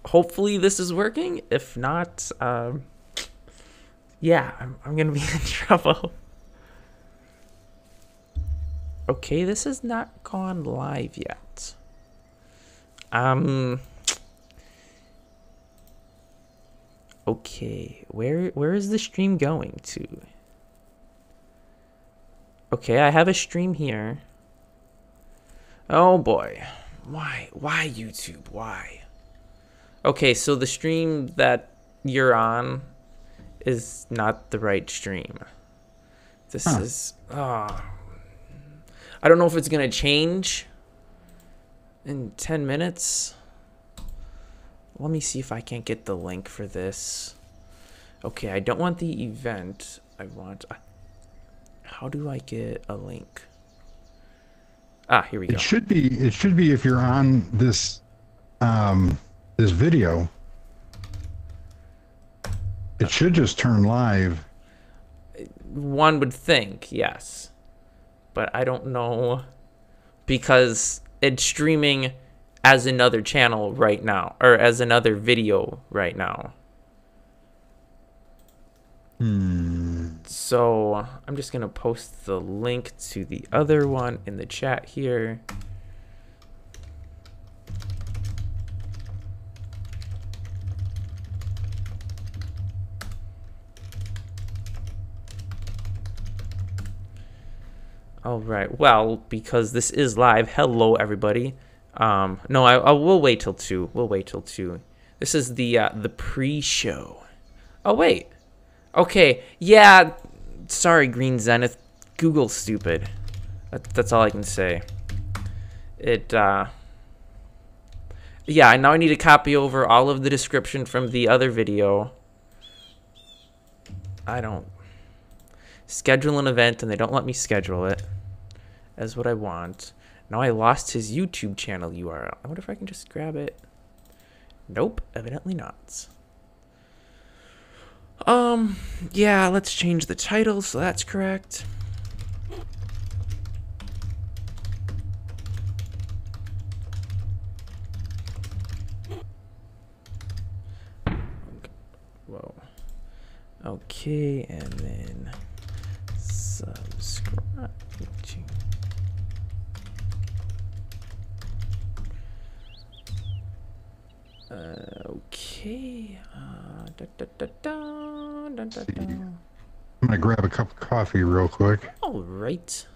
hopefully this is working. If not, yeah, I'm gonna be in trouble. Okay, this has not gone live yet. Okay, where is the stream going to? Okay, I have a stream here. Oh boy. Why YouTube? Why? Okay, so the stream that you're on is not the right stream. This is I don't know if it's gonna change in 10 minutes. Let me see if I can't get the link for this. Okay, I don't want the event. I want... How do I get a link? Ah, here we go. It should be if you're on this this video. It should just turn live. One would think, yes. But I don't know, because it's streaming as another channel right now, or as another video right now. So I'm just gonna post the link to the other one in the chat here. All right, well, because this is live, hello everybody. No, I will wait till 2. We'll wait till 2. This is the pre-show. Oh wait. Okay, yeah. Sorry, Green Zenith. Google's stupid. That's all I can say. Yeah, now I need to copy over all of the description from the other video. I don't schedule an event and they don't let me schedule it as what I want. Now I lost his YouTube channel URL. I wonder if I can just grab it. Nope, evidently not. Yeah, let's change the title so that's correct. Whoa. Okay, and then subscribe to... Okay. I'm gonna grab a cup of coffee real quick. All right.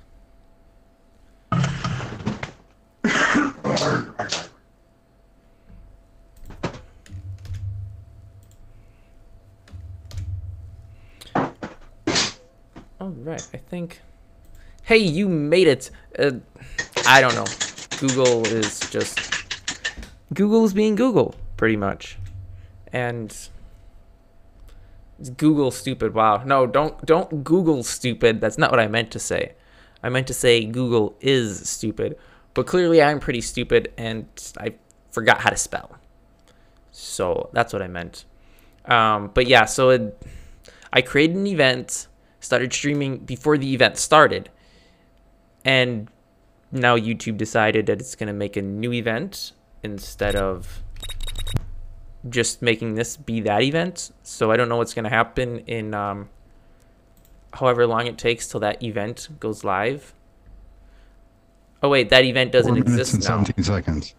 All right. I think. Hey, you made it. I don't know. Google is just. Google's being Google, pretty much, and. It's Google stupid. Wow. No, don't Google stupid. That's not what I meant to say. I meant to say Google is stupid. But clearly I'm pretty stupid and I forgot how to spell. So that's what I meant. But yeah, so I created an event, started streaming before the event started. And now YouTube decided that it's going to make a new event instead of just making this be that event. So I don't know what's going to happen in however long it takes till that event goes live. Oh wait, that event doesn't 4 minutes exist and now. 17 seconds.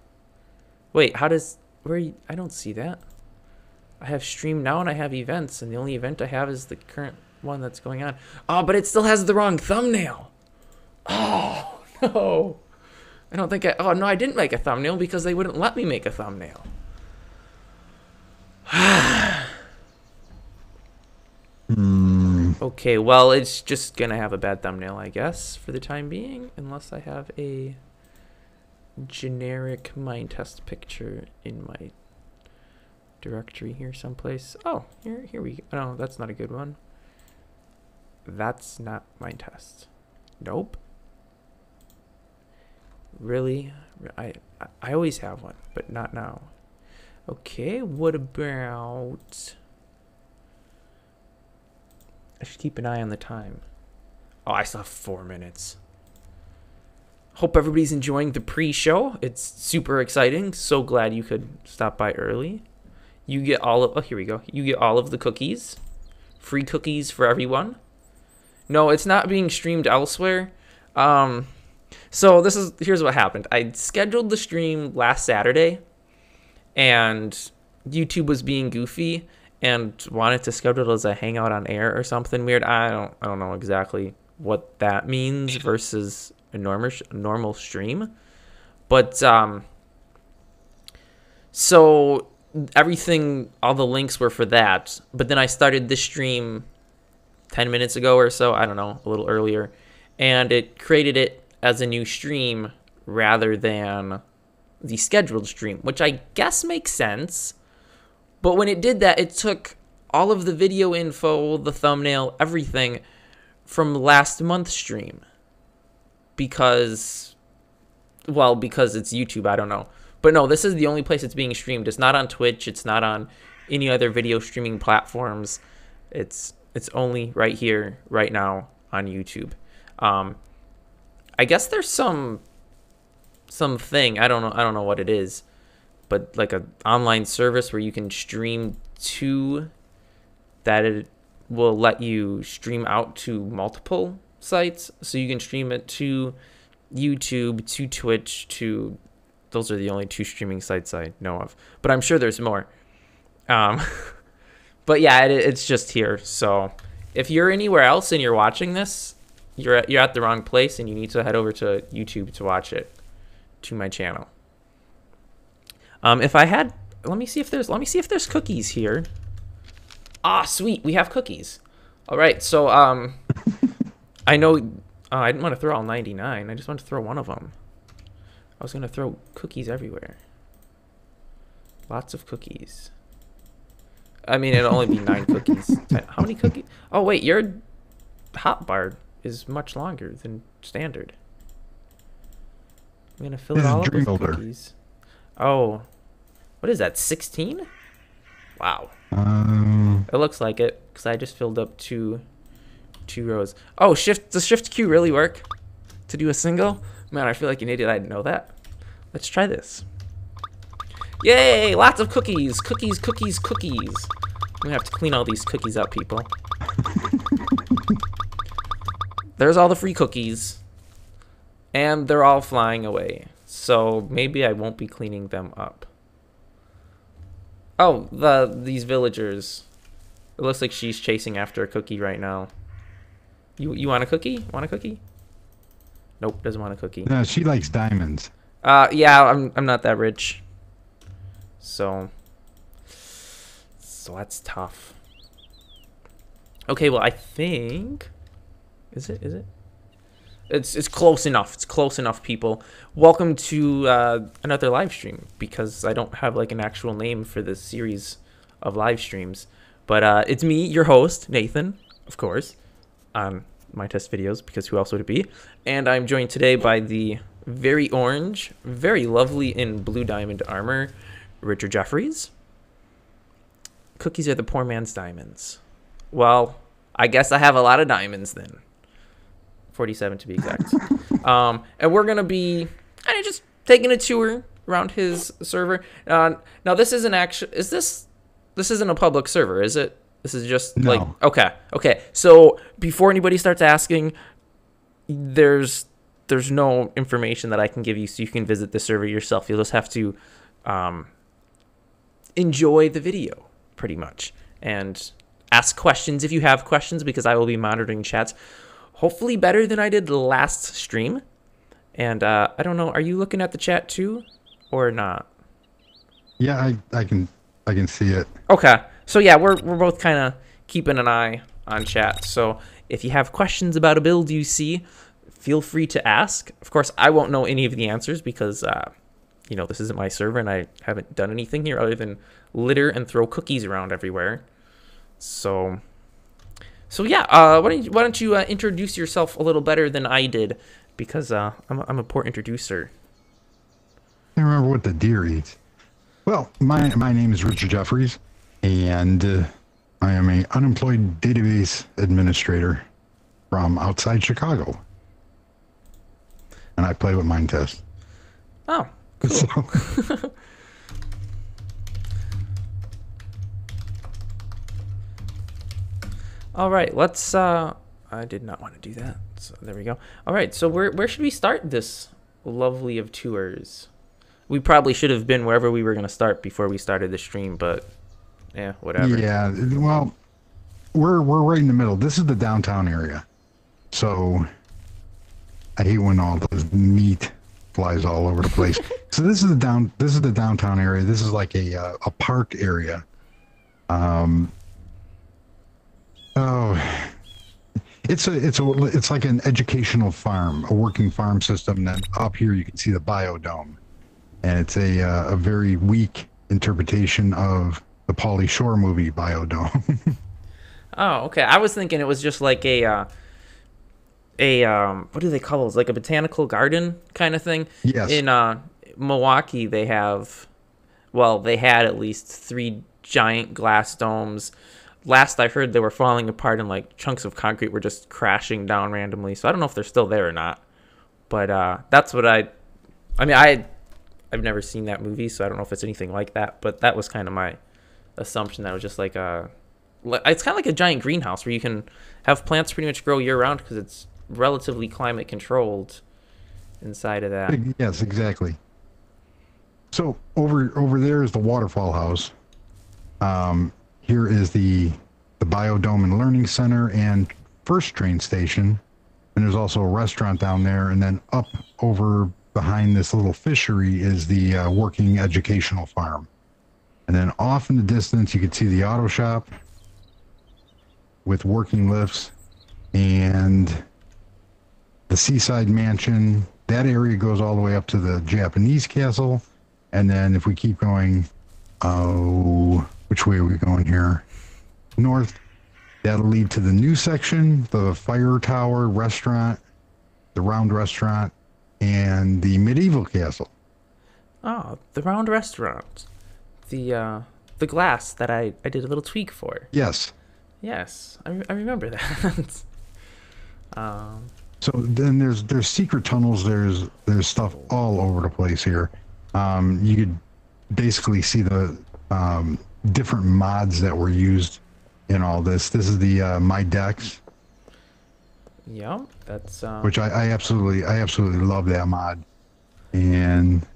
Wait, how does I don't see that. I have stream now and I have events, and the only event I have is the current one that's going on. Oh, but it still has the wrong thumbnail. Oh no. I don't think oh no, I didn't make a thumbnail because they wouldn't let me make a thumbnail. Okay, well, it's just gonna have a bad thumbnail, I guess, for the time being, unless I have a generic Minetest picture in my directory here someplace. Oh, here we go. No, that's not a good one. That's not Minetest. Nope. Really? I always have one, but not now. Okay, what about... I should keep an eye on the time. Oh, I still have 4 minutes. Hope everybody's enjoying the pre-show. It's super exciting. So glad you could stop by early. You get all of, oh, here we go. You get all of the cookies. Free cookies for everyone. No, it's not being streamed elsewhere. So here's what happened. I scheduled the stream last Saturday, and YouTube was being goofy and wanted to schedule it as a hangout on air or something weird. I don't know exactly what that means versus a normal stream. But so everything, all the links were for that. But then I started this stream 10 minutes ago or so, I don't know, a little earlier, and it created it as a new stream rather than the scheduled stream, which I guess makes sense. But when it did that, it took all of the video info, the thumbnail, everything from last month's stream. Because it's YouTube, I don't know. But no, this is the only place it's being streamed. It's not on Twitch. It's not on any other video streaming platforms. It's only right here, right now on YouTube. I guess there's something, I don't know what it is, but like an online service where you can stream to, that it will let you stream out to multiple sites. So you can stream it to YouTube, to Twitch, to, those are the only 2 streaming sites I know of, but I'm sure there's more. But yeah, it's just here. So if you're anywhere else and you're watching this, you're at the wrong place, and you need to head over to YouTube to watch it, to my channel. If I had, let me see if there's cookies here. Ah, sweet, we have cookies. All right, so I know I didn't want to throw all 99. I just wanted to throw one of them. I was gonna throw cookies everywhere. Lots of cookies. I mean, it'll only be 9 cookies. How many cookies? Oh wait, your hotbar is much longer than standard. I'm gonna fill it all up with cookies. Oh, what is that? 16? Wow. It looks like it, because I just filled up two rows. Oh, does shift Q really work to do a single? Man, I feel like an idiot. I didn't know that. Let's try this. Yay! Lots of cookies! Cookies, cookies, cookies! I'm gonna have to clean all these cookies up, people. There's all the free cookies. And they're all flying away. So maybe I won't be cleaning them up. Oh, these villagers. It looks like she's chasing after a cookie right now. You want a cookie? Want a cookie? Nope, doesn't want a cookie. No, she likes diamonds. Yeah, I'm not that rich. So that's tough. Okay, well, I think, is it? It's close enough. It's close enough, people. Welcome to another live stream, because I don't have like an actual name for this series of live streams. But it's me, your host, Nathan, of course, on Minetest videos, because who else would it be? And I'm joined today by the very orange, very lovely in blue diamond armor, Richard Jeffries. Cookies are the poor man's diamonds. Well, I guess I have a lot of diamonds then. 47 to be exact. And we're gonna be just taking a tour around his server. Now this isn't actually, this isn't a public server, is it? This is just no. Like, okay. So before anybody starts asking, there's no information that I can give you, so you can visit the server yourself. You'll just have to enjoy the video, pretty much, and ask questions if you have questions, because I will be monitoring chats. Hopefully better than I did the last stream. And I don't know, are you looking at the chat too, or not? Yeah, I can see it. Okay, so yeah, we're both kind of keeping an eye on chat. So if you have questions about a build you see, feel free to ask. Of course, I won't know any of the answers, because you know, this isn't my server, and I haven't done anything here other than litter and throw cookies around everywhere. So yeah, why don't you introduce yourself a little better than I did, because I'm a poor introducer. I can't remember what the deer eats. Well, my name is Richard Jeffries, and I am an unemployed database administrator from outside Chicago, and I play with Minetest. Oh, cool. So, All right, let's. I did not want to do that. So there we go. All right, so where should we start this lovely of tours? We probably should have been wherever we were gonna start before we started the stream, but yeah, whatever. Yeah, well, we're right in the middle. This is the downtown area, so I hate when all the meat flies all over the place. So this is the downtown area. This is like a park area. Oh, it's like an educational farm, a working farm system. And then up here you can see the biodome, and it's a very weak interpretation of the Pauly Shore movie Biodome. Oh, okay. I was thinking it was just like what do they call those? Like a botanical garden kind of thing. Yes. In Milwaukee, they have, well, they had at least 3 giant glass domes. Last I heard, they were falling apart and like chunks of concrete were just crashing down randomly. So I don't know if they're still there or not. But that's what I mean, I've never seen that movie, so I don't know if it's anything like that. But that was kind of my assumption. That it was just like it's kind of like a giant greenhouse where you can have plants pretty much grow year round because it's relatively climate controlled inside of that. Yes, exactly. So over there is the Waterfall House. Here is the Biodome and Learning Center and first train station. And there's also a restaurant down there. And then up over behind this little fishery is the working educational farm. And then off in the distance, you can see the auto shop with working lifts and the Seaside Mansion. That area goes all the way up to the Japanese castle. And then if we keep going, which way are we going here? North. That'll lead to the new section, the fire tower restaurant, the round restaurant, and the medieval castle. Oh, the round restaurant. The glass that I did a little tweak for. Yes. Yes, I remember that. So then there's secret tunnels. There's stuff all over the place here. You could basically see the different mods that were used in all this. This is the My Decks. Yeah, that's which I absolutely love that mod. And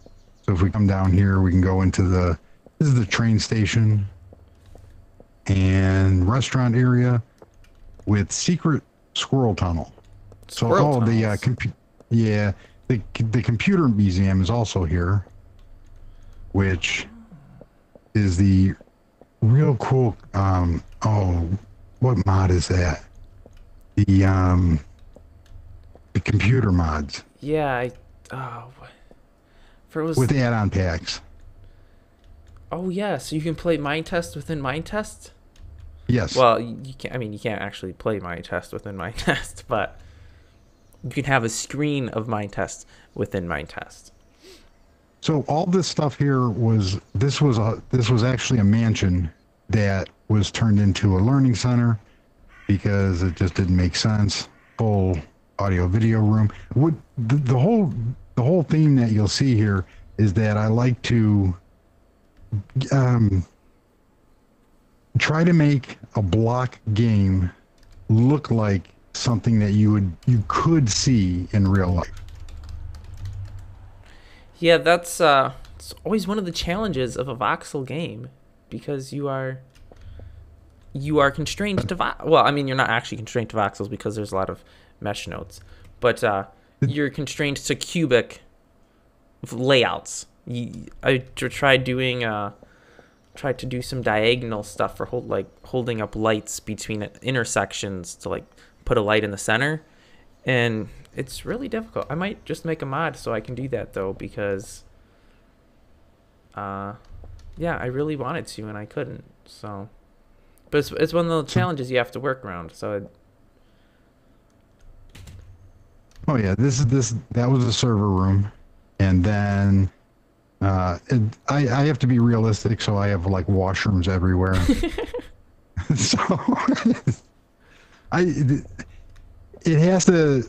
so if we come down here, we can go into this is the train station and restaurant area with secret squirrel tunnel. squirrel tunnels. The computer museum is also here, which is the real cool. What mod is that? The computer mods. Yeah, with the add-on packs. Oh yeah, so you can play Minetest within Minetest? Yes. Well, you can't. I mean, you can't actually play Minetest within Minetest, but you can have a screen of Minetest within Minetest. So all this stuff here was actually a mansion that was turned into a learning center because it just didn't make sense. Full audio video room. The whole theme that you'll see here is that I like to try to make a block game look like something that you could see in real life. Yeah, that's it's always one of the challenges of a voxel game because you are constrained to well, I mean, you're not actually constrained to voxels because there's a lot of mesh nodes, but you're constrained to cubic layouts. I tried to do some diagonal stuff for holding up lights between intersections to like put a light in the center, and it's really difficult. I might just make a mod so I can do that though, because yeah, I really wanted to and I couldn't. So, but it's one of the challenges you have to work around. So. Oh yeah, that was a server room, and then I have to be realistic, so I have like washrooms everywhere. So it has to,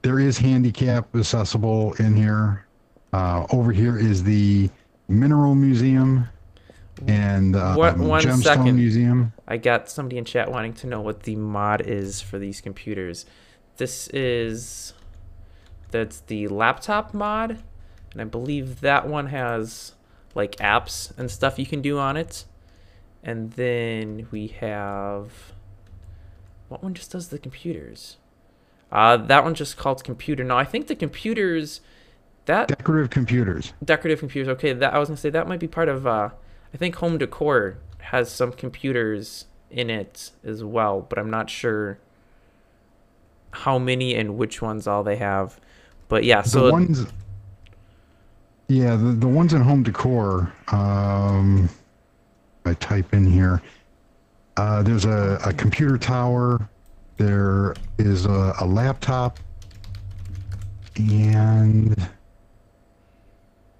there is handicap accessible in here. Over here is the mineral museum, and What? One Gemstone second. Museum. I got somebody in chat wanting to know what the mod is for these computers. This is... That's the laptop mod. And I believe that one has like apps and stuff you can do on it. And then we have... What one just does the computers? That one just called computer. No, I think the computers... Decorative computers. Decorative computers. Okay, that I was gonna say that might be part of. I think home decor has some computers in it as well, but I'm not sure how many and which ones all they have. But yeah, so the ones. Yeah, the ones in home decor. I type in here. There's a computer tower. There is a laptop, and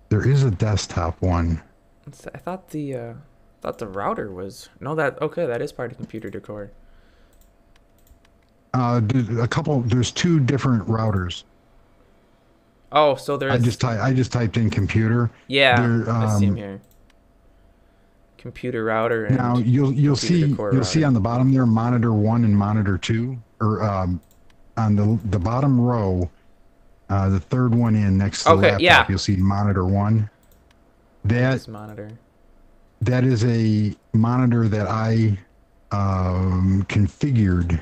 there is a desktop one. I thought the router was that is part of computer decor. There's two different routers. Oh, so there's I just typed in computer. Yeah, I see him here. Computer router and now you'll see on the bottom there monitor 1 and monitor 2, or on the bottom row, the third one in next to the laptop, yeah. You'll see monitor 1. That is a monitor that I configured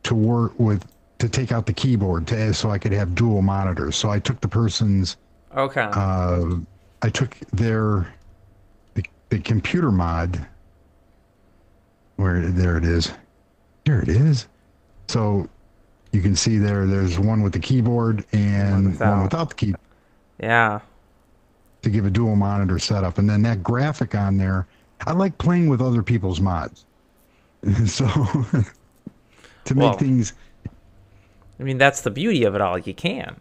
to work with, to take out the keyboard so I could have dual monitors. So I took the person's I took the computer mod, there it is. So you can see there's one with the keyboard and one without the keyboard. Yeah. To give a dual monitor setup. And then that graphic on there, I like playing with other people's mods. So to make things... I mean, that's the beauty of it all. You can.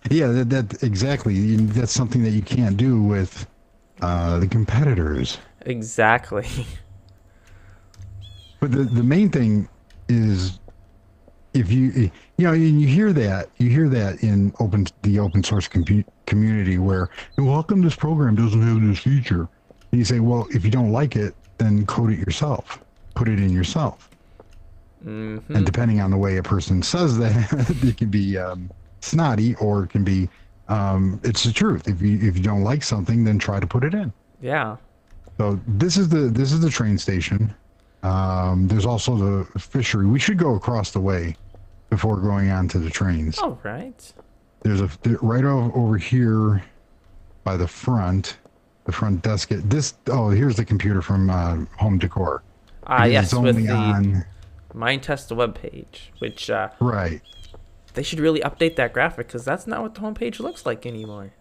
Yeah, that exactly. That's something that you can't do with the competitors. Exactly. But the main thing is, if you hear that in the open source community where, well, how come this program doesn't have this feature? And you say, well, if you don't like it, then code it yourself. Put it in yourself. Mm-hmm. And depending on the way a person says that, it can be snotty, or it can be it's the truth. If you don't like something, then try to put it in. Yeah. So this is the train station. There's also the fishery. We should go across the way before going on to the trains. All right. There's right over here by the front desk. Here's the computer from home decor. Yes, with the Minetest webpage, which right. They should really update that graphic, because that's not what the homepage looks like anymore.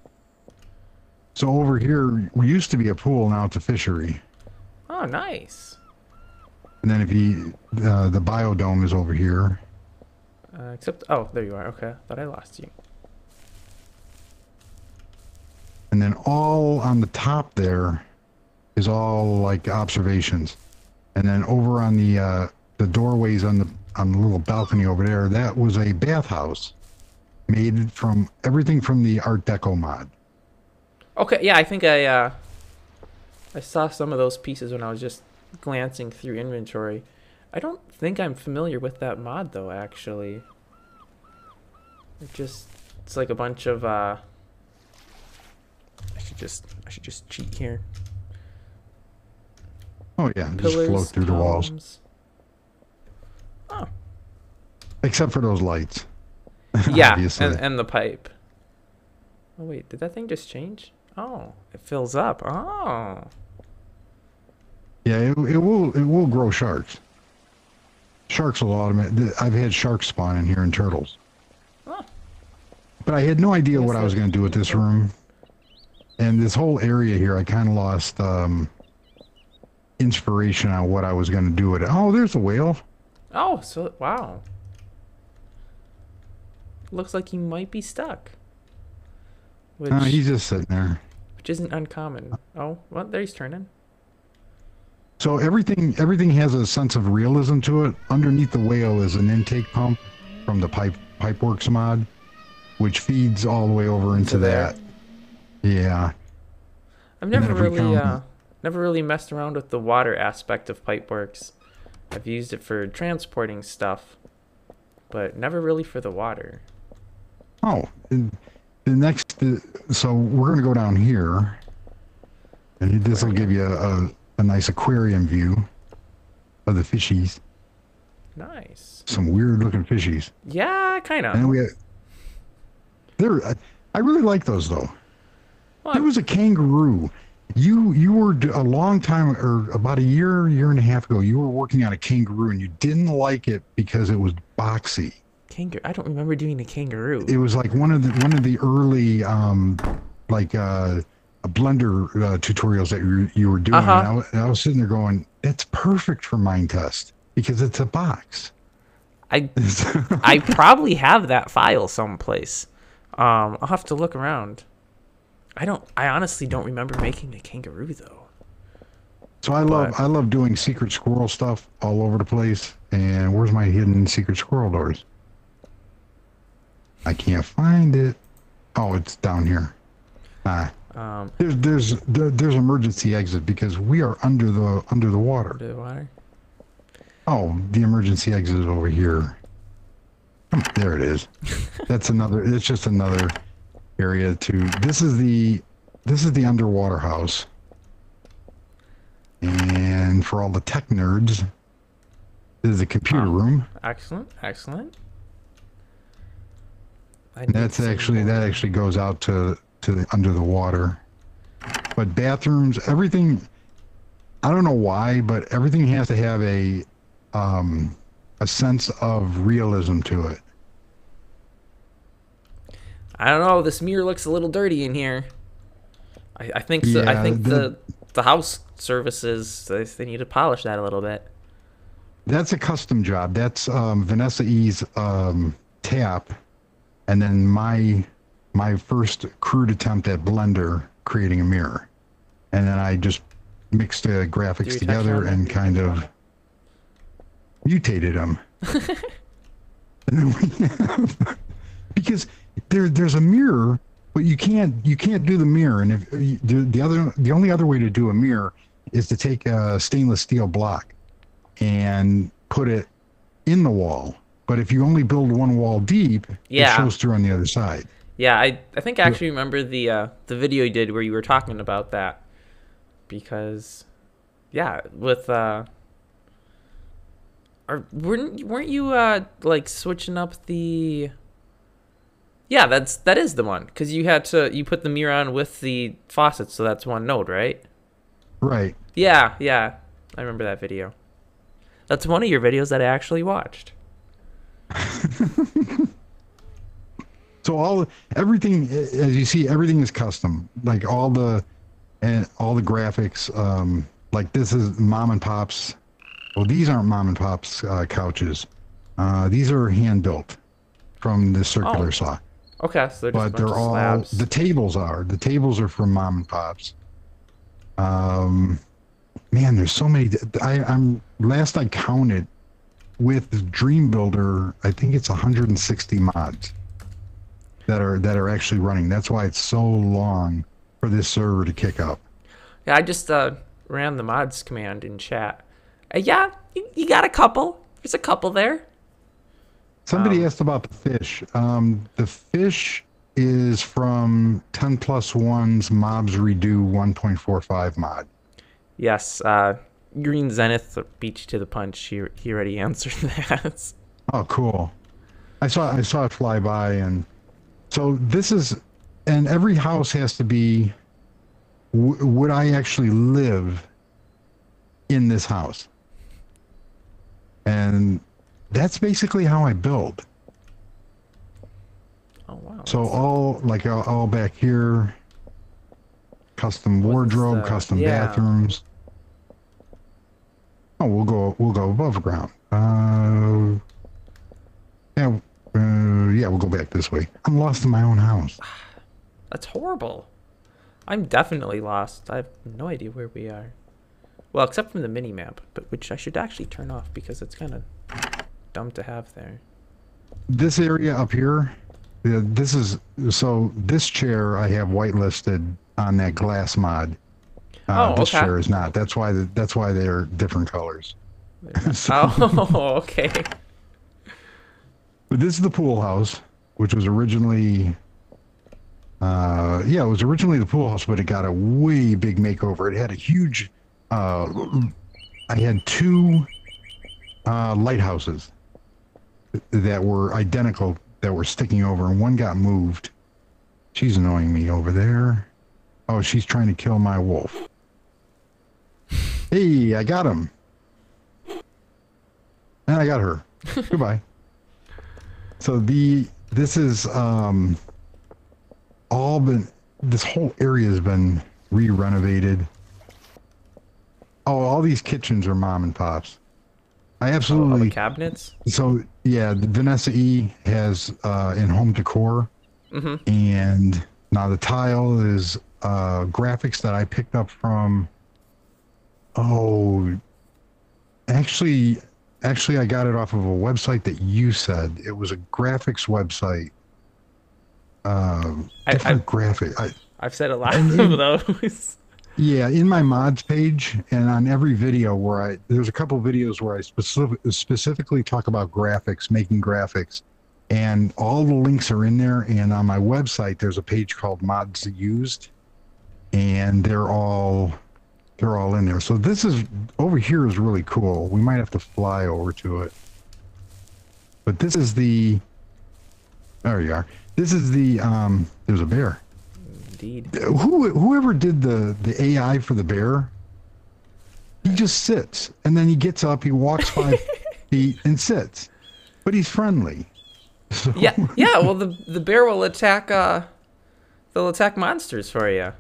So over here, we used to be a pool, now it's a fishery. Oh, nice. And then the biodome is over here. There you are. Okay, thought I lost you. And then all on the top there is all like observations. And then over on the doorways on the little balcony over there, that was a bathhouse made from everything from the Art Deco mod. Okay, yeah, I think I saw some of those pieces when I was just glancing through inventory. I don't think I'm familiar with that mod though, actually. It's like a bunch of I should just cheat here. Oh yeah, just float through the walls. Oh. Except for those lights. Yeah, and the pipe. Oh wait, did that thing just change? Oh, it fills up. Oh. Yeah, it will grow sharks. Sharks will automate. I've had sharks spawn in here and turtles. Oh. But I had no idea what I was going to do with this room. And this whole area here, I kind of lost inspiration on what I was going to do with it. Oh, there's a whale. Oh, so wow. Looks like he might be stuck. He's just sitting there. Which isn't uncommon. Oh, well, there he's turning. So everything has a sense of realism to it. Underneath the whale is an intake pump from the Pipeworks mod. which feeds all the way over into there. that. Yeah. I've And never then if we really, come, never really messed around with the water aspect of Pipeworks. I've used it for transporting stuff, but never really for the water. oh, and the next, so we're going to go down here, and this will give you a nice aquarium view of the fishies. Nice. Some weird looking fishies. Yeah, kind And then of. we have, there, I really like those though. Well, There was a kangaroo. You were a long time, or about a year and a half ago, you were working on a kangaroo and you didn't like it because it was boxy. kangaroo. I don't remember doing a kangaroo. It was like one of the early a Blender tutorials that you were doing. Uh-huh. And I was sitting there going, it's perfect for Minetest because it's a box. I probably have that file someplace. I'll have to look around. I honestly don't remember making a kangaroo though. So I love doing secret squirrel stuff all over the place. And where's my hidden secret squirrel doors? I can't find it. Oh, it's down here. There's emergency exit because we are under the water. Under the water. Oh, the emergency exit is over here. There it is. It's just another area to. This is the underwater house. And for all the tech nerds, this is the computer room. Excellent. That actually goes out to the under the water. But bathrooms, everything, I don't know why, but everything has to have a sense of realism to it. I don't know. This mirror looks a little dirty in here. I think so. Yeah, I think the house services they need to polish that a little bit. That's a custom job. That's Vanessa E's tap, and then my first crude attempt at Blender creating a mirror, and then I just mixed the graphics together and kind of mutated them. And then we have, because there's a mirror, but you can't do the mirror, and if the only other way to do a mirror is to take a stainless steel block and put it in the wall. But if you only build one wall deep, it shows through on the other side. Yeah, I think I actually remember the video you did where you were talking about that, because with weren't you like switching up the. Yeah, that is the one, because you put the mirror on with the faucet, so that's one node, right? Right. Yeah, I remember that video. That's one of your videos that I actually watched. So everything, as you see, everything is custom. Like all the graphics. Like this is mom and pops. Well, these aren't mom and pops couches. These are hand built from the circular saw. Okay, so they're just they're all slabs. the tables are from mom and pops. Man, there's so many. Last I counted with Dream Builder, I think it's 160 mods that are actually running. That's why it's so long for this server to kick up. Yeah, I just ran the mods command in chat. Yeah, you got a couple. There's a couple there. Somebody asked about the fish. The fish is from 10+1's Mobs Redo 1.45 mod. Yes, Green Zenith beat you to the punch. He already answered that. Oh, cool. I saw it fly by, and so this is, and every house has to be. Would I actually live in this house? And that's basically how I build. Oh wow. So all back here, custom wardrobe, custom bathrooms. Oh, we'll go above ground. We'll go back this way. I'm lost in my own house. That's horrible. I'm definitely lost. I have no idea where we are. Well, except from the mini map, but which I should actually turn off because it's kind of dumb to have there. This area up here Yeah, this chair I have whitelisted on that glass mod. Oh, This okay. chair is not. That's why they're different colors. So, Oh, okay. but this is the pool house, which was originally, yeah, it was originally the pool house, but it got a way big makeover. It had a huge, uh, I had two lighthouses that were identical that were sticking over, and one got moved. She's annoying me over there. Oh, she's trying to kill my wolf. Hey, I got him. And I got her. Goodbye. So this is all been, this whole area has been re-renovated. Oh, all these kitchens are mom and pops. I Oh, all the absolutely. cabinets. So yeah, Vanessa E has in home decor, and now the tile is graphics that I picked up from. Oh, actually, I got it off of a website that you said it was a graphics website. I've Different graphic. I've said a lot And of in, those. yeah, in my mods page and on every video where there's a couple videos where I specifically talk about graphics, making graphics, and all the links are in there. And on my website, there's a page called Mods Used, and they're all in there. So this is over here is really cool. We might have to fly over to it, but this is the. There you are. This is the. There's a bear. Indeed. Whoever did the AI for the bear, he just sits and then he gets up, he walks 5 feet and sits, but he's friendly. So, Yeah, yeah. Well, the bear will attack. They'll attack monsters for you.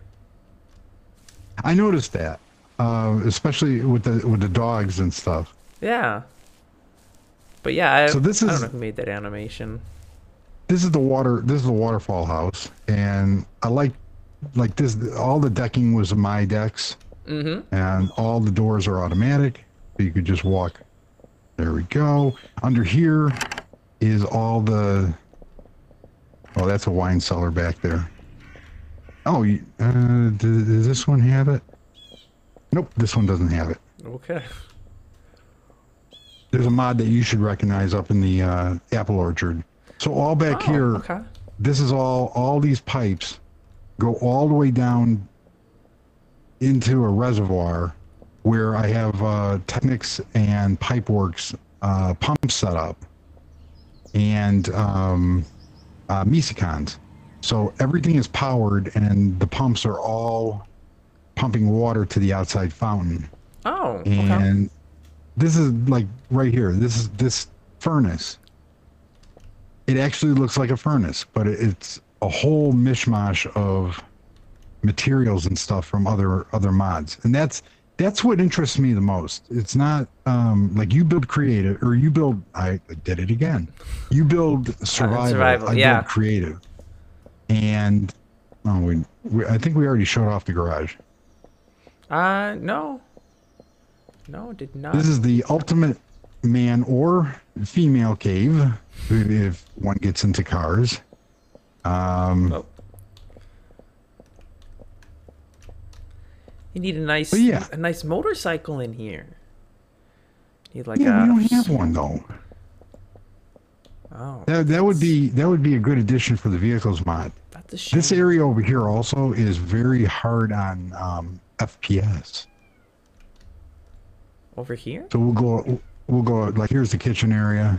I noticed that, especially with the dogs and stuff. Yeah. But yeah, So I don't know who made that animation. this is the waterfall house, and I like this. All the decking was my decks, and all the doors are automatic, so you could just walk. There we go. Under here is all the. Oh, that's a wine cellar back there. Oh, does this one have it? Nope, this one doesn't have it. Okay. There's a mod that you should recognize up in the apple orchard. So all back here, Okay. this is all these pipes go all the way down into a reservoir where I have Technics and Pipeworks pumps set up and Misicons. So everything is powered and the pumps are all pumping water to the outside fountain. Oh. Okay. And this is like right here. This furnace. It actually looks like a furnace, but it's a whole mishmash of materials and stuff from other mods, and that's what interests me the most. It's not like you build creative or you build. I did it again. You build survival. I yeah. build creative, and I think we already showed off the garage. No. No, did not. This is the ultimate man or female cave if one gets into cars. Oh. You need a nice, yeah. a nice motorcycle in here. You need like Yeah, we don't have one though. Oh. That would be a good addition for the vehicles mod. That's a shame. This area over here also is very hard on FPS. Over here? So we'll go like here's the kitchen area,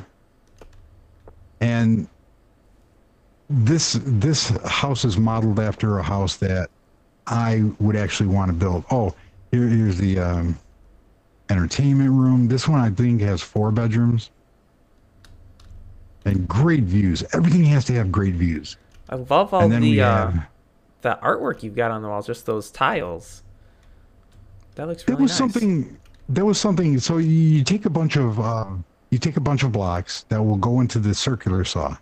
and this house is modeled after a house that I would actually want to build. Oh, here's the entertainment room. This one I think has 4 bedrooms and great views. Everything has to have great views. I love all And then we the have, artwork you've got on the walls, just those tiles. That looks That really was nice. something. So you take a bunch of blocks that will go into the circular saw,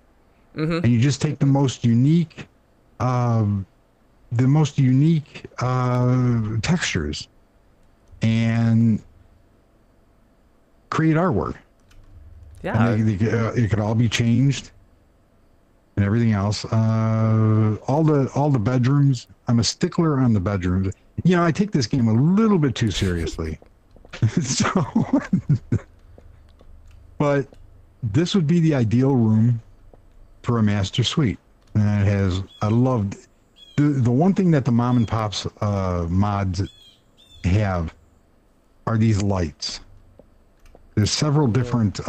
and you just take the most unique textures and create artwork. Yeah. And it could all be changed. and everything else. All the bedrooms. I'm a stickler on the bedrooms. You know, I take this game a little bit too seriously. So, but this would be the ideal room for a master suite. And it has. I loved the one thing that the mom and pops mods have are these lights. There's several different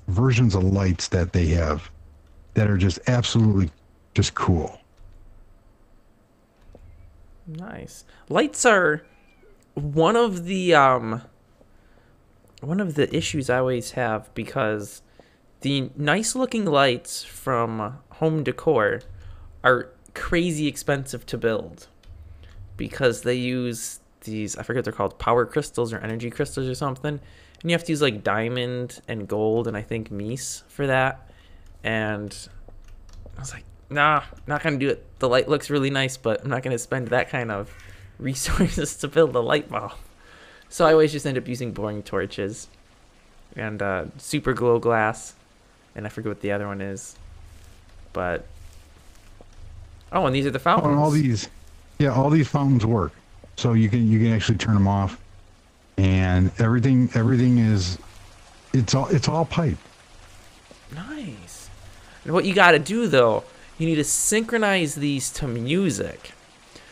versions of lights that they have that are just absolutely just cool. Nice. Lights are one of the issues I always have, because the nice looking lights from home decor are crazy expensive to build, because they use these, I forget what they're called, power crystals or energy crystals or something, and you have to use like diamond and gold and I think meese for that. And I was like, nah, not gonna do it. The light looks really nice, but I'm not gonna spend that kind of resources to build a light bulb. So I always just end up using boring torches and super glow glass, and I forget what the other one is. But oh, and these are the fountains. Oh, and all these fountains work, so you can actually turn them off, and everything is it's all pipe. Nice. And what you got to do though, you need to synchronize these to music.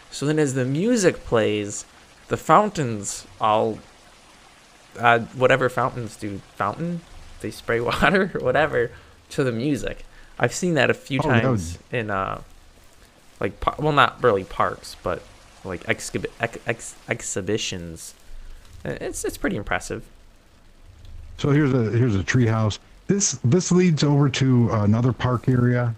So then as the music plays, the fountains all whatever fountains do, they spray water or whatever to the music. I've seen that a few times in like, well, not really parks, but like exhibitions. It's pretty impressive. So here's a tree house. This leads over to another park area,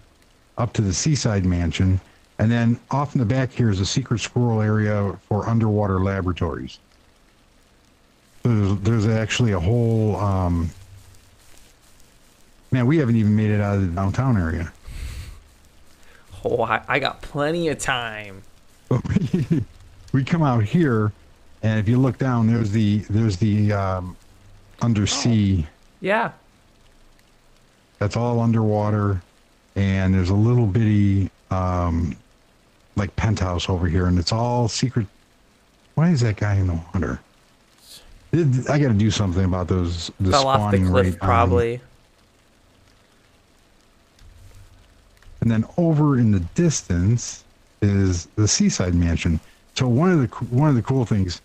up to the Seaside Mansion, and then off in the back here is a secret squirrel area for underwater laboratories. There's actually a whole man, we haven't even made it out of the downtown area. Oh, I got plenty of time. We come out here, and if you look down, there's the undersea. Oh, yeah. That's all underwater, and there's a little bitty like penthouse over here, and it's all secret. Why is that guy in the water? I got to do something about those. The fell off the cliff, probably. And then over in the distance is the Seaside Mansion. So one of the cool things,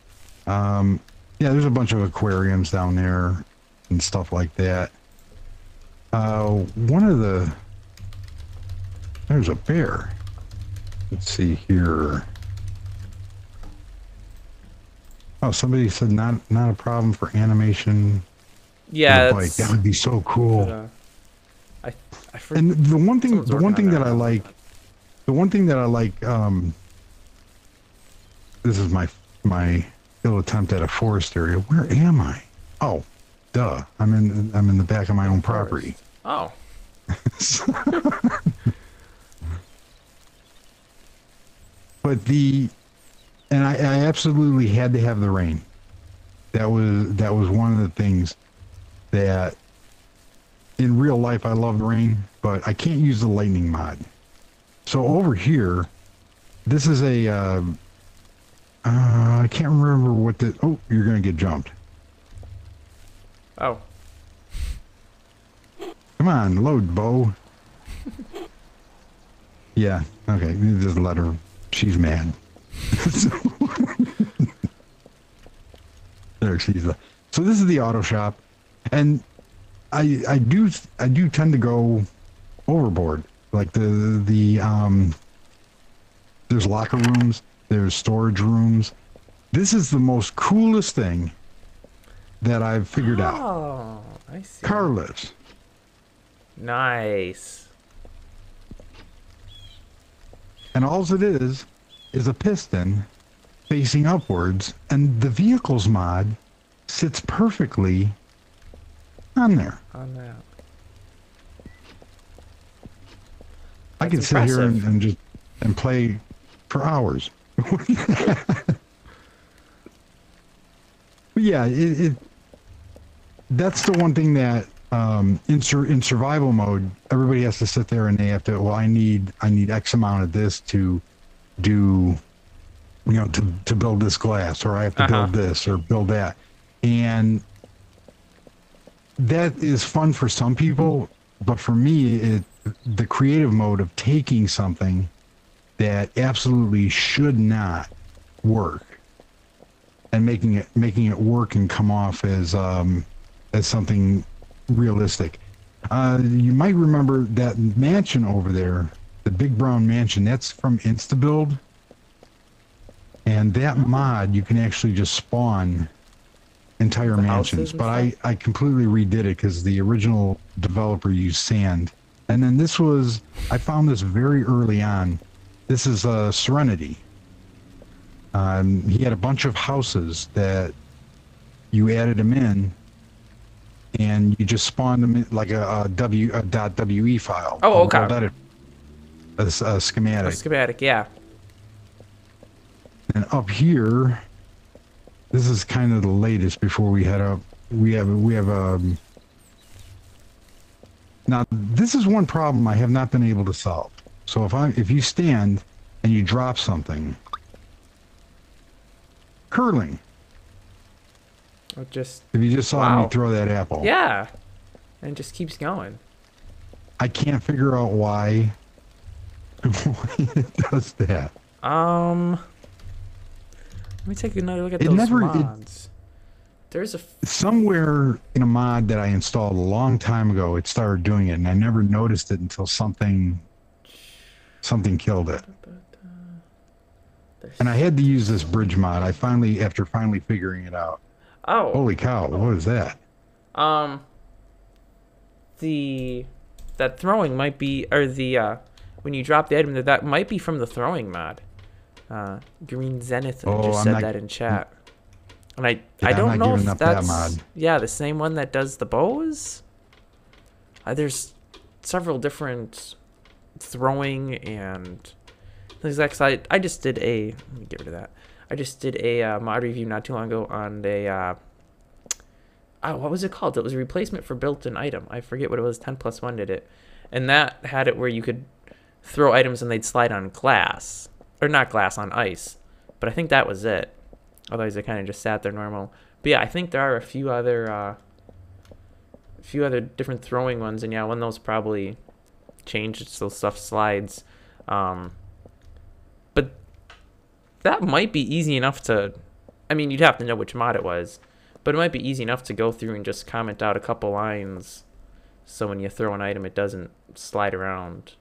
yeah, there's a bunch of aquariums down there and stuff like that. There's a bear. Let's see here. Oh, somebody said not a problem for animation. Yeah, that would be so cool. And the one thing that I like, this is my ill attempt at a forest area. Where am I? Oh, duh. I'm in the back of my own property. Oh. But I absolutely had to have the rain. That was one of the things that in real life I love rain, but I can't use the lightning mod. So over here, this is a I can't remember what the you're gonna get jumped. Oh. Come on, load, Bo. Yeah, okay, just let her. She's mad. There she's. So this is the auto shop, and I do tend to go overboard. Like there's locker rooms, there's storage rooms. This is the most coolest thing that I've figured out. Oh, I see. Car lifts. Nice. And all it is a piston facing upwards, and the vehicles mod sits perfectly on there. On that. I can sit here and just play for hours. But yeah, that's the one thing that in survival mode, everybody has to sit there and they have to. Well, I need X amount of this to do, to build this glass, or I have to Uh-huh. build this or build that, and that is fun for some people, but for me, the creative mode of taking something that absolutely should not work and making it work and come off as something realistic. You might remember that mansion over there, the big brown mansion. That's from InstaBuild, and that mod you can actually just spawn entire The mansions. houses and But I stuff? I completely redid it because the original developer used sand, and then I found this very early on. This is Serenity. He had a bunch of houses that you added them in, and you just spawned them in like a .we file. Oh, Well, okay. that a A schematic. schematic, yeah. And up here, this is kind of the latest before we head up. We have now this is one problem I have not been able to solve. So if you stand and you drop something, curling. It just, If you just saw me wow. throw that apple, Yeah. And it just keeps going. I can't figure out why it does that. Let me take another look at It those never- it- mods. There's a Somewhere in a mod that I installed a long time ago, it started doing it, and I never noticed it until something killed it. And I had to use this bridge mod. After finally figuring it out. oh, Holy cow! What is that? that throwing might be, or when you drop the item, that might be from the throwing mod. Green Zenith just I'm said not- that in chat. And I I'm don't not know giving if up that that's mod. yeah, the same one that does the bows. There's several different throwing and things like that. I just did a, let me get rid of that. I just did a mod review not too long ago on a what was it called? It was a replacement for built-in item. I forget what it was. 10+1 did it, and that had it where you could throw items and they'd slide on glass, or not glass, on ice. But I think that was it. Otherwise, they kind of just sat there normal. But yeah, I think there are a few other different throwing ones, and yeah, one of those probably changed so stuff slides. But that might be easy enough to. I mean, you'd have to know which mod it was, but it might be easy enough to go through and just comment out a couple lines, so when you throw an item, it doesn't slide around.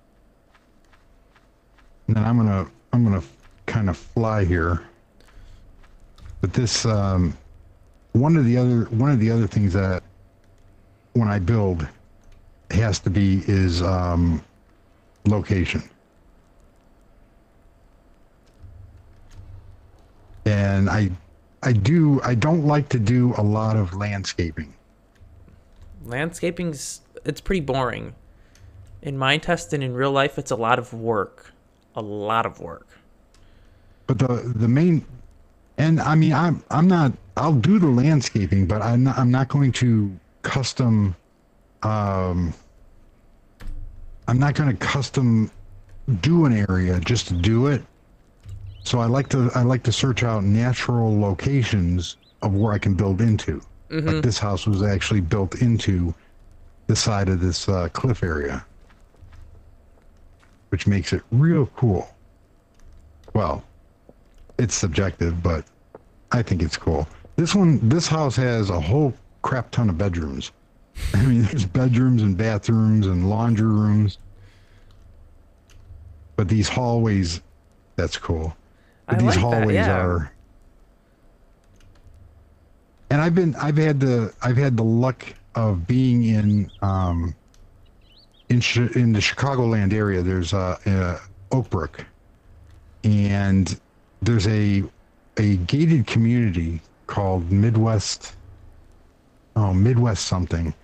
And then I'm gonna kind of fly here. But this one of the other things that when I build has to be is location. And I don't like to do a lot of landscaping. Landscaping's, it's pretty boring. In Minetest and in real life, it's a lot of work. A lot of work. But the main, and I mean I'll do the landscaping, but I'm not going to custom I'm not going to custom do an area just to do it. So I like to search out natural locations of where I can build into. Like this house was actually built into the side of this cliff area, which makes it real cool. Well, it's subjective, but I think it's cool. This house has a whole crap ton of bedrooms. I mean, there's bedrooms and bathrooms and laundry rooms. But these hallways, that's cool. But I these like that, hallways yeah. are. And I've had the luck of being in the Chicagoland area. There's Oakbrook, and there's a gated community called Midwest something.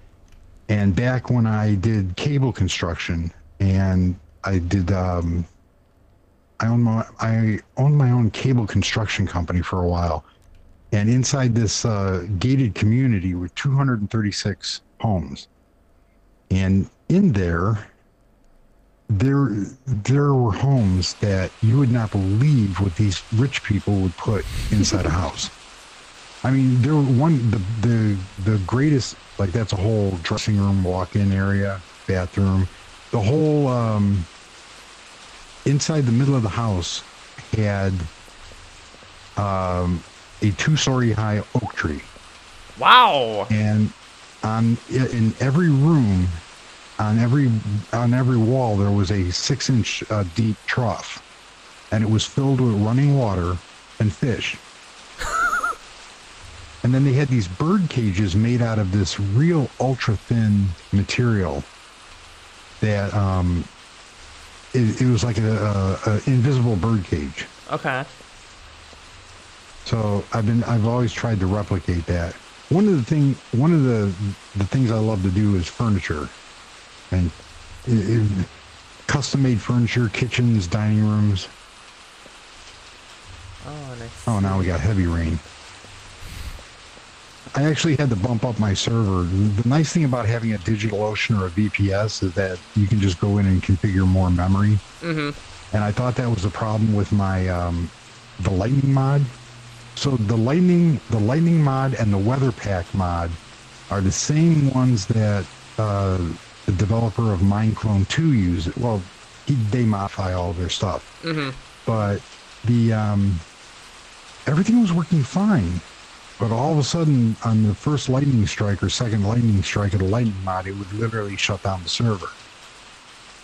And back when I did cable construction, and I did I owned my own cable construction company for a while. And inside this gated community were 236 homes. And in there were homes that you would not believe what these rich people would put inside a house. I mean, there were the greatest, like that's a whole dressing room, walk-in area, bathroom. The whole inside the middle of the house had a 2-story high oak tree. Wow. And in every room, on every wall, there was a 6-inch deep trough, and it was filled with running water and fish. And then they had these bird cages made out of this real ultra thin material that it was like a invisible bird cage. Okay. So I've always tried to replicate that. One of the things I love to do is furniture, and custom made furniture, kitchens, dining rooms. Oh, nice. Oh, now we got heavy rain. I actually had to bump up my server. The nice thing about having a DigitalOcean or a VPS is that you can just go in and configure more memory. Mm-hmm. And I thought that was a problem with my the Lightning mod. So the Lightning mod and the Weather Pack mod are the same ones that the developer of Mineclone 2 uses. Well, they modify all of their stuff. Mm-hmm. But the everything was working fine. But all of a sudden, on the first lightning strike or second lightning strike of the Lightning mod, it would literally shut down the server.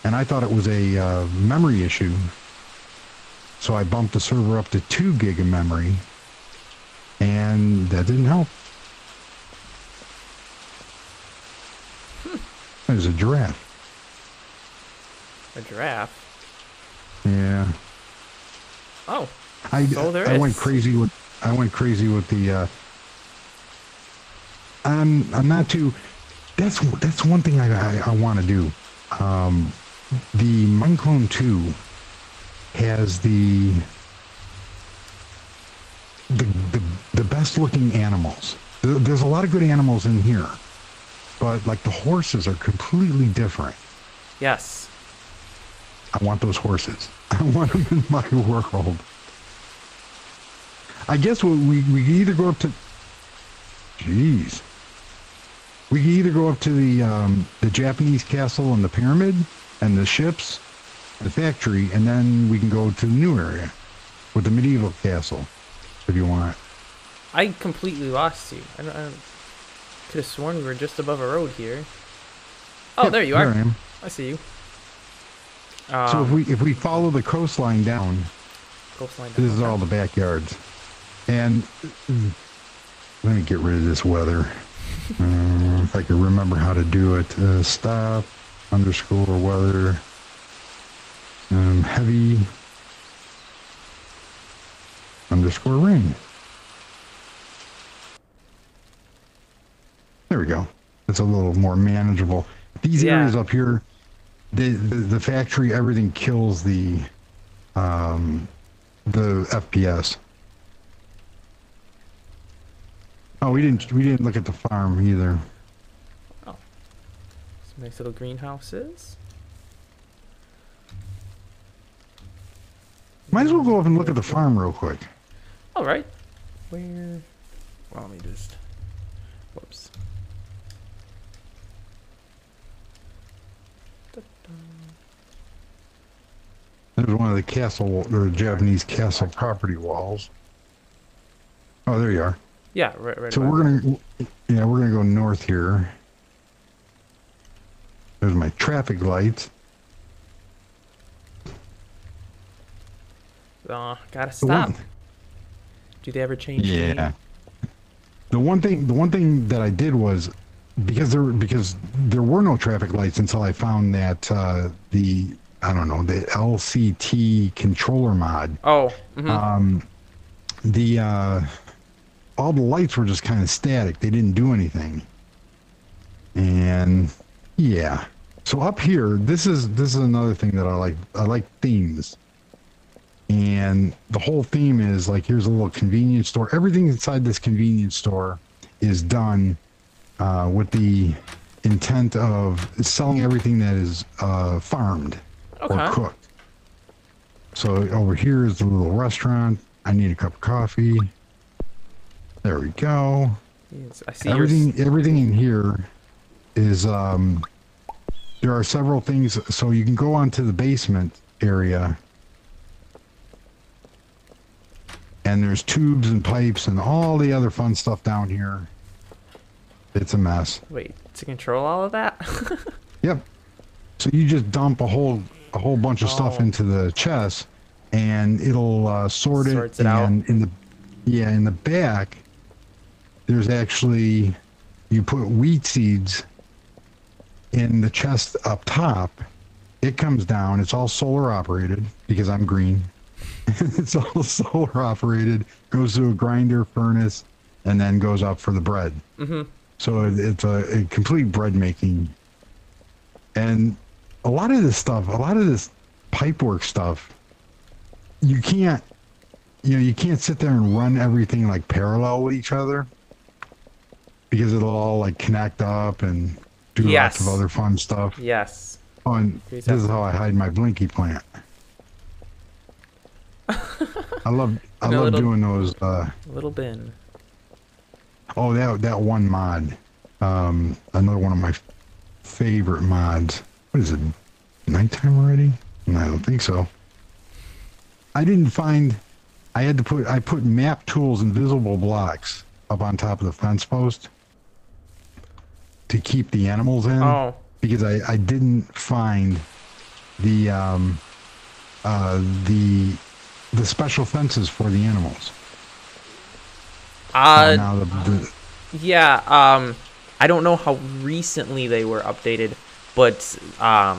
And I thought it was a memory issue. So I bumped the server up to 2 gig of memory. And that didn't help. There's a giraffe. A giraffe? Yeah. Oh. I went crazy with the I'm not too. That's one thing I want to do. The Mineclone 2 has the best looking animals. There's a lot of good animals in here, but like the horses are completely different. Yes. I want those horses. I want them in my world. I guess we could either go up to. Jeez. We could either go up to the Japanese castle and the pyramid and the ships, the factory, and then we can go to the new area with the medieval castle, if you want. I completely lost you. I could have sworn we were just above a road here. Oh, yeah, there you are. There I am. I see you. So if we follow the coastline down, this is all the backyards. And let me get rid of this weather. If I could remember how to do it. Stop, underscore weather, heavy, underscore rain. There we go. It's a little more manageable. These areas up here, the factory, everything kills the FPS. Oh, we didn't look at the farm either. Oh, some nice little greenhouses. Might as well go up and look at the farm real quick. All right. Where? Well, let me just. Whoops. There's one of the castle, or Japanese castle property walls. Oh, there you are. Yeah, right. So we're gonna go north here. There's my traffic lights. Gotta stop. Do they ever change? Yeah. The one thing that I did was because there were no traffic lights until I found that the LCT controller mod. Oh. Mm-hmm. All the lights were just kind of static. They didn't do anything. And yeah. So up here, this is another thing that I like. I like themes. And the whole theme is like, here's a little convenience store. Everything inside this convenience store is done with the intent of selling everything that is farmed or Okay. cooked. So over here is the little restaurant. I need a cup of coffee. There we go. Yes, I see Everything in here is there are several things, so you can go onto the basement area and there's tubes and pipes and all the other fun stuff down here. It's a mess. Wait, to control all of that? Yep. So you just dump a whole bunch of stuff into the chest and it'll sort it. Sorts it out. And in the back there's actually, you put wheat seeds in the chest up top. It comes down. It's all solar operated because I'm green. It's all solar operated. Goes to a grinder furnace and then goes up for the bread. Mm-hmm. So it's a complete bread making. And a lot of this pipework stuff, you can't sit there and run everything like parallel with each other because it'll all like connect up and do lots of other fun stuff. Yes. Oh, and this is how I hide my blinky plant. I love doing those. Little bin. Oh, that one mod. Another one of my favorite mods. What is it? Nighttime already? I don't think so. I put map tools and visible blocks up on top of the fence post to keep the animals in. Oh. Because I didn't find the special fences for the animals. Yeah, I don't know how recently they were updated, but I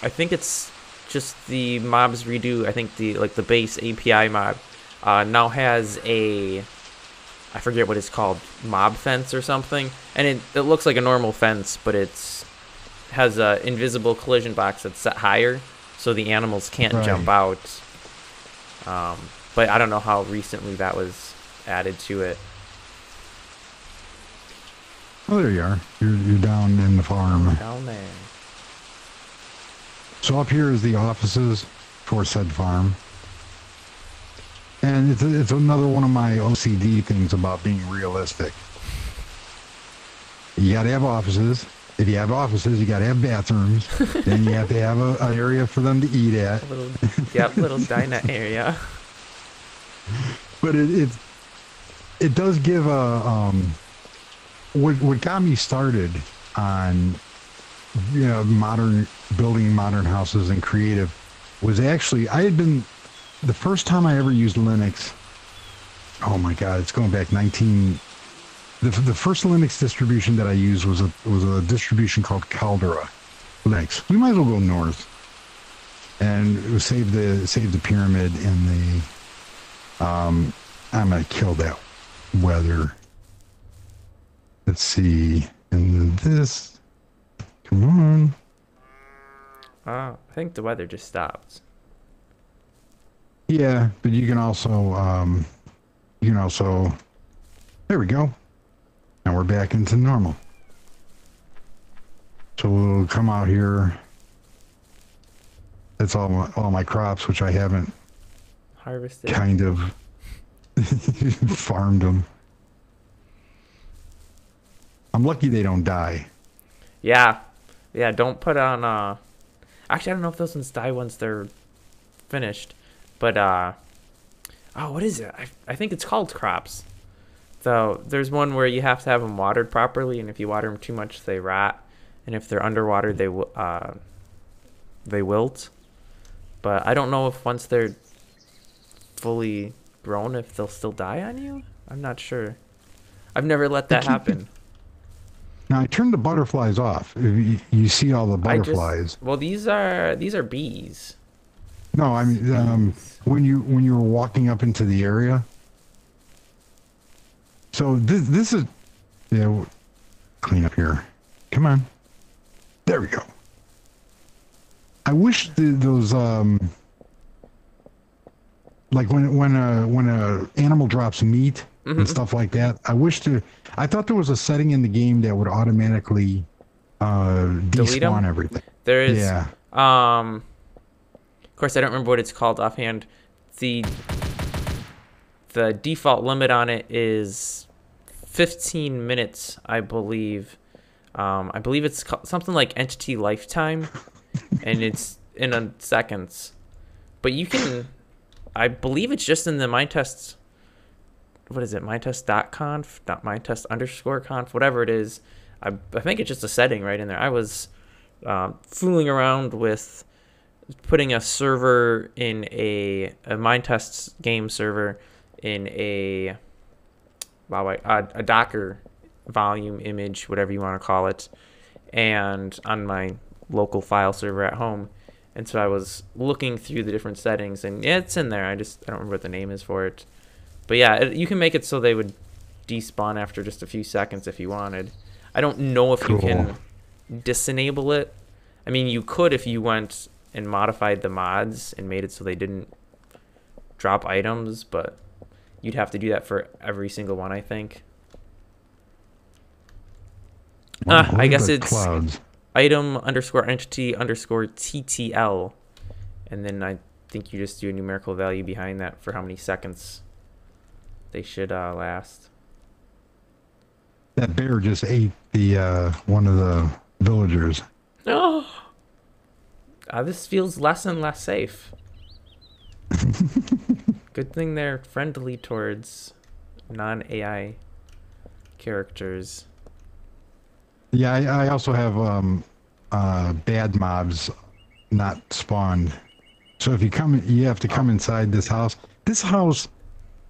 think it's just the mobs redo. I think the base API mob now has a, I forget what it's called, mob fence or something, and it looks like a normal fence, but has a invisible collision box that's set higher, so the animals can't jump out. But I don't know how recently that was added to it. Oh, there you are. You're down in the farm. Down there. So up here is the offices for said farm. And it's another one of my OCD things about being realistic. You got to have offices. If you have offices, you got to have bathrooms. Then you have to have an area for them to eat at. Little diner area. But it does give a what got me started on building modern houses and creative was actually, I had been, the first time I ever used Linux, oh my god, it's going back the first Linux distribution that I used was a distribution called Caldera Linux. We might as well go north and it was save the pyramid and the I'm gonna kill that weather. Let's see, and this, come on. I think the weather just stopped. Yeah, but you can also there we go. Now we're back into normal. So we'll come out here. That's all my crops, which I haven't Harvested. kind of farmed them. I'm lucky they don't die. Yeah, don't put on, actually I don't know if those ones die once they're finished, but, oh, what is it? I think it's called crops. So there's one where you have to have them watered properly, and if you water them too much, they rot, and if they're underwater, they wilt. But I don't know if once they're fully grown, if they'll still die on you. I'm not sure. I've never let that happen. Now I turned the butterflies off. You see all the butterflies. Well, these are bees. No, I mean when you were walking up into the area. So this is, we'll clean up here. Come on. There we go. I wish those like when a animal drops meat and stuff like that. I thought there was a setting in the game that would automatically Delete despawn them? everything. There is, Yeah. of course, I don't remember what it's called offhand. The default limit on it is 15 minutes, I believe. I believe it's something like entity lifetime, and it's in seconds. But you can, I believe it's just in the Minetest. What is it? Minetest.conf, Minetest_conf, whatever it is. I think it's just a setting right in there. I was fooling around with putting a server in a Minetest game server in a Docker volume image, whatever you want to call it, and on my local file server at home. And so I was looking through the different settings, and yeah, it's in there. I don't remember what the name is for it. But yeah, you can make it so they would despawn after just a few seconds if you wanted. I don't know if you can disenable it. I mean, you could if you went and modified the mods and made it so they didn't drop items, but you'd have to do that for every single one, I think. I guess it's clouds. item_entity_TTL. And then I think you just do a numerical value behind that for how many seconds they should last. That bear just ate the one of the villagers. Oh, this feels less and less safe. Good thing they're friendly towards non-AI characters. Yeah, I also have bad mobs not spawned. So if you come, you have to come inside this house. This house,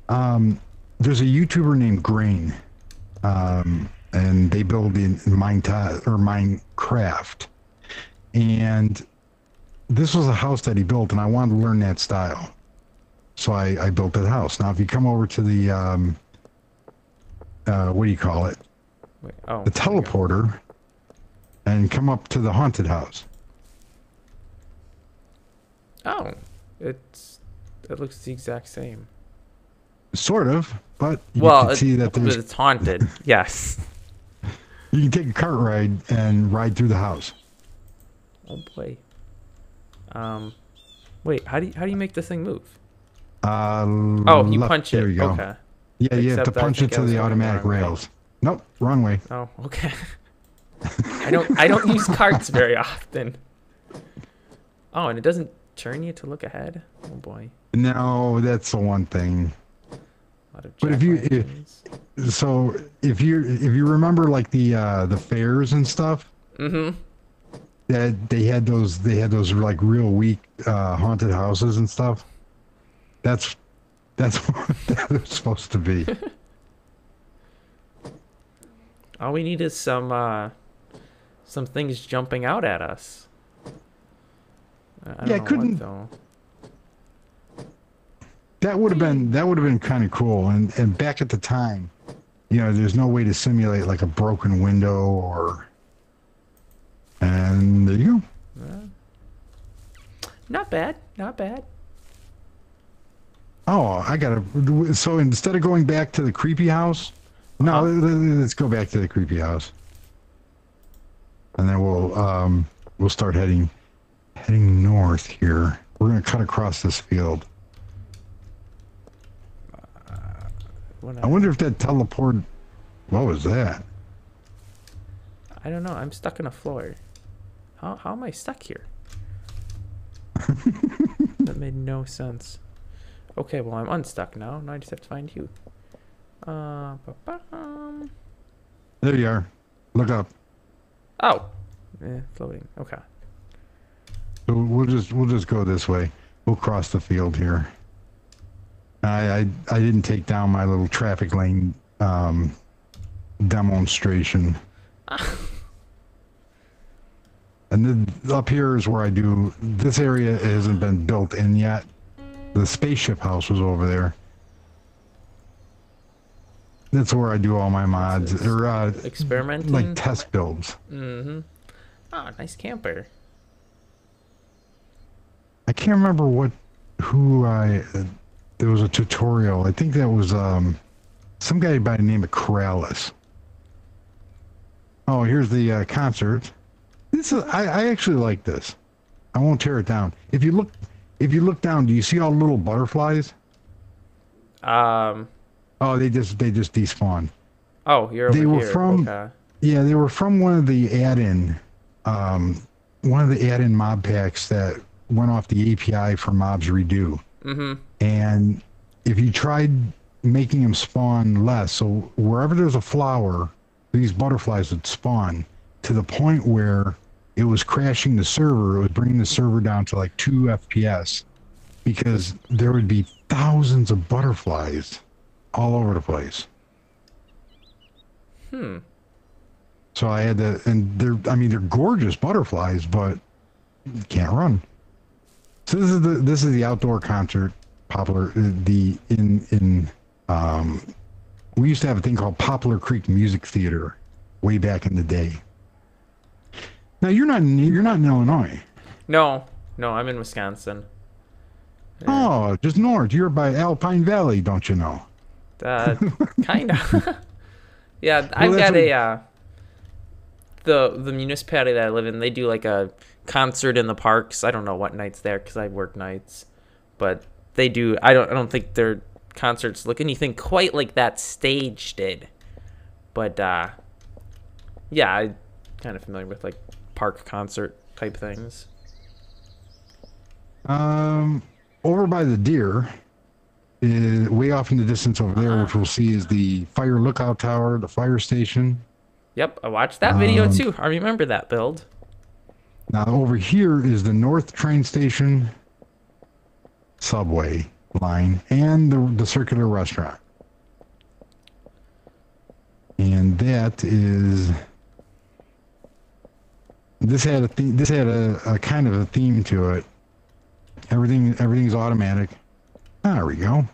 there's a YouTuber named Grain, and they build in Minecraft. And this was a house that he built, and I wanted to learn that style. So I built that house. Now, if you come over to the, what do you call it? Wait, the teleporter, and come up to the haunted house. Oh, it looks the exact same. Sort of, but you Well, can see that it's haunted. Yes. You can take a cart ride and ride through the house. Oh boy. Wait, how do you make this thing move? Oh, you punch it. There you go. Okay. Yeah, you have to Except I punch think it I to was the going automatic the wrong way. rails. Nope, wrong way. Oh, okay. I don't use carts very often. Oh, and it doesn't turn you to look ahead. Oh boy. No, that's the one thing. A lot of But if you remember like the fairs and stuff, that they had those like real weak haunted houses and stuff. That's what that was supposed to be. all we need is some things jumping out at us. I don't know what, though. That would have been kind of cool. And back at the time, you know, there's no way to simulate like a broken window or. And there you go. Not bad. Not bad. Oh, I gotta. So instead of going back to the creepy house, no, let's go back to the creepy house, and then we'll start heading north here. We're gonna cut across this field. I wonder if that teleport. What was that? I don't know. I'm stuck in a floor. How am I stuck here? That made no sense. Okay, well, I'm unstuck now. Now I just have to find you. There you are. Look up. Oh, floating. Okay. So we'll just go this way. We'll cross the field here. I didn't take down my little traffic lane demonstration. And then up here is where I do. This area hasn't been built in yet. The spaceship house was over there. That's where I do all my mods or experimenting, like test builds. Oh, nice camper. I can't remember there was a tutorial. I think that was some guy by the name of Corrales. Oh, here's the concert. This is I actually like this. I won't tear it down. If you look down, do you see all the little butterflies? Um. Oh, they just despawn. Oh, you're over They were here. from Okay. Yeah, they were from um, one of the add-in mob packs that went off the API for Mobs Redo. Mm-hmm. And if you tried making them spawn less, so wherever there's a flower, these butterflies would spawn to the point where it was crashing the server. It was bringing the server down to like 2 FPS because there would be thousands of butterflies all over the place. Hmm. So I had to, and they're gorgeous butterflies, but you can't run. So this is the outdoor concert popular the in we used to have a thing called Poplar Creek Music Theater way back in the day. Now you're not in Illinois. No, no, I'm in Wisconsin. Oh, just north. You're by Alpine Valley, don't you know? Uh, kind of. Yeah, Well, I've that's got a the municipality that I live in. They do like a concert in the parks. I don't know what nights there because I work nights, but they do. I don't think their concerts look anything quite like that stage did. But yeah, I'm kind of familiar with like park concert type things. Over by the deer, way off in the distance over there, which we'll see is the fire lookout tower, the fire station. Yep, I watched that video too. I remember that build. Now over here is the North train station, subway line, and the circular restaurant. And that is this had a kind of a theme to it. Everything's automatic. There we go.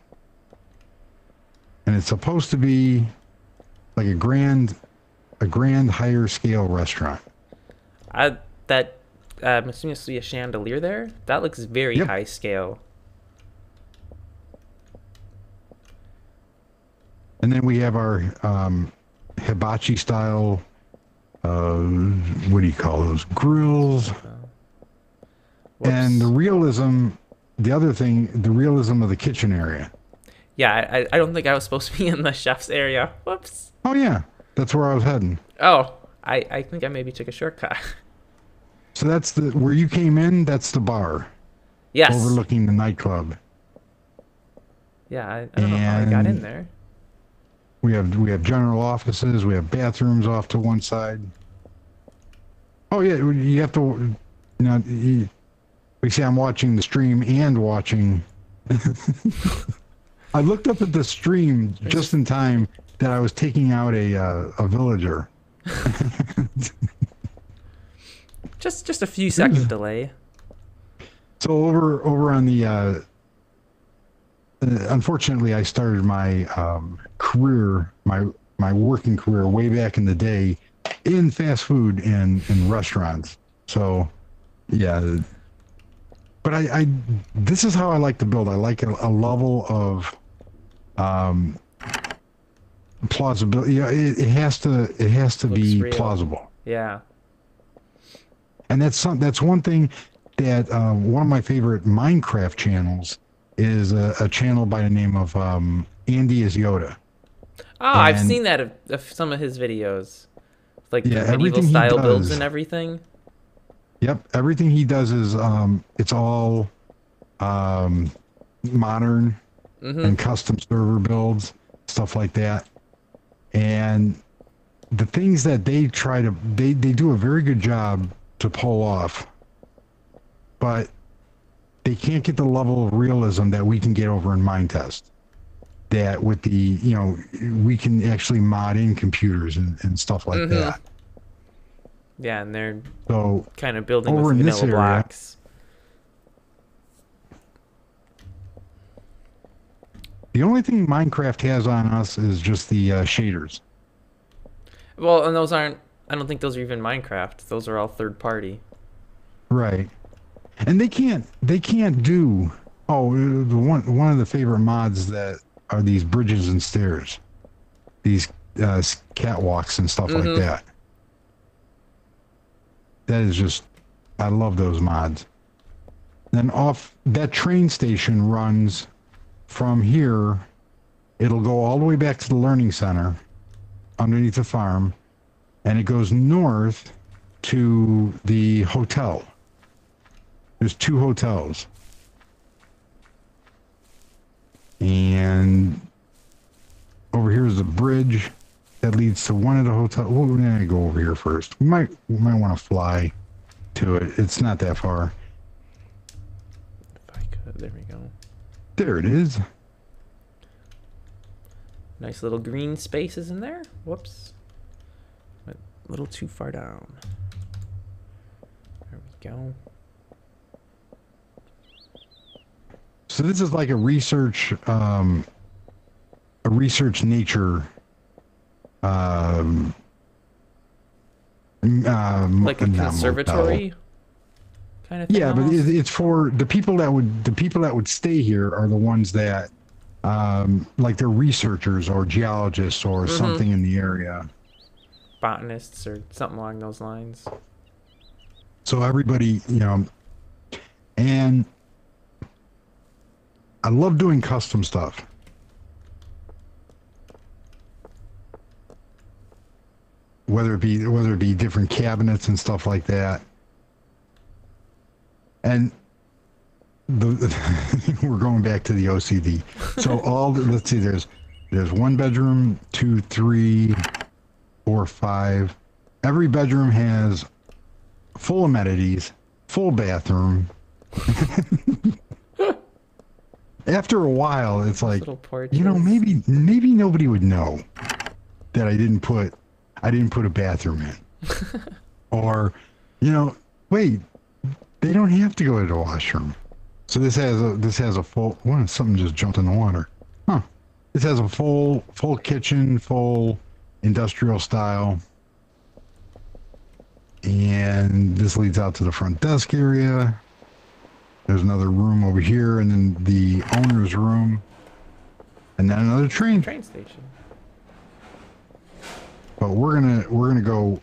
And it's supposed to be like a grand higher scale restaurant. I'm assuming to be a chandelier there. That looks very Yep. high scale. And then we have our hibachi style, what do you call those? Grills. Whoops. And the realism of the kitchen area. Yeah, I don't think I was supposed to be in the chef's area. Whoops. Oh yeah, that's where I was heading. Oh, I think I maybe took a shortcut. So that's where you came in. That's the bar Yes. overlooking the nightclub. Yeah, I don't know how I got in And there. We have general offices. We have bathrooms off to one side. Oh yeah, you have to. We see I'm watching the stream and watching. I looked up at the stream just in time that I was taking out a villager. Just a few second delay. So over on the unfortunately, I started my career, my working career way back in the day in fast food and in restaurants. So, yeah. But I this is how I like to build. I like a level of plausibility. Yeah, it has to be real. plausible. Yeah. And that's one thing that one of my favorite Minecraft channels is a channel by the name of Andy is Yoda. Oh, I've And- seen that of some of his videos. Like Yeah, the medieval everything he style builds does- and everything. Yep, everything he does is it's all modern and custom server builds, stuff like that. And the things that they do a very good job to pull off, but they can't get the level of realism that we can get over in Minetest. That with the, we can actually mod in computers and stuff like that. Yeah, and they're So kind of building over with in this vanilla area- blocks. the only thing Minecraft has on us is just the shaders. Well, and those aren't. I don't think those are even Minecraft. Those are all third party. Right. And they can't do the one of the favorite mods that are these bridges and stairs. These catwalks and stuff like that. That is just, I love those mods. Then off that train station runs from here. It'll go all the way back to the learning center underneath the farm, and it goes north to the hotel. There's 2 hotels. And over here is a bridge that leads to one of the hotels. We're gonna go over here first. We might want to fly to it. It's not that far. If I could, there we go. There it is. Nice little green spaces in there. Whoops. Went a little too far down. There we go. So this is like a research nature like a conservatory kind of thing. Yeah, but almost? it's for the people that would stay here are the ones that like they're researchers or geologists or something in the area. Botanists or something along those lines. So everybody, and I love doing custom stuff. Whether it be different cabinets and stuff like that. And we're going back to the OCD. So let's see, there's 1 bedroom, 2, 3, 4, 5. Every bedroom has full amenities, full bathroom. After a while, it's like, maybe nobody would know that I didn't put a bathroom in. Or, wait, they don't have to go to the washroom. So this has a full, something just jumped in the water. Huh. This has a full kitchen, full industrial style. And this leads out to the front desk area. There's another room over here, and then the owner's room, and then another train station. But we're gonna go.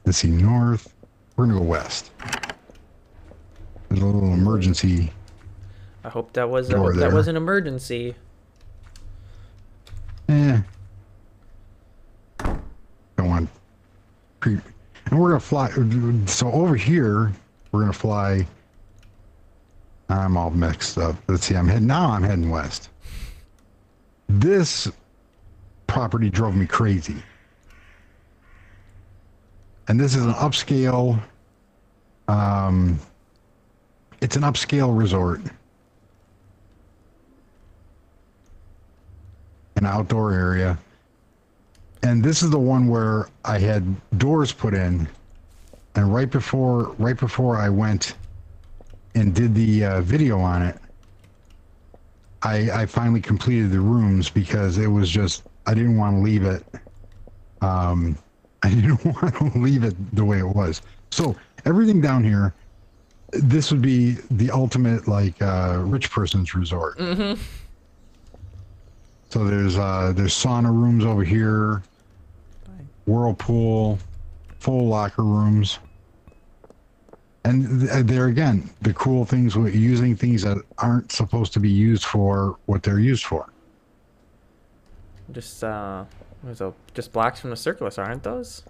Let's see, north. We're gonna go west. There's a little emergency. I hope that was an emergency. Don't want creep. And we're gonna fly. So over here, we're gonna fly. I'm all mixed up. Let's see. I'm heading west. This property drove me crazy. And this is an upscale. It's an upscale resort. An outdoor area. And this is the one where I had doors put in. And right before I went and did the video on it, I finally completed the rooms because it was just, I didn't want to leave it. I didn't want to leave it the way it was. So everything down here, this would be the ultimate rich person's resort. Mm-hmm. So there's sauna rooms over here, whirlpool, full locker rooms. And there again, the cool things with using things that aren't supposed to be used for what they're used for. Just blocks from the circus, aren't those?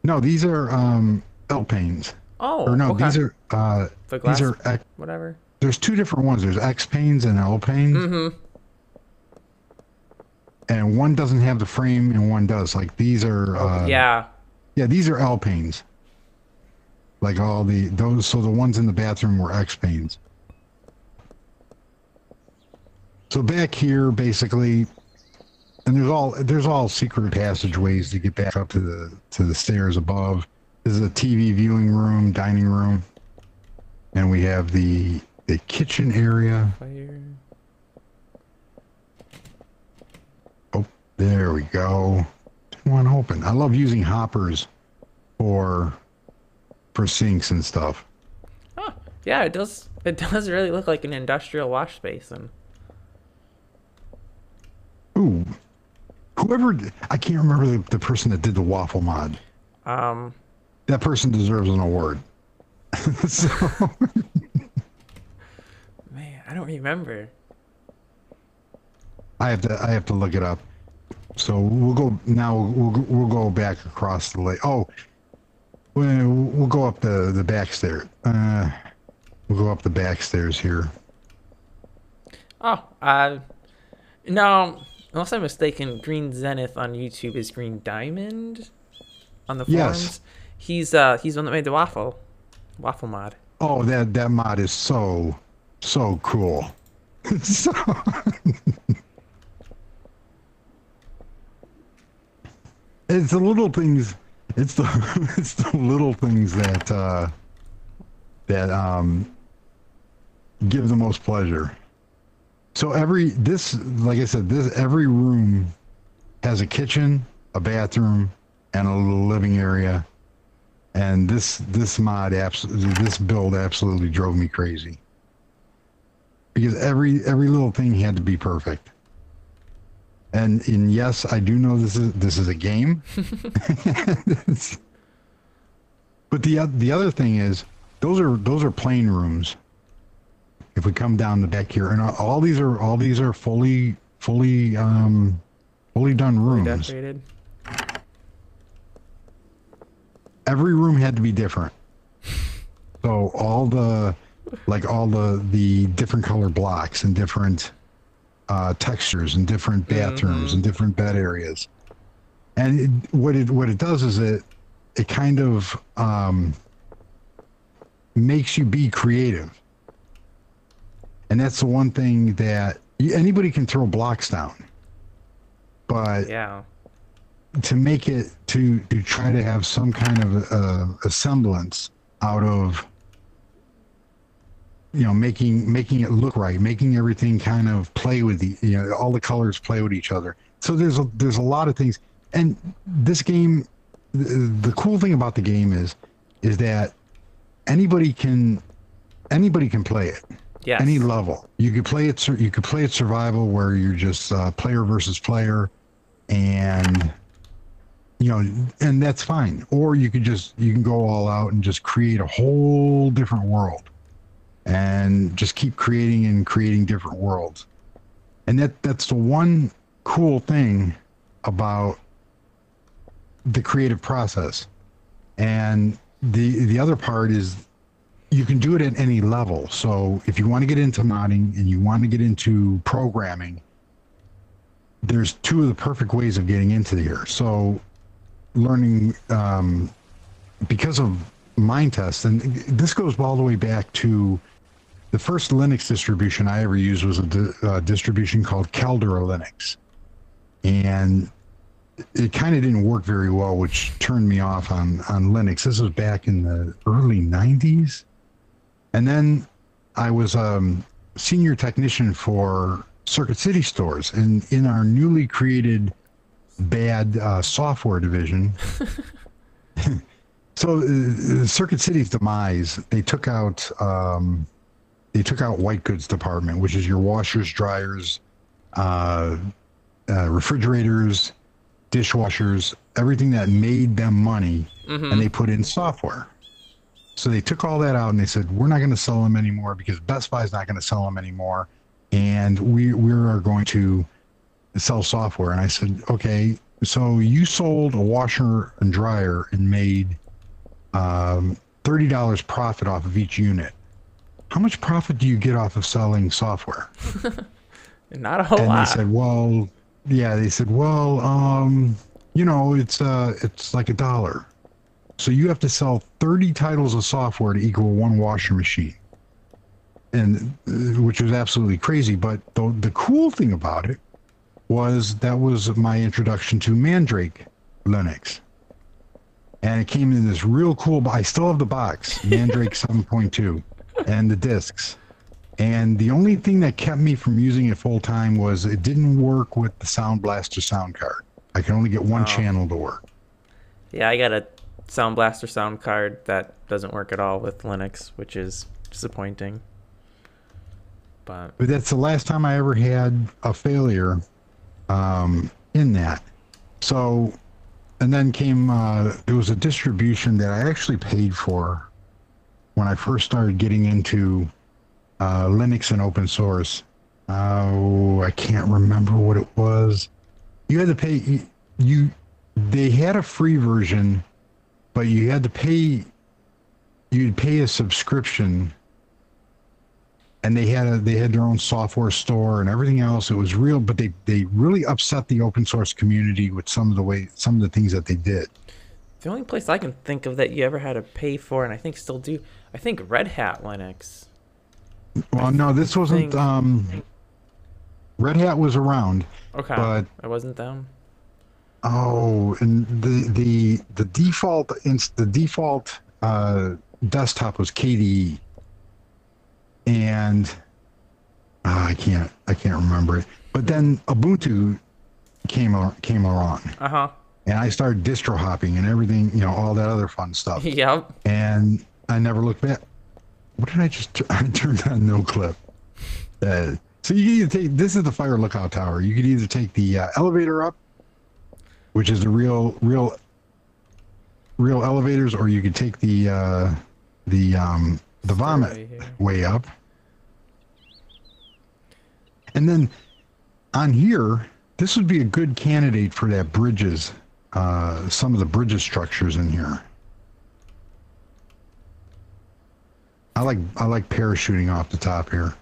No, these are L-panes. Oh, or no, okay. these are the glass, these are whatever. There's 2 different ones. There's X-panes and L-panes. Mm-hmm. And one doesn't have the frame and one does. Like these are yeah, these are L-panes. Like so the ones in the bathroom were X-panes. So back here, basically, and there's all secret passageways to get back up to the stairs above. This is a TV viewing room, dining room, and we have the kitchen area. Fire. Oh, there we go. One open. I love using hoppers for sinks and stuff. Oh, yeah, it does. It does really look like an industrial wash basin. Ooh, I can't remember the person that did the waffle mod. that person deserves an award. So Man, I don't remember. I have to look it up. So we'll go now. We'll go back across the lake. Oh, we'll go up the back stairs. We'll go up the back stairs here. Oh, no, unless I'm mistaken, Green Zenith on YouTube is Green Diamond on the Yes. forums. He's the one that made the waffle mod. Oh, that mod is so cool. So it's the little things. It's the it's the little things that give the most pleasure. So like I said, every room has a kitchen, a bathroom, and a little living area. And this build absolutely drove me crazy because every little thing had to be perfect. And yes, I do know this is a game. But the other thing is those are plain rooms. If we come down the back here, and all these are fully done rooms. Decorated. Every room had to be different. So all the different color blocks and different textures and different bathrooms and different bed areas. And what it does is it kind of makes you be creative. And that's the one thing that anybody can throw blocks down, but Yeah. to make it to try to have some kind of a semblance out of making it look right, making everything kind of play with all the colors play with each other. So there's a lot of things. And this game, the cool thing about the game is that anybody can play it. Yes. Any level. You could play it survival where you're just player versus player, and and that's fine. Or you can go all out and just create a whole different world and just keep creating different worlds. And that's the one cool thing about the creative process. And the other part is you can do it at any level. So if you want to get into modding and you want to get into programming, there's two of the perfect ways of getting into here. So learning, because of Minetest, and this goes all the way back to the first Linux distribution I ever used was a distribution called Caldera Linux. And it kind of didn't work very well, which turned me off on Linux. This was back in the early 90s. And then I was senior technician for Circuit City stores. And in our newly created bad software division, so Circuit City's demise, they took out white goods department, which is your washers, dryers, refrigerators, dishwashers, everything that made them money, and they put in software. So they took all that out and they said, we're not going to sell them anymore because Best Buy's not going to sell them anymore. And we are going to sell software. And I said, okay, so you sold a washer and dryer and made $30 profit off of each unit. How much profit do you get off of selling software? Not a whole lot. And they said, well, it's like $1. So you have to sell 30 titles of software to equal one washer machine, and which was absolutely crazy. But the cool thing about it was that was my introduction to Mandrake Linux, and it came in this real cool. I still have the box, Mandrake 7.2, and the discs. And the only thing that kept me from using it full time was it didn't work with the Sound Blaster sound card. I can only get one channel to work. Yeah, I got a Sound Blaster sound card that doesn't work at all with Linux, which is disappointing. But that's the last time I ever had a failure in that. So and then came there was a distribution that I actually paid for when I first started getting into Linux and open source. Oh, I can't remember what it was. You had to pay they had a free version, but you had to pay. You'd pay a subscription, and they had their own software store and everything else. It was real, but they really upset the open source community with some of the things that they did. The only place I can think of that you ever had to pay for, and I think still do, I think Red Hat Linux. Well, no, this wasn't. Red Hat was around. Okay, but it wasn't them. Oh, and the default desktop was KDE, and I can't remember it. But then Ubuntu came along, and I started distro hopping and everything, all that other fun stuff. Yep. And I never looked back. What did I just? I turned on no clip. So you can either take, this is the fire lookout tower. You could either take the elevator up, which is the real elevators, or you could take the vomit way up. And then on here, this would be a good candidate for that bridges, some of the bridges structures in here. I like parachuting off the top here.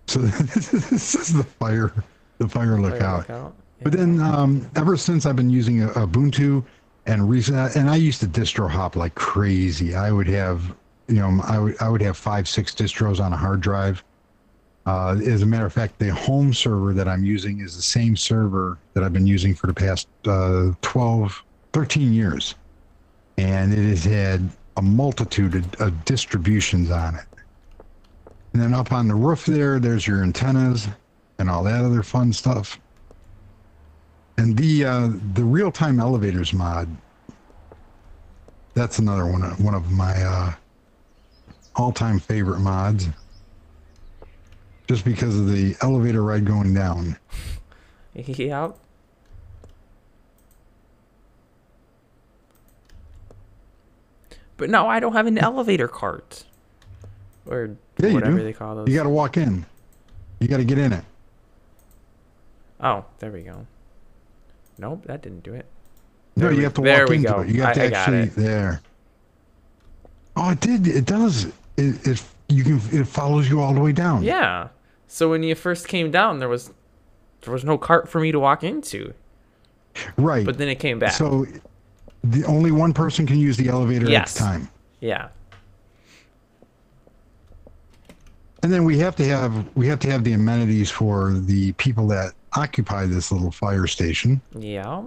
So this is the fire lookout. Yeah. But then ever since I've been using Ubuntu and I used to distro hop like crazy. I would have, I would have 5-6 distros on a hard drive. As a matter of fact, the home server that I'm using is the same server that I've been using for the past 13 years. And it has had a multitude of distributions on it. And then up on the roof there's your antennas and all that other fun stuff. And the real-time elevators mod, that's another one of my all-time favorite mods. Just because of the elevator ride going down. Yep. But no, I don't have an elevator cart. Or whatever they call those. You got to walk in. You got to get in it. Oh, there we go. Nope, that didn't do it. No, you have to walk into it. You have to actually there. Oh, it did. It does. It follows you all the way down. Yeah. So when you first came down, there was no cart for me to walk into. Right. But then it came back. So the only one person can use the elevator at a time. Yeah. And then we have to have the amenities for the people that occupy this little fire station. Yeah.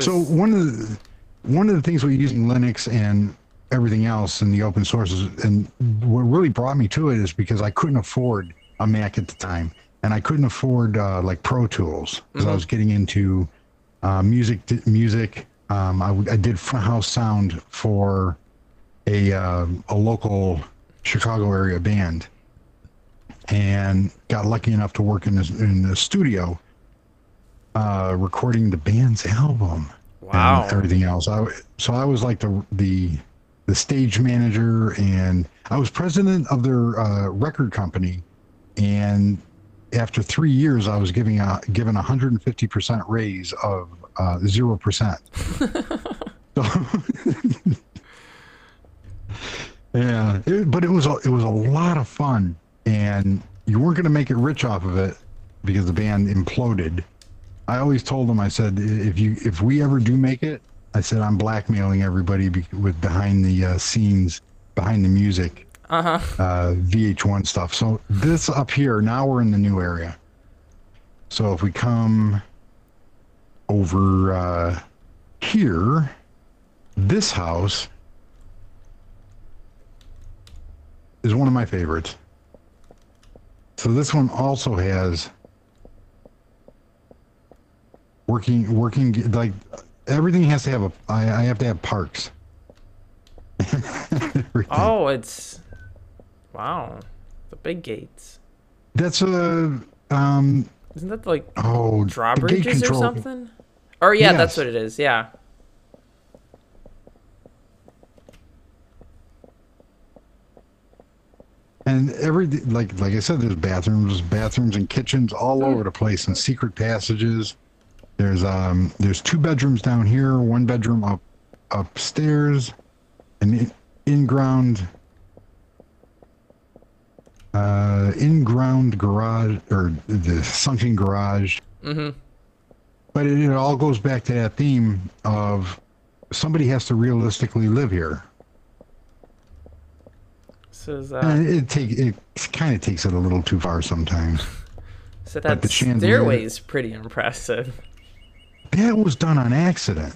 So one of the things we're using Linux and everything else in the open sources, and what really brought me to it is because I couldn't afford a Mac at the time, and I couldn't afford like Pro Tools because I was getting into music. I did front house sound for a local Chicago area band, and got lucky enough to work in the studio recording the band's album. Wow. And everything else. So I was like the stage manager, and I was president of their record company, and after 3 years I was given 150% raise of 0%. So yeah, but it was a lot of fun, and you weren't going to make it rich off of it because the band imploded. I always told them, I said, if we ever do make it, I said, I'm blackmailing everybody with behind the scenes, behind the music, VH1 stuff. So this up here, now we're in the new area. So if we come over here, this house is one of my favorites. So this one also has working like everything has to have I have to have parks. Oh, it's wow, the big gates. That's Isn't that like Oh, the gate drawbridges or control. something? Or yeah, that's Yes. what it is. Yeah. And like I said, there's bathrooms and kitchens all over the place, and secret passages. There's 2 bedrooms down here, 1 bedroom upstairs, an in-ground garage, or the sunken garage. Mm-hmm. But it all goes back to that theme of somebody has to realistically live here. This is And it kind of takes it a little too far sometimes. so but that the chandelier- stairway is pretty impressive. That was done on accident.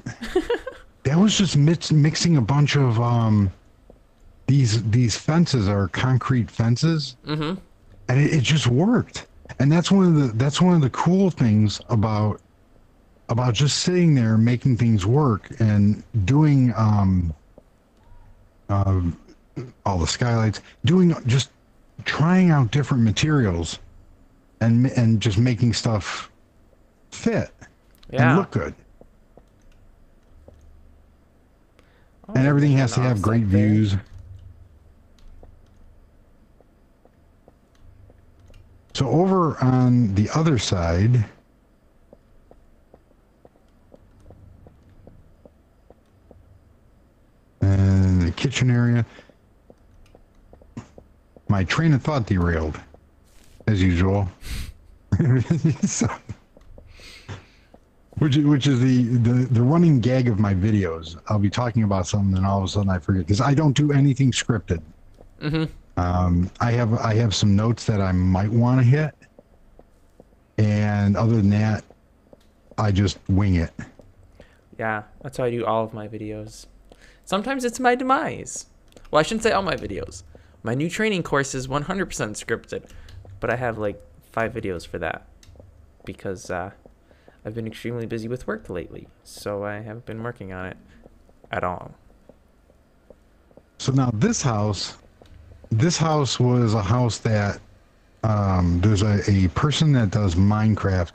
That was just mixing a bunch of these fences are concrete fences, Mm-hmm. and it just worked. And that's one of the cool things about just sitting there making things work and doing all the skylights, just trying out different materials and just making stuff fit Yeah. and look good. Oh, And everything there's has to an have great offset there. views. So over on the other side, and the kitchen area, my train of thought derailed, as usual. So, which is the running gag of my videos. I'll be talking about something, and all of a sudden I forget, because I don't do anything scripted. Mm-hmm. I have some notes that I might want to hit, and other than that, I just wing it. Yeah, that's how I do all of my videos. Sometimes it's my demise. Well, I shouldn't say all my videos. My new training course is 100% scripted, but I have like 5 videos for that because I've been extremely busy with work lately, so I haven't been working on it at all. So now this house was a house that there's a person that does Minecraft,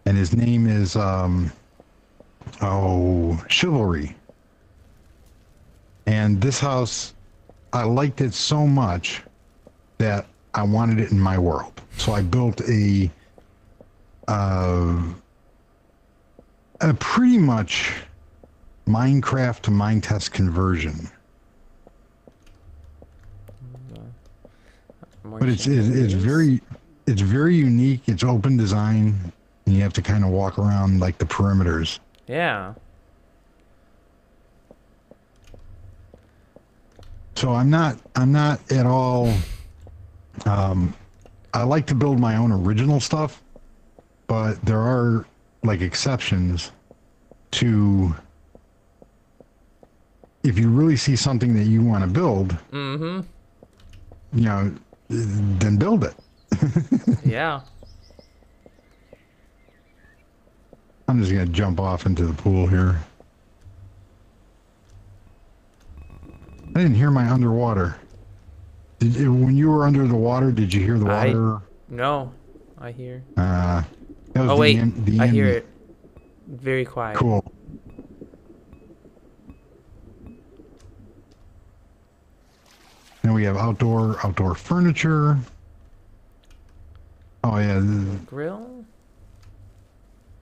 and his name is Chivalry. And this house, I liked it so much that I wanted it in my world. So I built a pretty much Minecraft to Minetest conversion. But it's very unique. It's open design, and you have to kind of walk around like the perimeters. Yeah. So I'm not at all. I like to build my own original stuff, but there are like exceptions to. If you really see something that you want to build, Mm-hmm. you know, then build it. Yeah. I'm just gonna jump off into the pool here. I didn't hear my underwater. When you were under the water, did you hear the water? No, I hear. That was Oh wait, the I hear end. it. Very quiet. Cool. Then we have outdoor furniture. Oh yeah, Grill?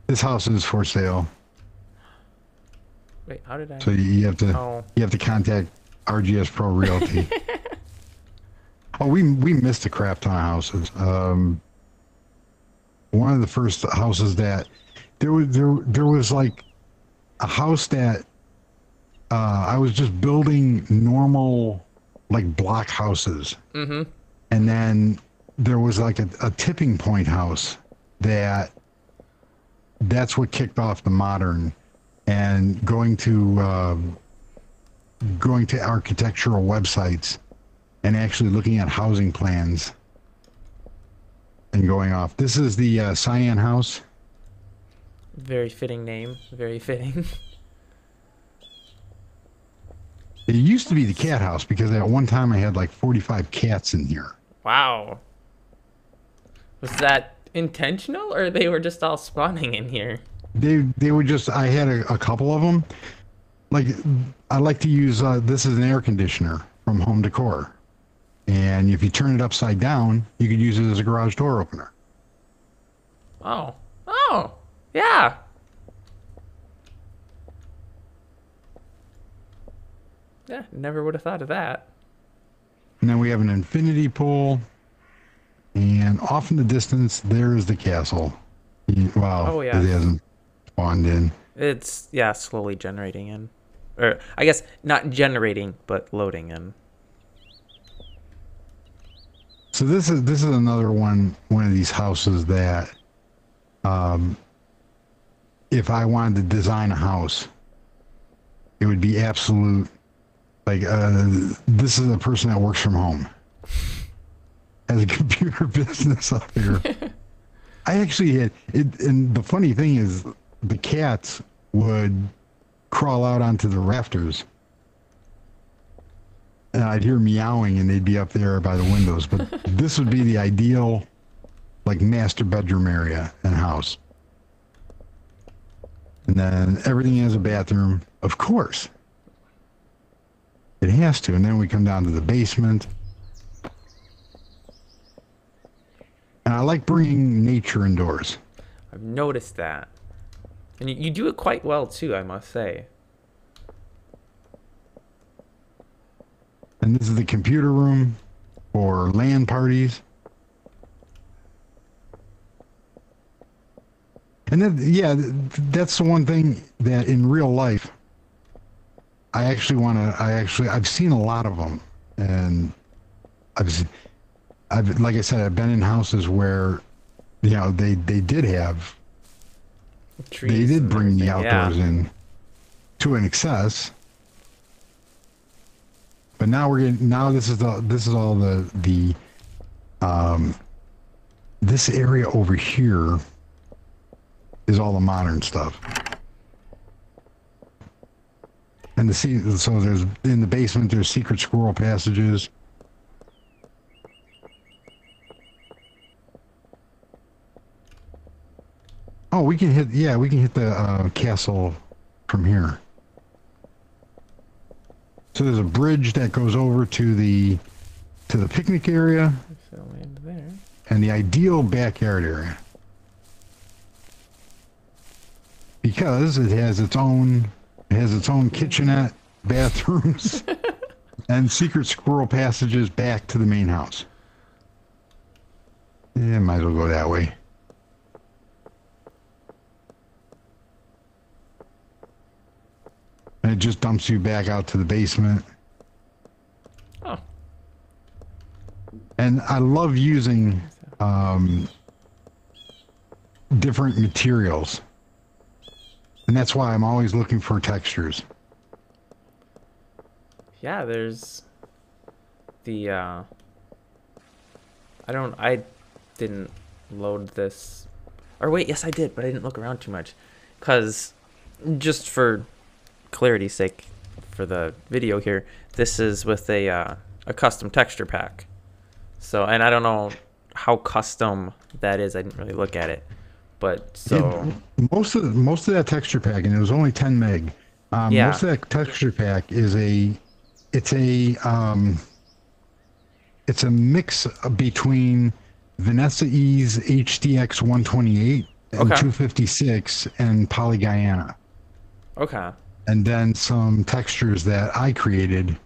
this house is for sale. Wait, how did I? So you have to Oh. contact RGS Pro Realty. Oh, we missed a crap ton of houses. One of the first houses that there was like a house that I was just building normal like block houses, Mm-hmm. and then there was like a tipping point house that's what kicked off the modern, and going to architectural websites and actually looking at housing plans and going off. This is the Cyan House. Very fitting name. Very fitting. It used to be the cat house because at one time I had like 45 cats in here. Wow. Was that intentional, or they were just all spawning in here? They were just. I had a couple of them. Like I like to use this as an air conditioner from Home Decor, and if you turn it upside down, you could use it as a garage door opener. Oh, yeah. Yeah, never would have thought of that. And then we have an infinity pool, and off in the distance there is the castle. Wow, Oh, yeah. it hasn't spawned in. It's, yeah, slowly generating in. Or, I guess, not generating, but loading in. So this is another one of these houses that, if I wanted to design a house, it would be absolute. Like this is a person that works from home, has a computer business up here. I actually had it, and the funny thing is, the cats would crawl out onto the rafters, and I'd hear meowing, and they'd be up there by the windows. But this would be the ideal, like, master bedroom area and house. And then everything has a bathroom, of course. It has to. And then we come down to the basement. And I like bringing nature indoors. I've noticed that. And you do it quite well, too, I must say. And this is the computer room for LAN parties. And then, yeah, that's the one thing that in real life, I've seen a lot of them. And like I said, I've been in houses where, you know, they did have, Trees they did bring the outdoors in to an excess. But now this is all the this area over here is all the modern stuff. And so there's in the basement there's secret squirrel passages. Oh, we can hit the castle from here. So there's a bridge that goes over to the picnic area and the ideal backyard area. Because it has its own kitchenette, bathrooms, and secret squirrel passages back to the main house. Yeah, might as well go that way. And it just dumps you back out to the basement. Oh. And I love using different materials. And that's why I'm always looking for textures. Yeah, there's the I didn't load this. Or wait, yes I did, but I didn't look around too much. 'Cause just for clarity's sake for the video here, this is with a custom texture pack. So, and I don't know how custom that is. I didn't really look at it. But so most of that texture pack, and it was only 10 meg. Most of that texture pack is it's a mix between Vanessa E's HDX 128 and 256 and Polyguyana. Okay. And then some textures that I created,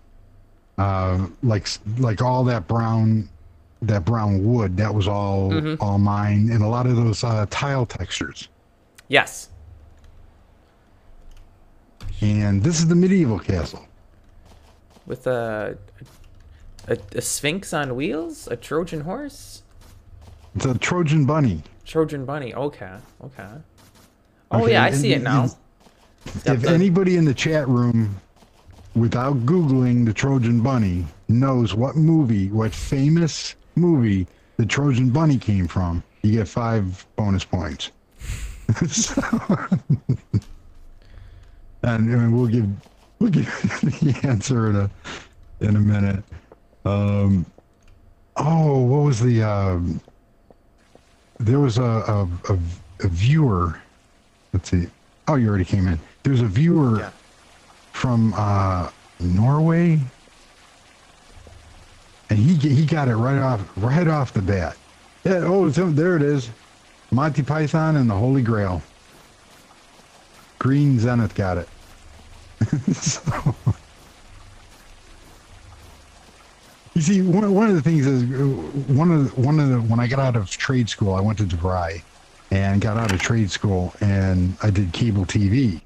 like all that brown wood, that was all mine, and a lot of those tile textures. Yes. And this is the medieval castle With a sphinx on wheels, a Trojan horse. It's a Trojan bunny. Trojan bunny. Okay. Oh yeah, I see it now. If anybody in the chat room, without Googling the Trojan bunny, knows what famous movie the Trojan bunny came from, you get 5 bonus points. And we'll give the answer in a minute. What was the there was a viewer. Let's see. Oh, you already came in. There's a viewer Yeah. from Norway, and he got it right off the bat. Yeah. Oh, there it is. Monty Python and the Holy Grail. Green Zenith got it. So, you see, one of the things is when I got out of trade school, I went to DeVry and got out of trade school, and I did cable TV.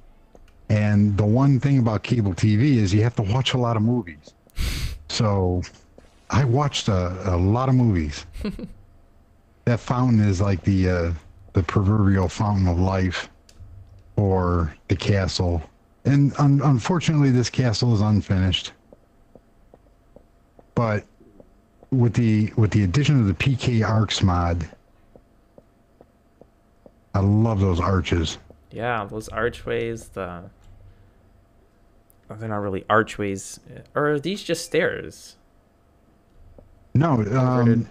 And the one thing about cable TV is you have to watch a lot of movies. So I watched a lot of movies. That fountain is like the proverbial fountain of life, or the castle. And unfortunately, this castle is unfinished. But with the addition of the PK Arcs mod, I love those arches. Yeah, those archways, they're not really archways. Or are these just stairs? No, Inverted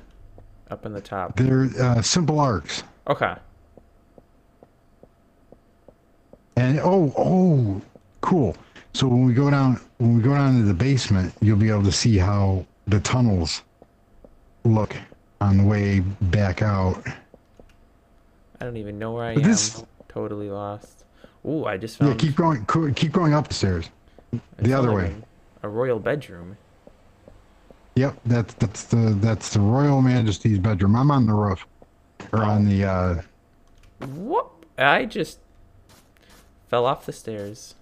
up in the top. they're simple arcs. Okay. And oh, cool. So when we go down to the basement, you'll be able to see how the tunnels look on the way back out. I don't even know where I But am. this- Totally lost. Ooh, I just found Yeah, keep going up the stairs. I The found other like way. A royal bedroom. Yep, that's the Royal Majesty's bedroom. I'm on the roof, or on the. Whoop! I just fell off the stairs.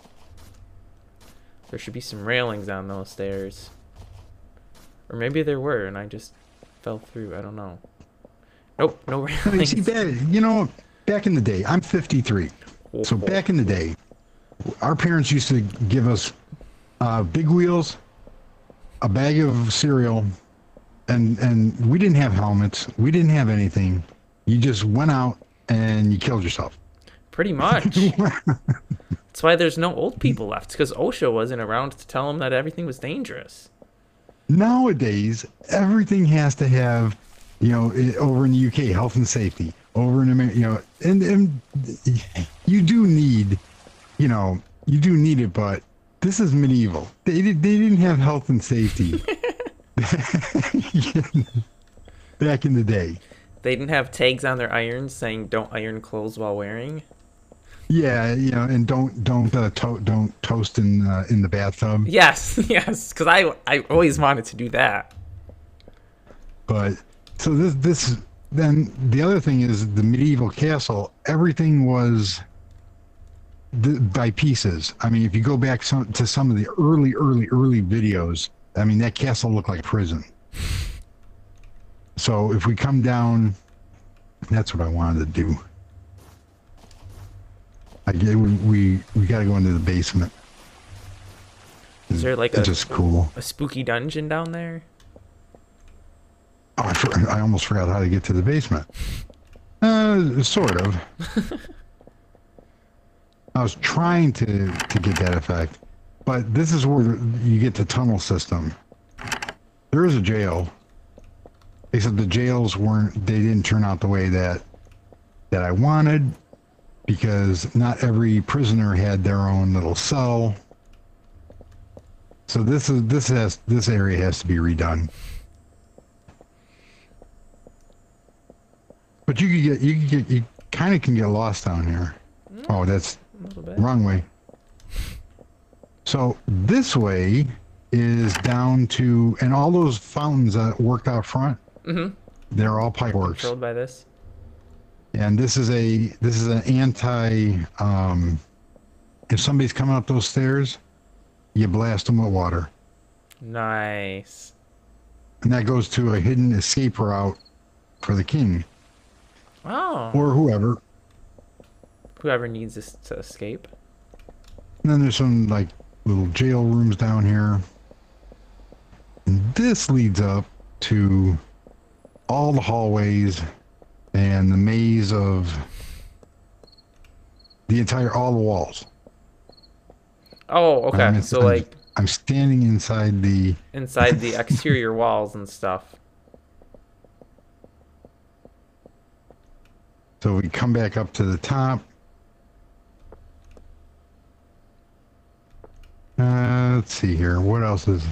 There should be some railings on those stairs. Or maybe there were, and I just fell through. I don't know. Nope, no You railings. see, back in the day, I'm 53. So back in the day, our parents used to give us big wheels, a bag of cereal, and we didn't have helmets. We didn't have anything. You just went out and you killed yourself. Pretty much. That's why there's no old people left, because OSHA wasn't around to tell them that everything was dangerous. Nowadays, everything has to have, over in the UK, health and safety. Over in America, and you do need, it, but this is medieval. They didn't have health and safety back in the day. They didn't have tags on their irons saying "Don't iron clothes while wearing." Yeah, and don't toast in the bathtub. Yes, yes, because I always wanted to do that. But so this then the other thing is the medieval castle. Everything was by pieces. I mean, if you go back to some of the early videos, I mean that castle looked like a prison. So if we come down, that's what I wanted to do. We got to go into the basement. Is there like It's just cool. a spooky dungeon down there? Oh, I almost forgot how to get to the basement. Sort of. I was trying to get that effect, but this is where you get the tunnel system. There is a jail, except the jails they didn't turn out the way that I wanted, because not every prisoner had their own little cell. So this area has to be redone. But you kind of can get lost down here. Oh, that's A little bit. wrong way. So this way is down to, and all those fountains that worked out front, they're all pipeworks. Controlled by this. And this is an anti. If somebody's coming up those stairs, you blast them with water, Nice. and that goes to a hidden escape route for the king Oh. or whoever. Whoever needs this to escape. And then there's some like little jail rooms down here. And this leads up to all the hallways and the maze of all the walls. Oh, okay. So like I'm standing inside the. inside the exterior walls and stuff. So we come back up to the top. Let's see here. What else is?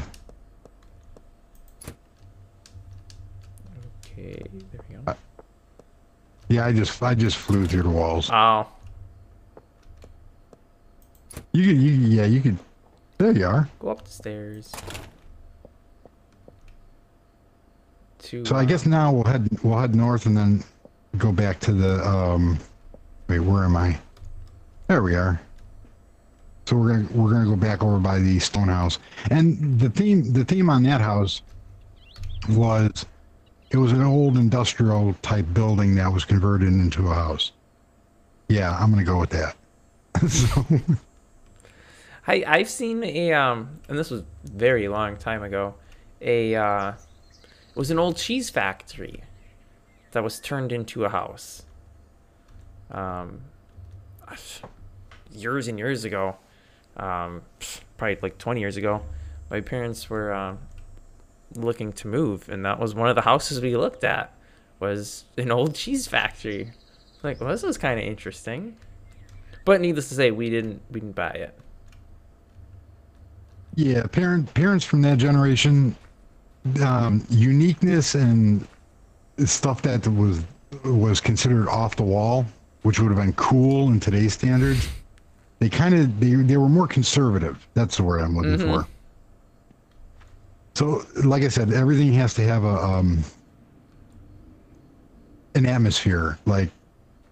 Okay, there we go. Yeah, I just flew through the walls. Oh. You could. There you are. Go up the stairs. So I guess now we'll head north and then go back to the wait, where am I? There we are. So we're gonna go back over by the stone house. And the theme on that house was it was an old industrial type building that was converted into a house. Yeah, I'm gonna go with that. So I've seen a and this was very long time ago. It was an old cheese factory that was turned into a house. Years and years ago, probably like 20 years ago, my parents were looking to move, and that was one of the houses we looked at. Was an old cheese factory. Like, well, this was kind of interesting, but needless to say, we didn't buy it. yeah, parents from that generation, uniqueness and stuff that was considered off the wall, which would have been cool in today's standards. They were more conservative. That's the word I'm looking for. So, like I said, everything has to have an atmosphere, like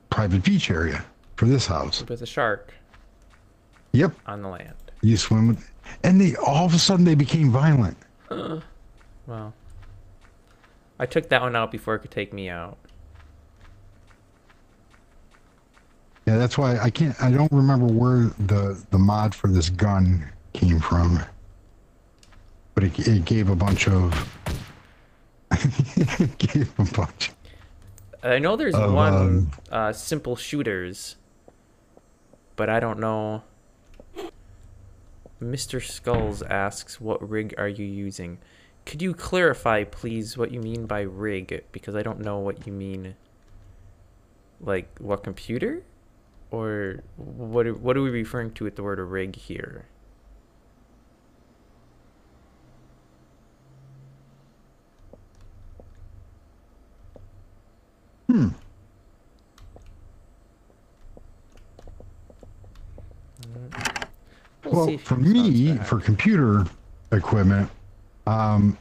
private beach area for this house. With a shark. Yep. On the land. You swim with, and they all of a sudden they became violent. Well, I took that one out before it could take me out. Yeah, that's why I don't remember where the mod for this gun came from. But it gave a bunch of it gave a bunch. I know there's one simple shooters, but I don't know. Mr. Skulls asks, what rig are you using? Could you clarify, please, what you mean by rig? Because I don't know what you mean. Like, what computer? Or what are we referring to with the word rig here? Well, for me, for computer equipment, I'm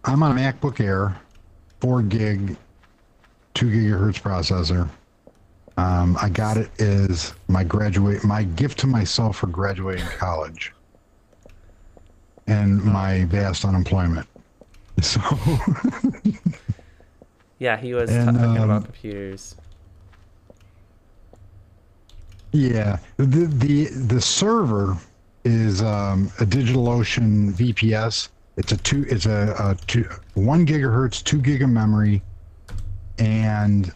on a MacBook Air, 4 gig, 2 gigahertz processor. I got it as my gift to myself for graduating college and my vast unemployment. So yeah, he was talking about computers. Yeah, the server is a DigitalOcean VPS. It's a 1 gigahertz, 2 gig of memory, and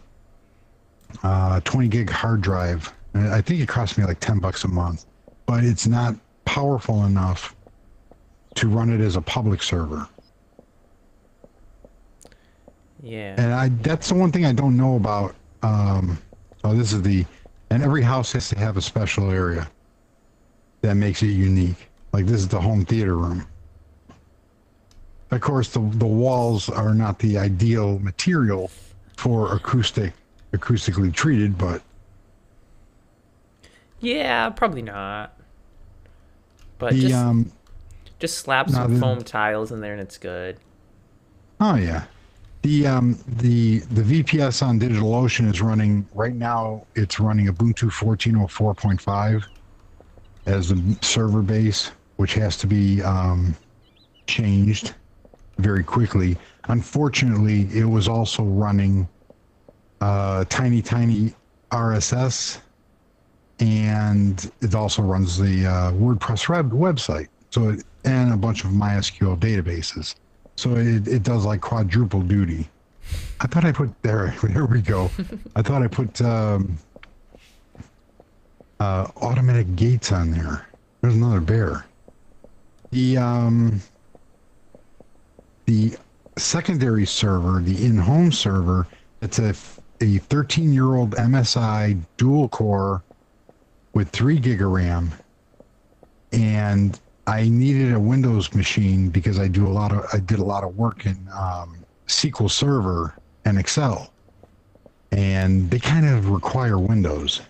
20 gig hard drive. And I think it cost me like $10 a month, but it's not powerful enough to run it as a public server. Yeah. And that's the one thing I don't know about. And every house has to have a special area that makes it unique. Like this is the home theater room. Of course, the walls are not the ideal material for acoustically treated, but yeah, probably not. But just slap some foam tiles in there and it's good. Oh yeah. The VPS on DigitalOcean is running right now. It's running Ubuntu 14.04.5 as the server base, which has to be changed very quickly. Unfortunately, it was also running tiny RSS, and it also runs the WordPress website. So and a bunch of MySQL databases. So it does like quadruple duty. I thought I put there we go. I thought I put automatic gates on there. There's another bear. The secondary server, the in-home server, it's a a 13-year-old MSI dual core with 3 gig of RAM, and I needed a Windows machine because I did a lot of work in SQL Server and Excel, and they kind of require Windows,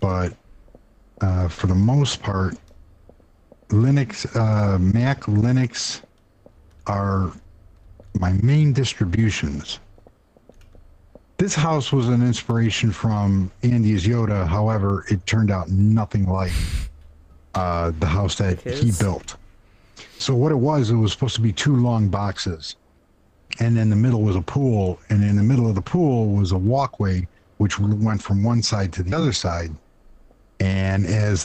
but for the most part, Linux, Mac, Linux are my main distributions. This house was an inspiration from Andy's Yoda. However, it turned out nothing like the house that he built. So what it was supposed to be 2 long boxes, and in the middle was a pool, and in the middle of the pool was a walkway which went from one side to the other side. And as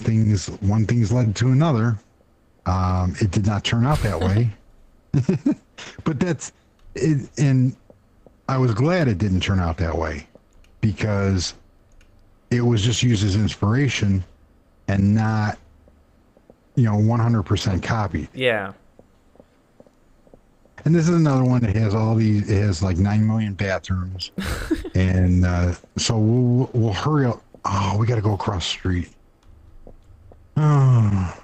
one thing led to another, it did not turn out that way. But that's it, and I was glad it didn't turn out that way, because it was just used as inspiration and not, 100% copied. Yeah. And this is another one that has it has like 9 million bathrooms. And so we'll hurry up. Oh, we got to go across the street. Oh.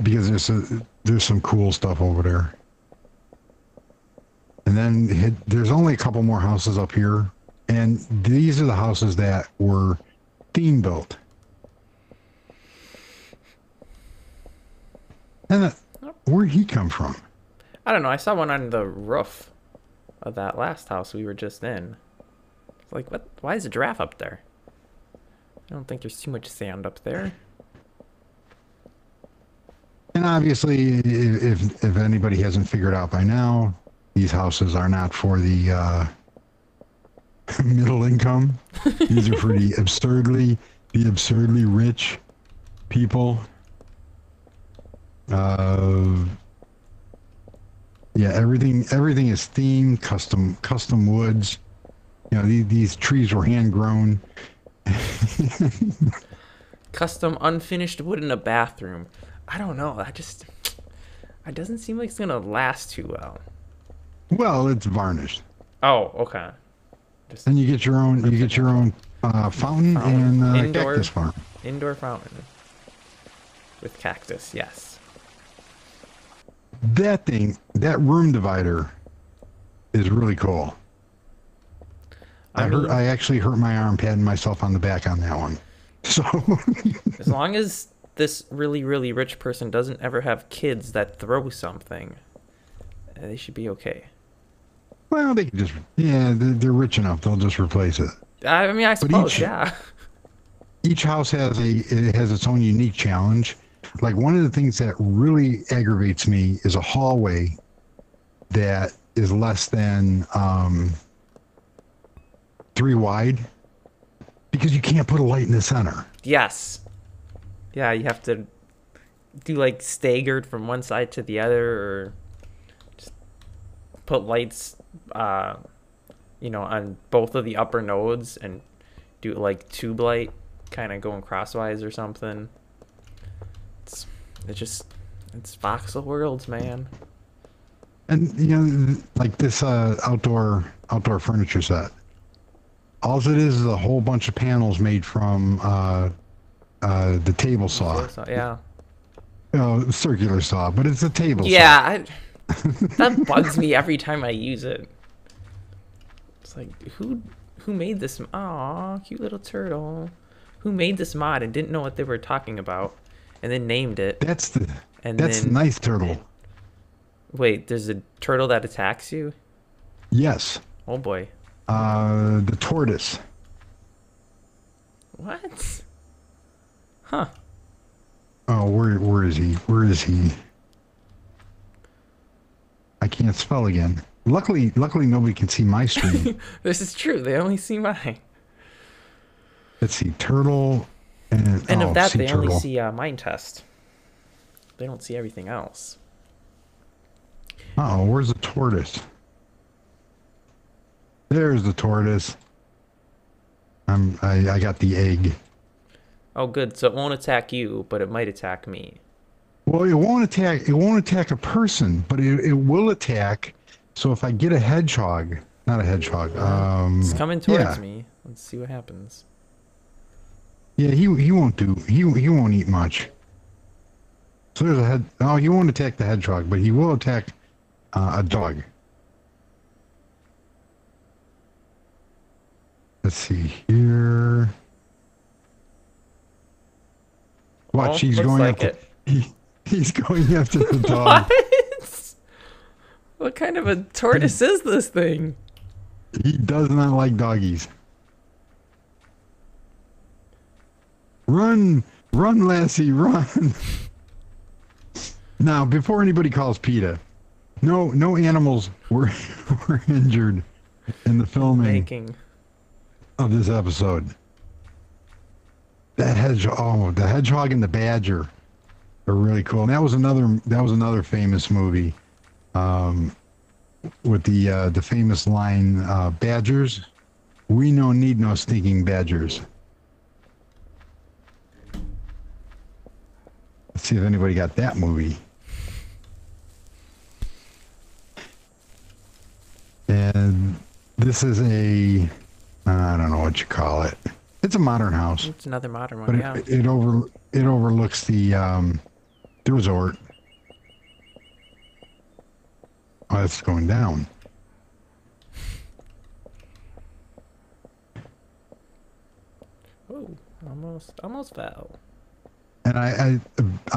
Because there's some cool stuff over there. And then there's only a couple more houses up here. And these are the houses that were theme built. And where'd he come from? I don't know. I saw one on the roof of that last house we were just in. It's like, what? Why is a giraffe up there? I don't think there's too much sand up there. And obviously, if anybody hasn't figured out by now, these houses are not for the middle income. These are for the absurdly rich people. Yeah, everything is themed, custom woods. These trees were hand grown. Custom unfinished wood in a bathroom. I don't know. It doesn't seem like it's gonna last too well. Well, it's varnished. Oh, okay. And you get your own fountain and cactus farm. Indoor fountain with cactus. Yes. That room divider is really cool. I actually hurt my arm patting myself on the back on that one. So as long as this really, really rich person doesn't ever have kids that throw something, they should be okay. Well, they can just, they're rich enough. They'll just replace it. I suppose, yeah. Each house has its own unique challenge. Like, one of the things that really aggravates me is a hallway that is less than 3 wide, because you can't put a light in the center. Yes. Yeah, you have to do like staggered from one side to the other, or just put lights, on both of the upper nodes and do like tube light, kind of going crosswise or something. It's voxel worlds, man. And like this outdoor furniture set. All it is a whole bunch of panels made from the table saw. Yeah. Circular saw, but it's a table saw. Yeah, that bugs me every time I use it. It's like, who made this? Aw, cute little turtle. Who made this mod and didn't know what they were talking about, and then named it? That's nice turtle. Wait, there's a turtle that attacks you? Yes. Oh boy. The tortoise. What? Huh. Oh, where is he? Where is he? I can't spell again. Luckily nobody can see my screen. This is true. They only see mine. Let's see, turtle, and of that they turtle. Only see Minetest. They don't see everything else. Oh, where's the tortoise? There's the tortoise. I got the egg. Oh, good. So it won't attack you, but it might attack me. Well, it won't attack a person, but it will attack. So if I get a hedgehog, not a hedgehog. It's coming towards Yeah, me. Let's see what happens. yeah. He won't do. He won't eat much. So there's a head. Oh, he won't attack the hedgehog, but he will attack a dog. Let's see here. Watch, he's looks going like after. it. He's going after the dog. What? What kind of a tortoise is this thing? He does not like doggies. Run, run, Lassie, run. Now, before anybody calls PETA, no animals were injured in the filming Making. of this episode. That hedgehog, the hedgehog and the badger are really cool. And that was another famous movie, with the famous line, "Badgers, we no need no stinking badgers." Let's see if anybody got that movie. And this is I don't know what you call it. It's a modern house, It's another modern one, but yeah. it overlooks the resort. Oh, it's going down. Oh, almost fell. And I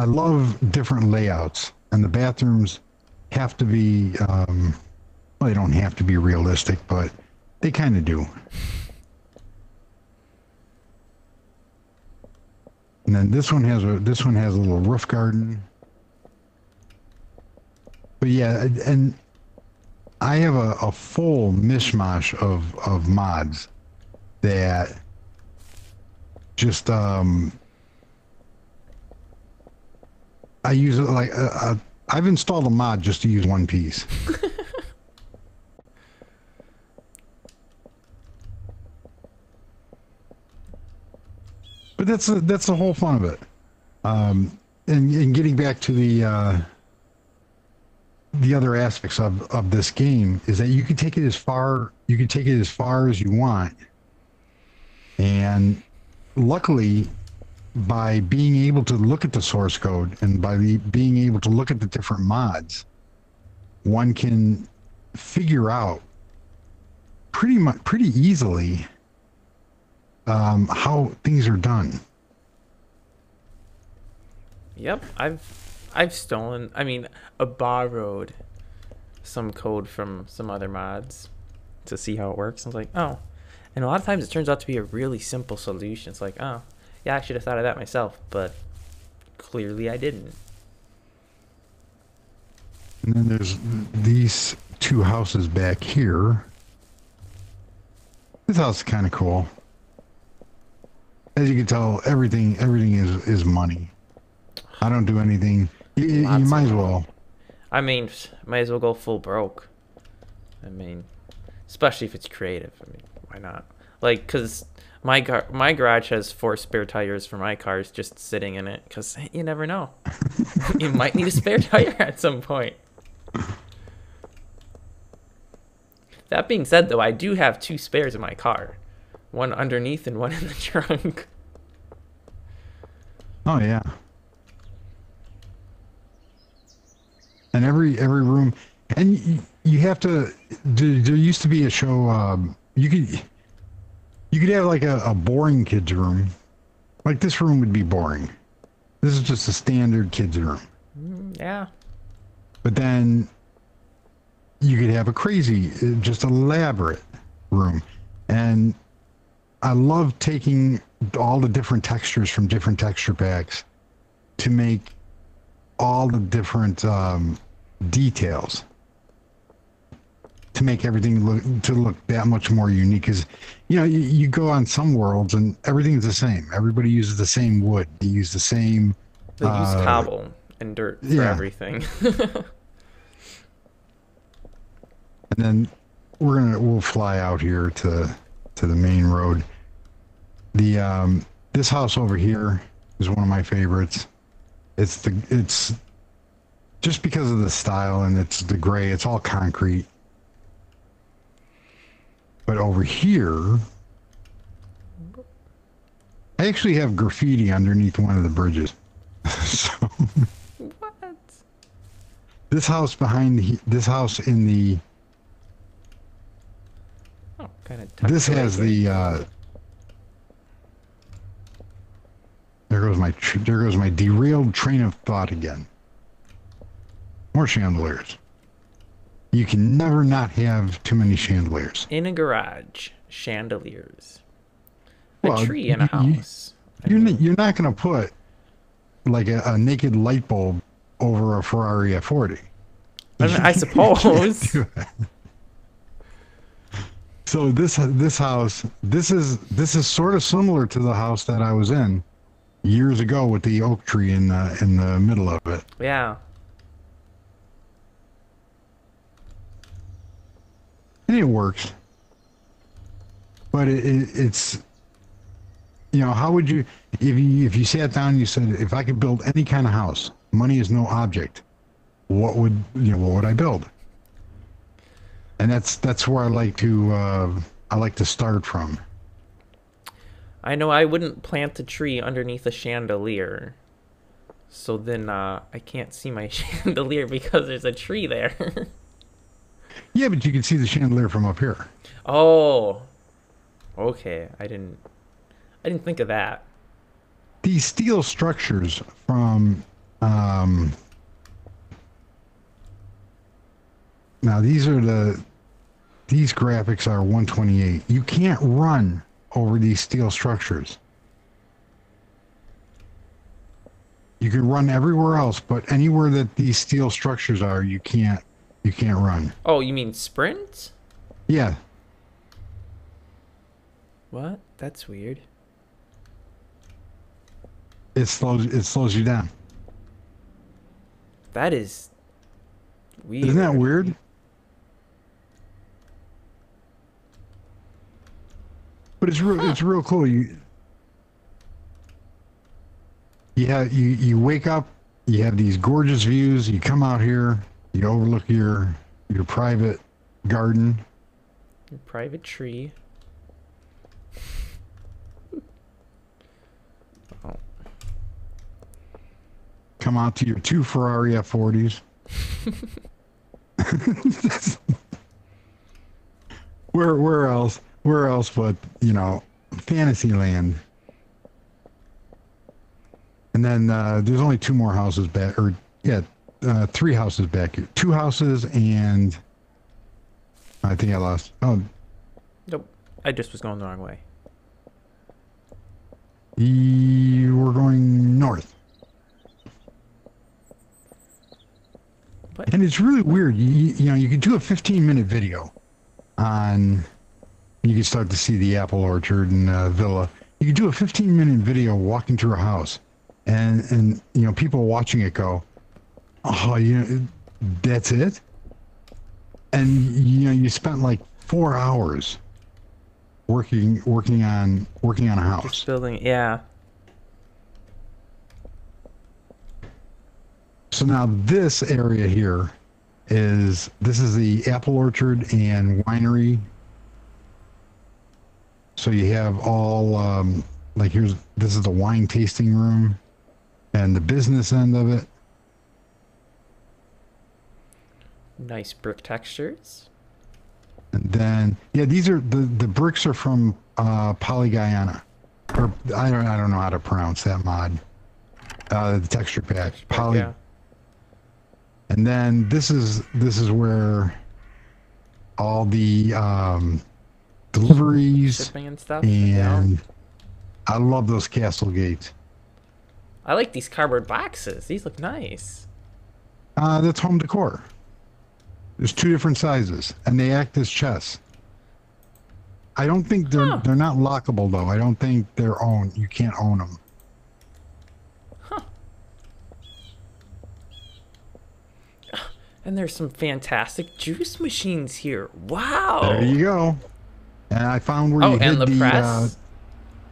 love different layouts, and the bathrooms have to be well, they don't have to be realistic, but they kind of do. And then this one has a little roof garden. But yeah, and I have a full mishmash of mods that just I use it like I've installed a mod just to use one piece. But that's the whole fun of it. And getting back to the other aspects of this game is that you can take it as far as you want. And luckily, by being able to look at the source code and by being able to look at the different mods, one can figure out pretty easily how things are done. Yep, I've stolen, borrowed some code from some other mods to see how it works. I was like, oh. And a lot of times it turns out to be a really simple solution. It's like, oh, yeah, I should have thought of that myself, but clearly I didn't. And then there's these two houses back here. This house is kind of cool. As you can tell, everything is money. I don't do anything. You might as well. Might as well go full broke. Especially if it's creative. Why not? Like, because my garage has 4 spare tires for my cars just sitting in it, because you never know. You might need a spare tire at some point. That being said, though, I do have 2 spares in my car. One underneath and one in the trunk. Oh yeah. And every room, and you have to. There used to be a show. You could have like a boring kids room. Like this room would be boring. This is just a standard kids room. Yeah. But then you could have a crazy, just elaborate room. And I love taking all the different textures from different texture packs to make all the different details, to make everything look that much more unique. Because you go on some worlds and everything's the same. Everybody uses the same wood. They use the same. They use cobble and dirt for everything. And then we'll fly out here to the main road. This house over here is one of my favorites. It's just because of the style, and it's the gray. It's all concrete. But over here, I actually have graffiti underneath one of the bridges. So What? this house this house in the Oh, kind of. this has the there goes my derailed train of thought again. More chandeliers. You can never not have too many chandeliers. In a garage, chandeliers. A Well, tree in a house. You're not going to put like a naked light bulb over a Ferrari F40. I suppose. So this house, this is sort of similar to the house that I was in years ago with the oak tree in the middle of it. Yeah. And it works. But it's, you know, how would you, if you sat down and you said, if I could build any kind of house, money is no object, what would I build? And that's where I like to start from. I know I wouldn't plant a tree underneath a chandelier. So then I can't see my chandelier because there's a tree there. Yeah, but you can see the chandelier from up here. Oh. Okay, I didn't think of that. These steel structures from now these graphics are 128. You can't run over these steel structures. You can run everywhere else, but anywhere that these steel structures are, you can't run. Oh, you mean sprint? Yeah. What? That's weird. It slows you down. That is weird. Isn't that weird? But it's real cool. You wake up, you have these gorgeous views, you come out here, you overlook your private garden. Your private tree. Oh. Come out to your 2 Ferrari F40s. Where else? Where else but, Fantasyland. And then there's only 2 more houses back, 3 houses back here. 2 houses and I think I lost. Oh, Nope. I just was going the wrong way. we're going north. What? And it's really weird. You can do a 15-minute video on. You can start to see the apple orchard and villa. You can do a 15-minute video walking through a house, and people watching it go, "Oh, that's it." And you spent like 4 hours working on a house. Just building, yeah. So now this area here is the apple orchard and winery. So you have all this is the wine tasting room and the business end of it. Nice brick textures. And then these are the bricks are from Polyguyana, or I don't know how to pronounce that mod. The texture pack. Yeah. And then this is where all the deliveries Shipping and stuff. and I love those castle gates. I like these cardboard boxes. These look nice. That's home decor. There's 2 different sizes, and they act as chests. I don't think they're not lockable though. I don't think they're owned. You can't own them. Huh. And there's some fantastic juice machines here. Wow. There you go. And I found where you hid the press.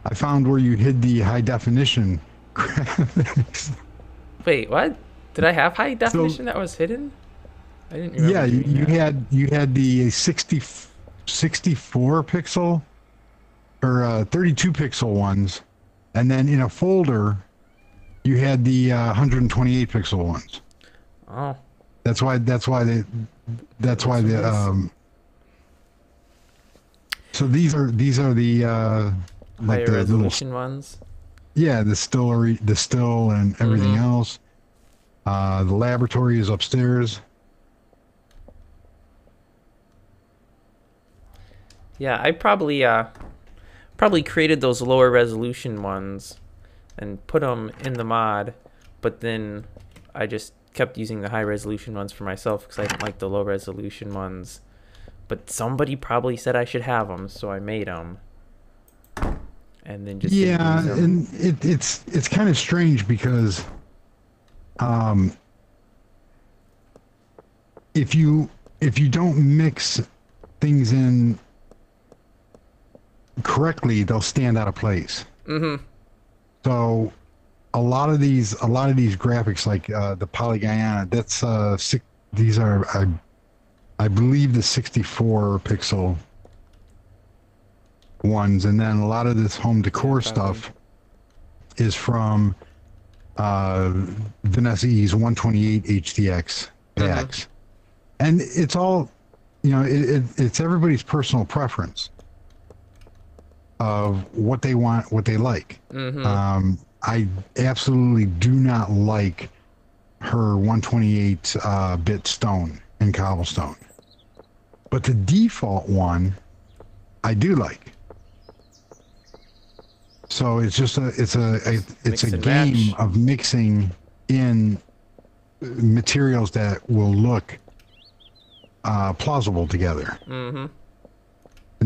I found where you hid the high definition graphics. Wait, what? Did I have high definition that was hidden? I didn't remember. Yeah, you had the 64 pixel or 32 pixel ones, and then in a folder you had the 128 pixel ones. Oh, That's why the so these are the like higher the resolution little, ones. yeah, the still and everything else. The laboratory is upstairs. Yeah, I probably created those lower resolution ones and put them in the mod, but then I just kept using the high resolution ones for myself because I didn't like the low resolution ones. But somebody probably said I should have them, so I made them. And then just didn't Yeah, use them. and it's kind of strange because um if you don't mix things in correctly, they'll stand out of place. Mm-hmm. So a lot of these graphics, like the Polygon, that's these are I believe the 64 pixel ones, and then a lot of this home decor stuff is from Vanessa E's 128 HDX packs. And it's all, it's everybody's personal preference of what they want, what they like. I absolutely do not like her 128 bit stone and cobblestone, but the default one I do like. So it's just it's a game of mixing in materials that will look plausible together. And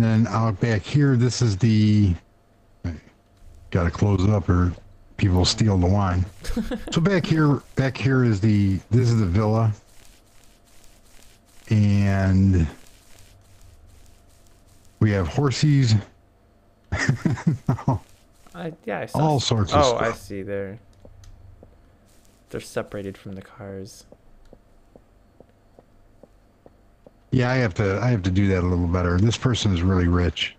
then out back here, this is the, got to close it up or people steal the wine. So back here is this is the villa, and we have horses. Yeah, I saw all sorts of stuff. I see. They're separated from the cars. Yeah, I have to do that a little better. This person is really rich.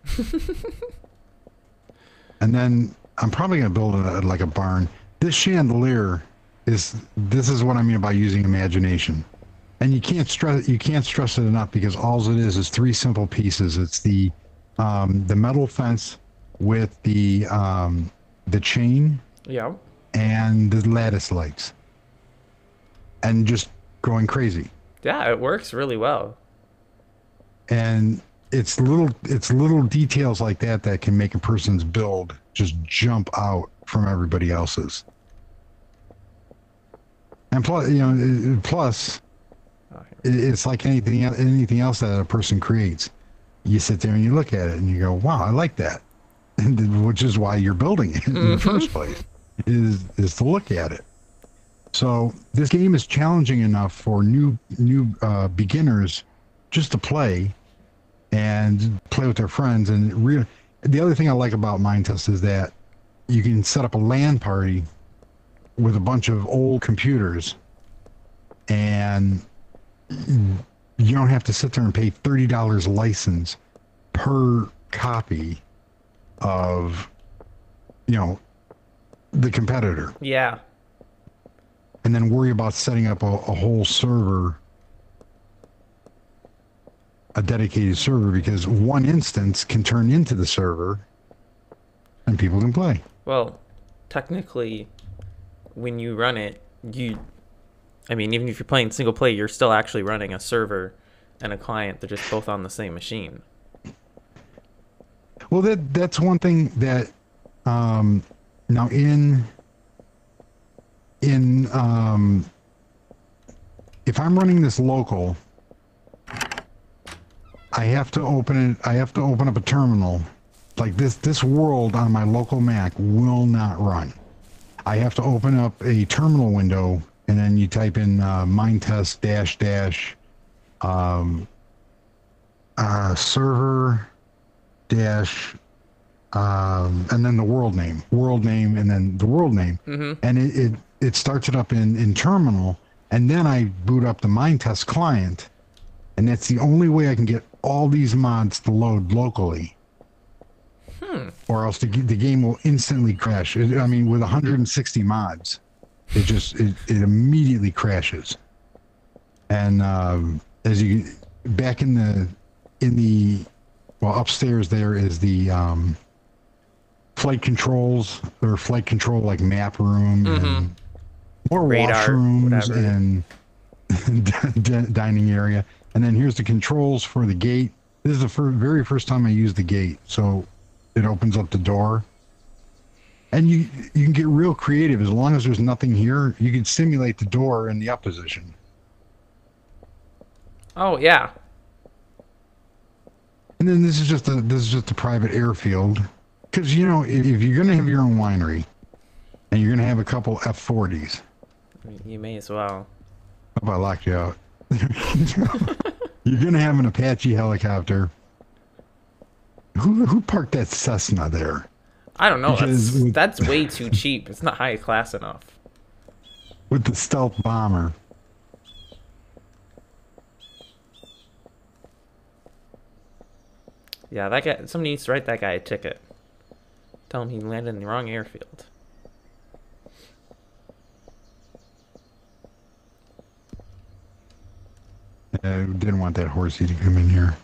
And then I'm probably gonna build like a barn. This chandelier this is what I mean by using imagination. And you can't stress it enough, because all it is three simple pieces. It's the metal fence with the chain, Yeah. and the lattice lights, and just going crazy. Yeah, it works really well. And it's little details like that can make a person's build just jump out from everybody else's. And plus, it's like anything else that a person creates. You sit there and you look at it and you go, "Wow, I like that," which is why you're building it in the first place, is to look at it. So this game is challenging enough for new beginners just to play and play with their friends. And the other thing I like about Minetest is that you can set up a LAN party with a bunch of old computers, and you don't have to sit there and pay $30 license per copy of, the competitor. Yeah. And then worry about setting up a whole server, a dedicated server, because one instance can turn into the server and people can play. Well, technically, when you run it, even if you're playing single player, you're still actually running a server and a client. They're just both on the same machine. Well, that's one thing that now if I'm running this local, I have to open up a terminal. Like this world on my local Mac will not run. I have to open up a terminal window, and then you type in Minetest server dash and then the world name, and then the world name. And it starts it up in terminal, and then I boot up the Minetest client, and that's the only way I can get all these mods to load locally. Or else the game will instantly crash. I mean, with 160 mods, it immediately crashes. And as you back in the upstairs there is the flight controls or flight control like map room and more Radar, washrooms whatever. and dining area. And then here's the controls for the gate. This is the very first time I used the gate, so it opens up the door. And you can get real creative. As long as there's nothing here, you can simulate the door in the up position. Oh yeah. And then this is just a private airfield, because you know if you're gonna have your own winery, and you're gonna have a couple F-40s. You may as well. Hope I locked you out. You're gonna have an Apache helicopter. Who parked that Cessna there? I don't know. That's way too cheap. It's not high class enough. With the stealth bomber. Yeah, that guy. Somebody needs to write that guy a ticket. Tell him he landed in the wrong airfield. I didn't want that horsey to come in here.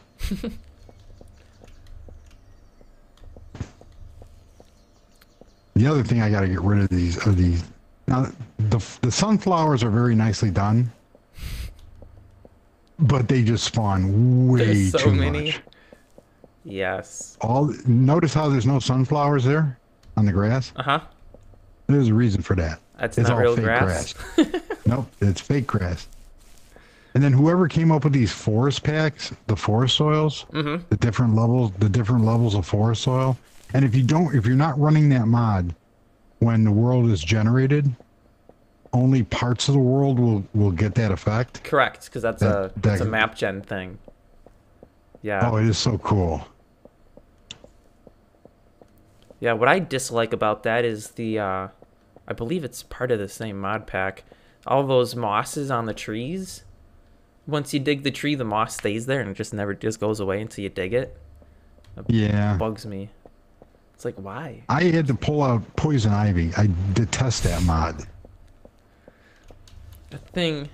The other thing I got to get rid of these are these. Now, the sunflowers are very nicely done, but they just spawn way There's so too many. much. Yes. Notice how there's no sunflowers there on the grass? Uh-huh. There's a reason for that. That's It's not all real fake grass. Nope, it's fake grass. And then whoever came up with these forest packs, the forest soils, the different levels of forest soil. And if you're not running that mod when the world is generated, only parts of the world will get that effect. Correct, because that's a map gen thing. Yeah. Oh, it is so cool. Yeah, what I dislike about that is I believe it's part of the same mod pack. All those mosses on the trees. Once you dig the tree, the moss stays there and it just goes away until you dig it. Yeah. Bugs me. It's like, why? I had to pull out poison ivy. I detest that mod. The thing,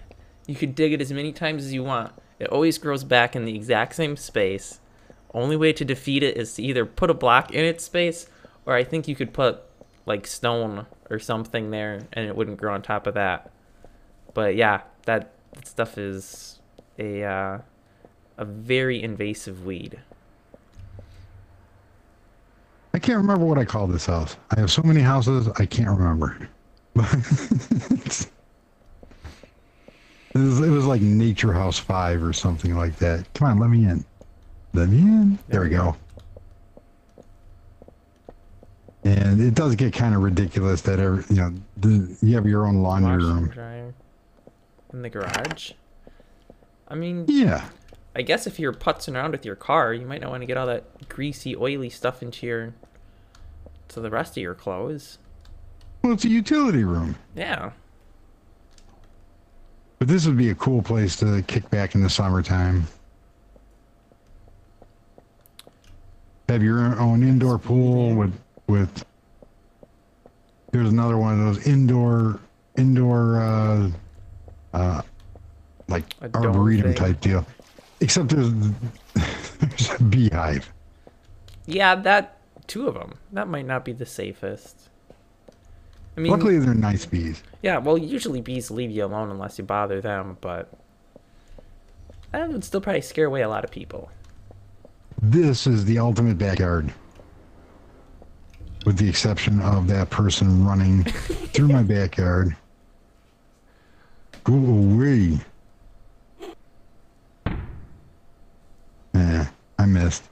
you could dig it as many times as you want. It always grows back in the exact same space. Only way to defeat it is to either put a block in its space, or I think you could put like stone or something there and it wouldn't grow on top of that. But yeah, that stuff is a very invasive weed. I can't remember what I call this house. I have so many houses, I can't remember. It was like Nature House 5 or something like that. Come on, let me in. Let me in. There we go. And it does get kind of ridiculous that you have your own laundry room. Dryer in the garage. I mean, yeah. I guess if you're putzing around with your car, you might not want to get all that greasy, oily stuff to the rest of your clothes. Well, it's a utility room. Yeah. But this would be a cool place to kick back in the summertime. Have your own indoor pool with there's another one of those indoor like arboretum type deal. Except there's a beehive. Yeah, two of them. That might not be the safest. I mean, luckily they're nice bees. Yeah, well, usually bees leave you alone unless you bother them, but that would still probably scare away a lot of people. This is the ultimate backyard. With the exception of that person running through my backyard. Go away. Yeah, I missed.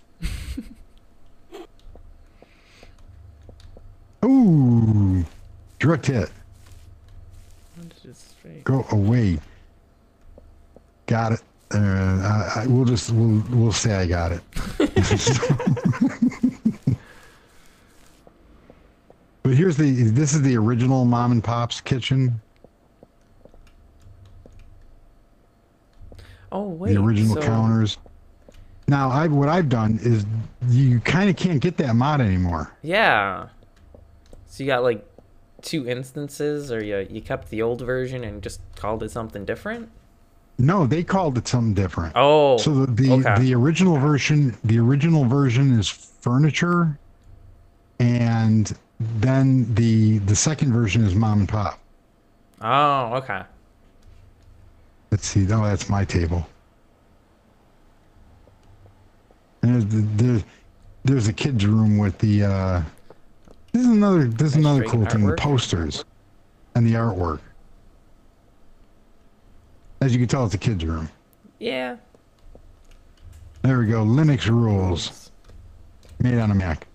Ooh, direct hit. Go away. Got it. We'll say I got it. But this is the original Mom and Pop's kitchen. Oh wait, the original counters. Now, what I've done is you kind of can't get that mod anymore. Yeah. So you got like two instances, or you kept the old version and just called it something different? No, they called it something different. Oh, So okay. the original version is furniture, and then the second version is mom and pop. Oh, okay. Let's see. Oh, that's my table. And there's a kid's room with the this is Nice another dragon cool thing, the artwork. posters and the artwork. As you can tell, it's a kid's room. Yeah. There we go. Linux rules made on a Mac.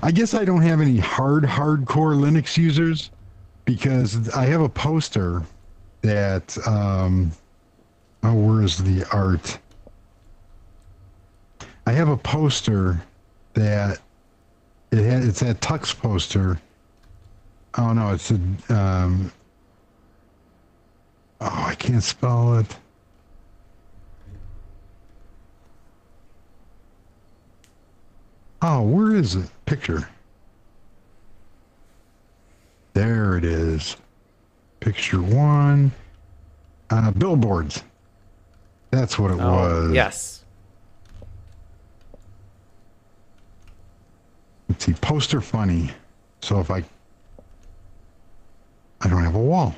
I guess I don't have any hardcore Linux users because I have a poster that oh, where's the art? I have a poster that it's that Tux poster. Oh no, it's a oh, I can't spell it. Oh, where is it? Picture. There it is. Picture one. Billboards. That's what it was. Yes. Let's see, poster funny. So if I don't have a wall.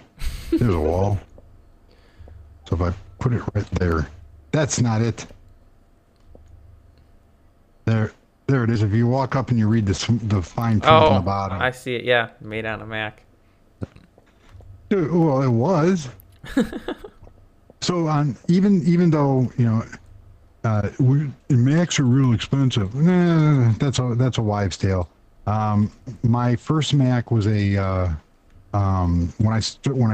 There's a wall. So if I put it right there, that's not it. There it is. If you walk up and you read the fine print on the Oh, bottom. I see it. Yeah, made on a Mac. Dude, well, it was. So on even though Macs are real expensive. Nah, that's a wives' tale. My first Mac was a when I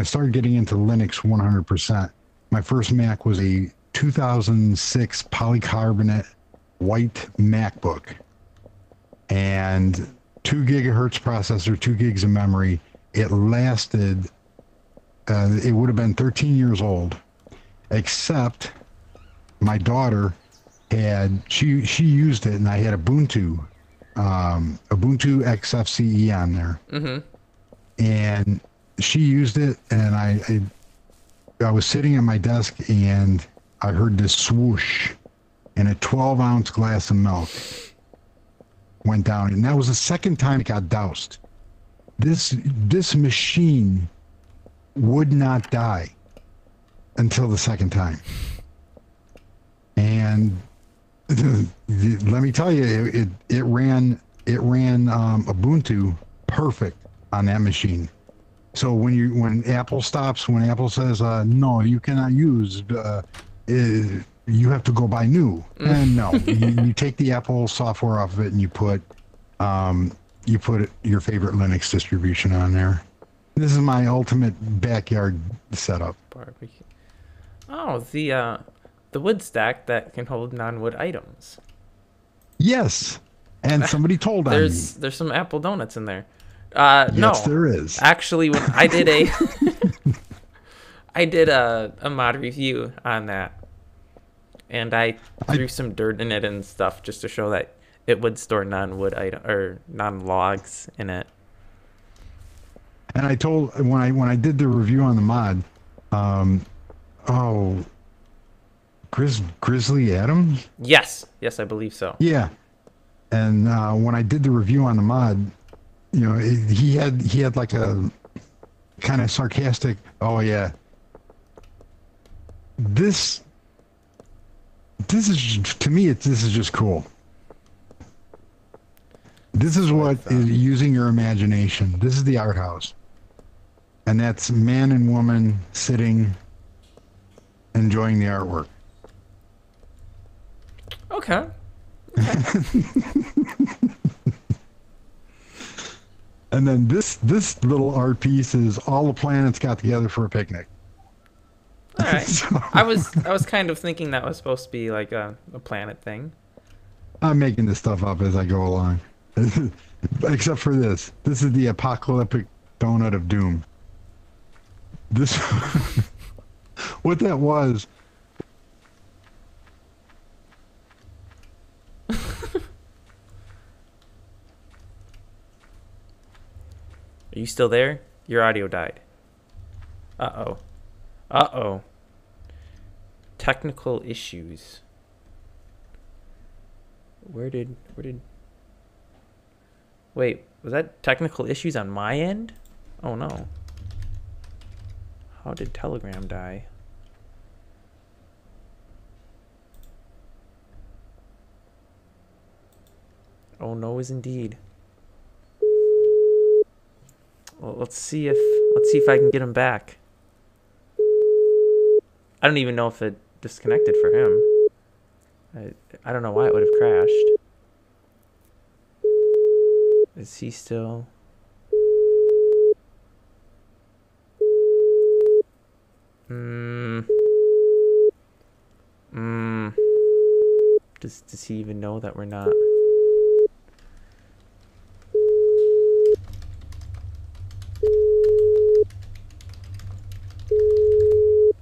started getting into Linux 100%. My first Mac was a 2006 polycarbonate white MacBook, and 2 gigahertz processor, 2 gigs of memory. It lasted. It would have been 13 years old, except my daughter she used it, and I had Ubuntu XFCE on there, and she used it, and I was sitting at my desk, and I heard this swoosh, and a 12-ounce glass of milk went down, and that was the second time it got doused. This machine would not die until the second time. And let me tell you, it ran Ubuntu perfect on that machine. So when Apple says no, you cannot use, you have to go buy new. And no, you take the Apple software off of it and you put your favorite Linux distribution on there. This is my ultimate backyard setup. Barbecue. Oh, the wood stack that can hold non-wood items. Yes, and somebody told on me. There's some apple donuts in there. Yes, No, there is. actually, when I did a mod review on that, and I threw some dirt in it and stuff just to show that it would store non-wood item or non-logs in it. And I told when I did the review on the mod, Grizzly Adams? Yes, I believe so. Yeah. And when I did the review on the mod, he had like a kind of sarcastic, oh yeah, this is, to me, this is just cool. This is what is using your imagination. This is the art house. And that's man and woman sitting, enjoying the artwork. Okay. And then this little art piece is all the planets got together for a picnic. All right. So, I was kind of thinking that was supposed to be like a planet thing. I'm making this stuff up as I go along. Except for this. This is the apocalyptic donut of doom. This what that was. Are you still there? Your audio died. Uh-oh. Uh-oh. Technical issues. Where did... Wait, was that technical issues on my end? Oh no. How did Telegram die? Oh no is indeed. Well, let's see if I can get him back. I don't even know if it disconnected for him. I don't know why it would have crashed. Is he still? Does he even know that we're not?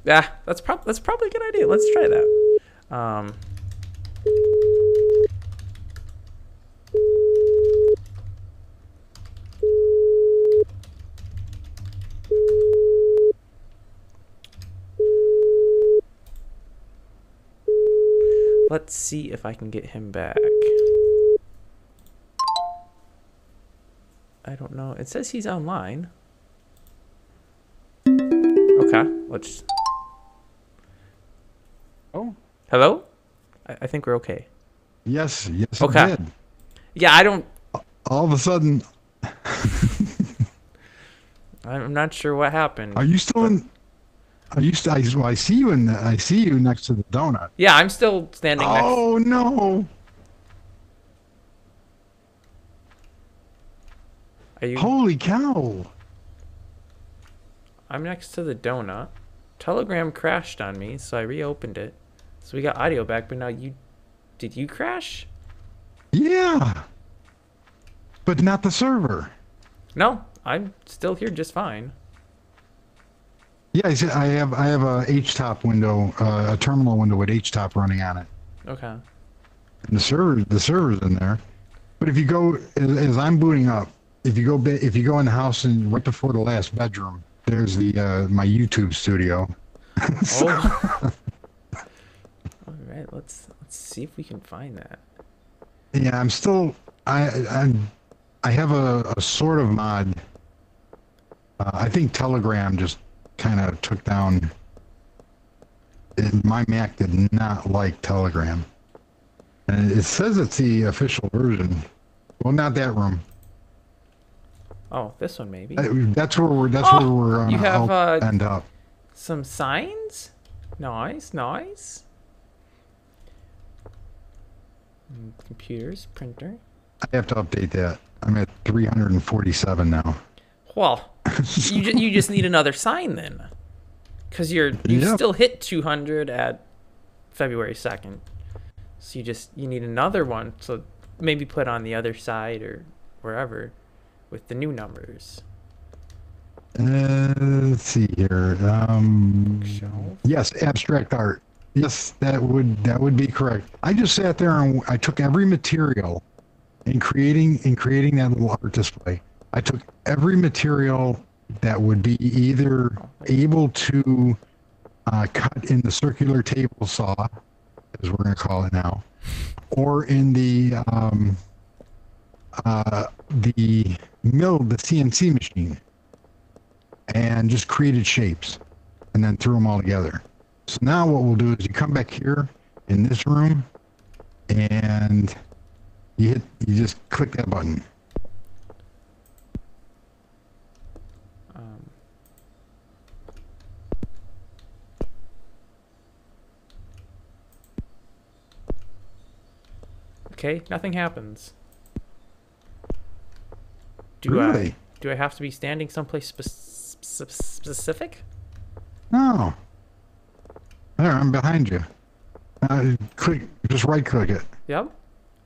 Yeah, that's probably a good idea. Let's try that. Let's see if I can get him back. I don't know. It says he's online. Okay, let's... Oh. Hello? I think we're okay. Yes, Okay. it did. Yeah, I don't... All of a sudden... I'm not sure what happened. Are you still in... I see you I see you next to the donut. Yeah, I'm still standing next... Oh, no. Are you... Holy cow. I'm next to the donut. Telegram crashed on me, so I reopened it. So we got audio back, but now you... Did you crash? Yeah. But not the server. No, I'm still here just fine. Yeah, I have a HTOP window, a terminal window with HTOP running on it. Okay. And the server's in there. But if you go, as I'm booting up, if you go in the house and right before the last bedroom, there's the my YouTube studio. Oh. All right, let's see if we can find that. Yeah, I'm still I have a sort of mod. I think Telegram just kind of took down. My Mac did not like Telegram, and it says it's the official version. Well, not that room. Oh, this one maybe. That's where we're. That's where we're you have end up. Some signs. Nice, nice. Computers, printer. I have to update that. I'm at 347 now. Well, you just need another sign then, because you still hit 200 at February 2nd. So you need another one. So maybe put on the other side or wherever with the new numbers. Let's see here. Yes, abstract art. Yes, that would be correct. I just sat there and I took every material in creating that little art display. I took every material that would be either able to cut in the circular table saw, as we're going to call it now, or in the mill, the CNC machine, and just created shapes and then threw them all together. So now what we'll do is you come back here in this room and you just click that button. Okay, nothing happens. Really? Do I have to be standing someplace specific? No. There, I'm behind you. Just right click it. Yep.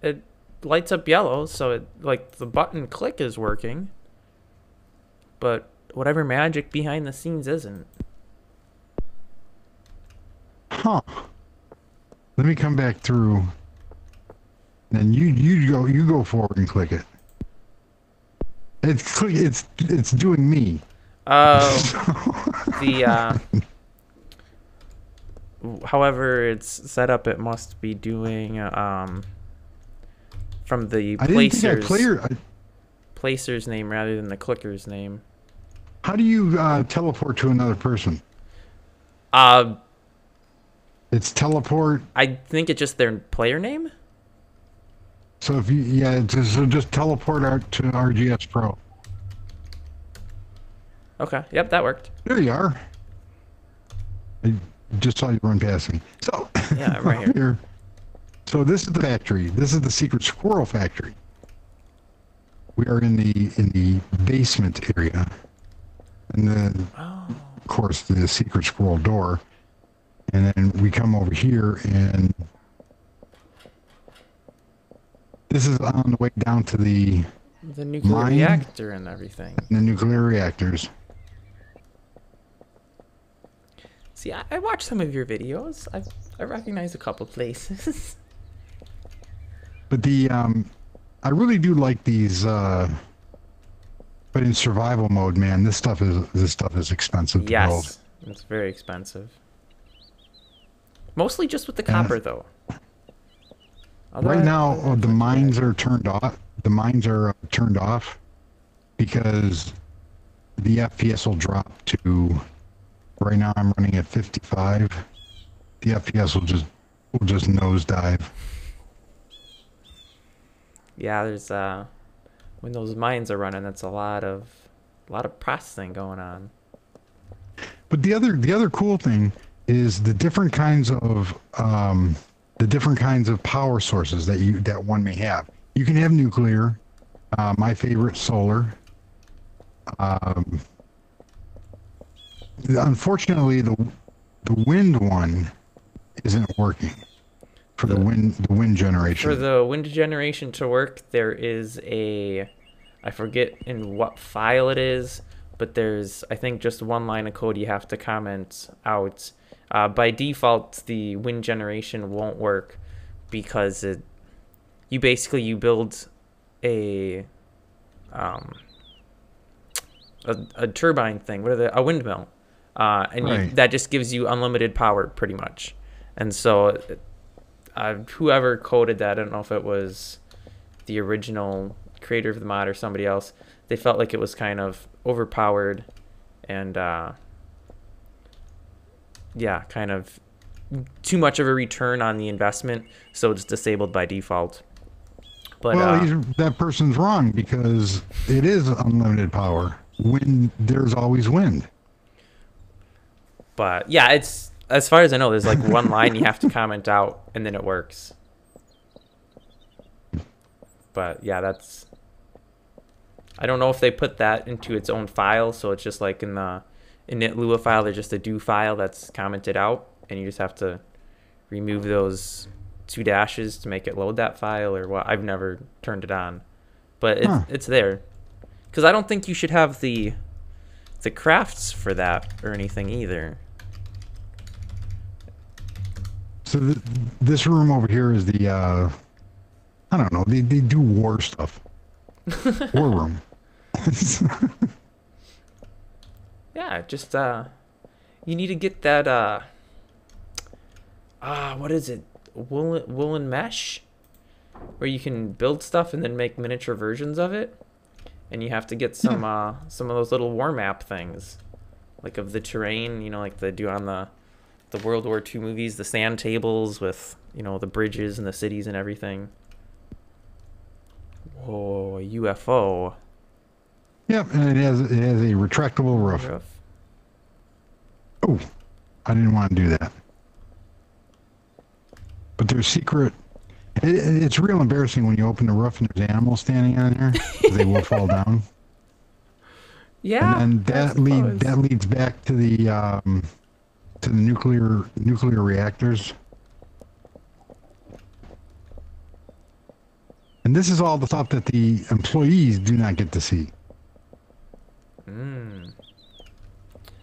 It lights up yellow, so the button click is working. But whatever magic behind the scenes isn't. Huh. Let me come back through. Then you go forward and click it. It's doing me. The however it's set up, it must be doing from the placer's name rather than the clicker's name. How do you teleport to another person? It's teleport. I think it's just their player name. So if you just teleport out to RGS Pro. Okay. Yep, that worked. There you are. I just saw you run past me. So yeah, I'm right here. So this is the factory. This is the secret squirrel factory. We are in the basement area, and then of course the secret squirrel door, and then we come over here, and this is on the way down to the nuclear reactor and everything. The nuclear reactors. See, I watched some of your videos. I recognize a couple places. But I really do like these. But in survival mode, man, this stuff is expensive to build. Yes, it's very expensive. Mostly just with the copper, though. Right now, the mines are turned off. The mines are turned off because the FPS will drop to. Right now, I'm running at 55. The FPS will just nosedive. Yeah, there's when those mines are running, that's a lot of processing going on. But the other cool thing is the different kinds of power sources that one may have. You can have nuclear. My favorite, solar. Unfortunately, the wind one isn't working for the wind generation. For the wind generation to work, there is I forget in what file it is, but there's, I think, just one line of code you have to comment out. By default, the wind generation won't work because you build a turbine thing, a windmill. And that just gives you unlimited power, pretty much. And so, whoever coded that, I don't know if it was the original creator of the mod or somebody else, they felt like it was kind of overpowered and, kind of too much of a return on the investment, so it's disabled by default. But, that person's wrong because it is unlimited power. There's always wind. But yeah, it's, as far as I know, there's like one line you have to comment out and then it works. But yeah, I don't know if they put that into its own file, so it's just like in the init Lua file, there's just a do file that's commented out, and you just have to remove those 2 dashes to make it load that file, or what. I've never turned it on, but it's there. Because I don't think you should have the crafts for that or anything either. So this room over here is the, I don't know, they do war stuff. War room. Yeah, just, you need to get that, what is it? Woolen mesh? Where you can build stuff and then make miniature versions of it. And you have to get some of those little war map things. Like of the terrain, like they do on the World War II movies, the sand tables with, the bridges and the cities and everything. Whoa, a UFO. Yep, and it has a retractable roof. Oh, I didn't want to do that. But there's secret. It's real embarrassing when you open the roof and there's animals standing on there. They will fall down. Yeah. And then that leads back to the nuclear reactors. And this is all the stuff that the employees do not get to see. Mm.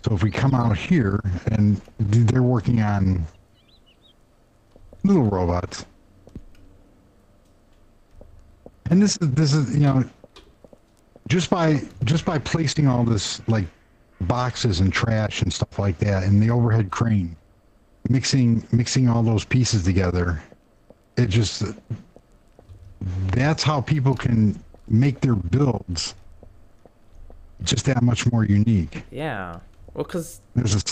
So if we come out here, and they're working on little robots. And this is just by placing all this like boxes and trash and stuff like that in the overhead crane, mixing all those pieces together, it just that's how people can make their builds just that much more unique. Yeah. Well, because There's this,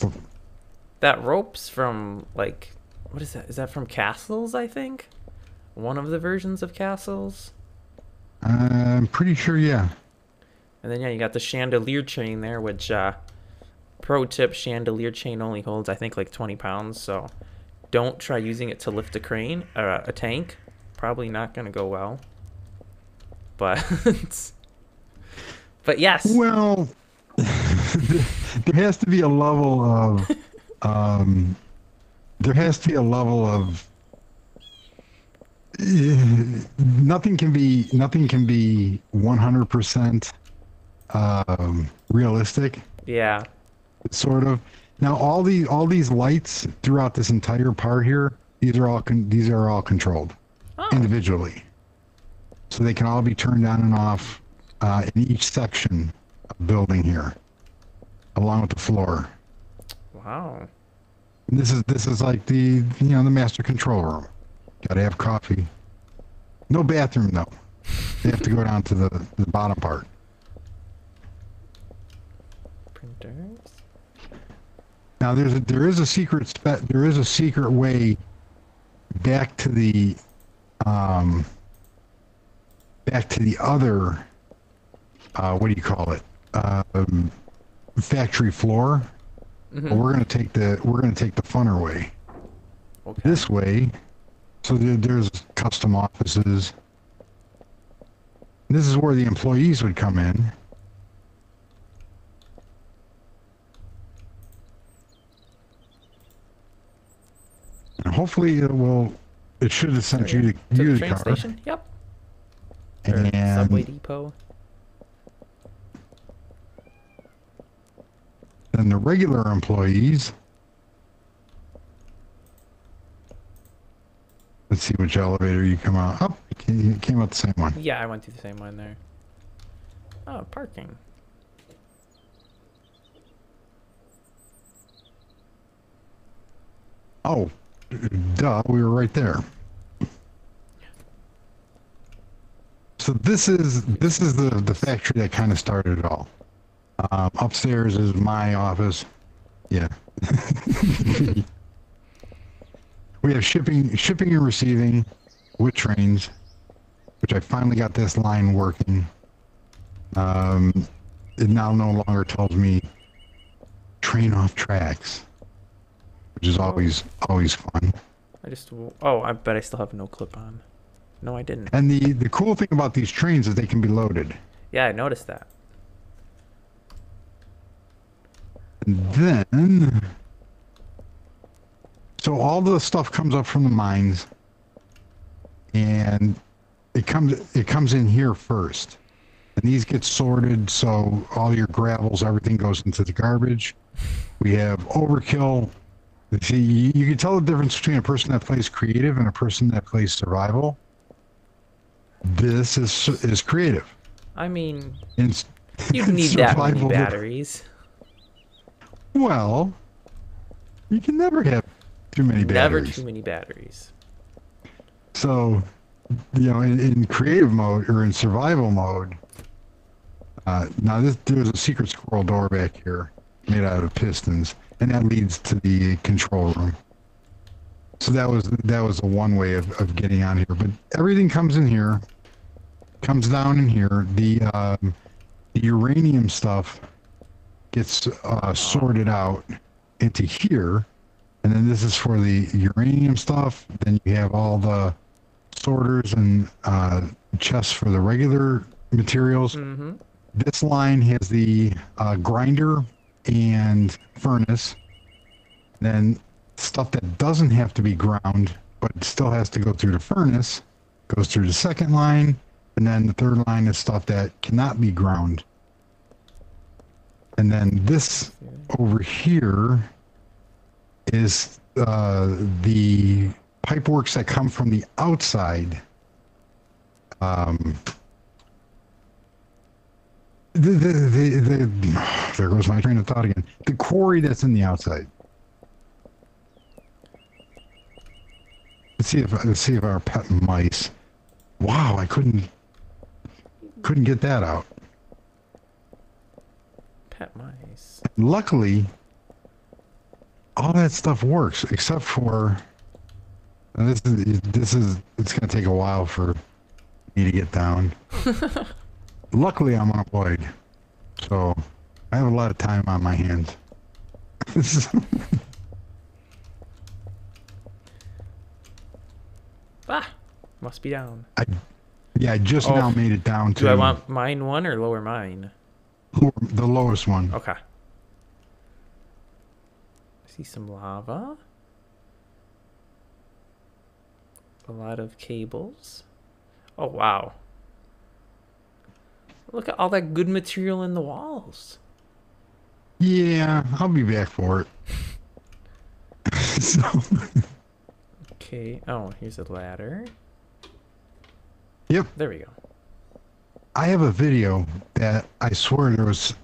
that rope's from, like, what is that? Is that from Castles, I think? One of the versions of Castles? I'm pretty sure, yeah. And then, yeah, you got the chandelier chain there, which, pro tip, chandelier chain only holds, I think, like 20 pounds. So don't try using it to lift a crane, or a tank. Probably not going to go well. But, but yes. Well, there has to be a level of, nothing can be 100% realistic. Yeah. Sort of. Now all these lights throughout this entire part here, these are all controlled individually, so they can all be turned on and off in each section of building here, along with the floor. Wow. And this is like the the master control room. Got to have coffee. No bathroom though. They have to go down to the bottom part. Printers. Now there is a secret way back to the other what do you call it, factory floor. Mm-hmm. But we're gonna take the funner way. Okay. This way. So there's custom offices. This is where the employees would come in. And hopefully it should have sent you to the the train car. station? Yep. Or And subway depot. then the regular employees. Let's see which elevator you come out. Oh, you came out the same one. Yeah, I went through the same one there. Oh, parking. Oh, duh, we were right there. So this is the factory that kind of started it all. Upstairs is my office. Yeah. We have shipping and receiving with trains, which I finally got this line working. It now no longer tells me train off tracks, which is always fun. I bet I still have no clip on. No, I didn't. And the cool thing about these trains is they can be loaded. Yeah, I noticed that. And then, so all the stuff comes up from the mines, and it comes in here first. And these get sorted, so all your gravels, everything goes into the garbage. We have overkill. See, you can tell the difference between a person that plays creative and a person that plays survival. This is creative. I mean, It's, you need that many survival. batteries. Well, you can never have too many batteries. Never too many batteries. So, in creative mode or in survival mode, now there's a secret squirrel door back here made out of pistons, and that leads to the control room. So that was a one way of getting on here. But everything comes in here, comes down in here. The uranium stuff gets sorted out into here, and then this is for the uranium stuff. Then you have all the sorters and chests for the regular materials. Mm-hmm. This line has the grinder and furnace. Then stuff that doesn't have to be ground, but still has to go through the furnace, goes through the second line, and then the third line is stuff that cannot be ground. And then this over here is the pipe works that come from the outside, there goes my train of thought again. The quarry that's in the outside. Let's see if our pet mice. Wow, I couldn't get that out. Pet mice. Luckily, all that stuff works except for it's gonna take a while for me to get down. Luckily, I'm unemployed, so I have a lot of time on my hands. Must be down. I just now made it down to... Do I want mine 1 or lower mine? The lowest one. Okay. I see some lava. A lot of cables. Oh, wow. Look at all that good material in the walls. Yeah, I'll be back for it. So... Okay. Oh, here's a ladder. Yep. There we go. I have a video that I swear there was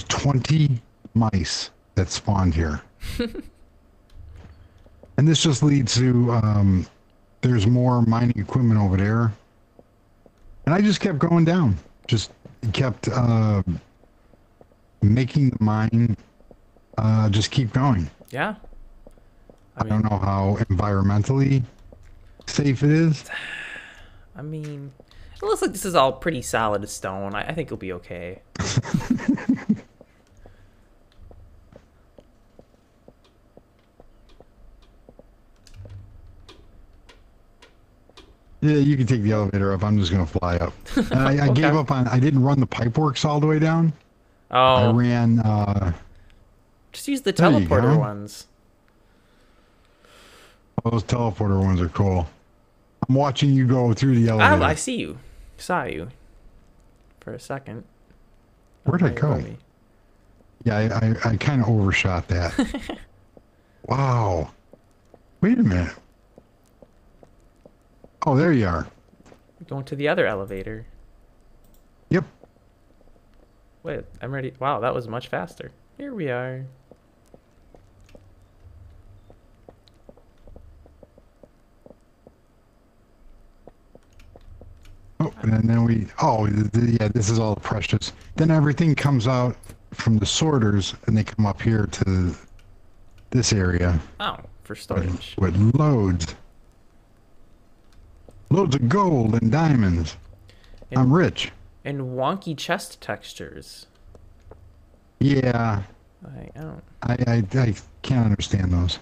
20 mice that spawned here. And this just leads to there's more mining equipment over there. And I just kept going down. Just kept making the mine just keep going. Yeah. I don't know how environmentally safe it is. I mean, it looks like this is all pretty solid stone. I think it'll be okay. Yeah, you can take the elevator up. I'm just going to fly up. And I gave up on... I didn't run the pipeworks all the way down. Oh. I ran... just use the teleporter ones. Those teleporter ones are cool. I'm watching you go through the elevator. I see you. Saw you. For a second. Where'd I go? Yeah, I kind of overshot that. Wow. Wait a minute. Oh, there you are. Going to the other elevator. Yep. Wait, I'm ready. Wow, that was much faster. Here we are. Oh, and then we... Oh, yeah, this is all precious. Then everything comes out from the sorters, and they come up here to this area. Oh, for storage. With loads. Loads of gold and diamonds. I'm rich. And wonky chest textures. Yeah. I can't understand those.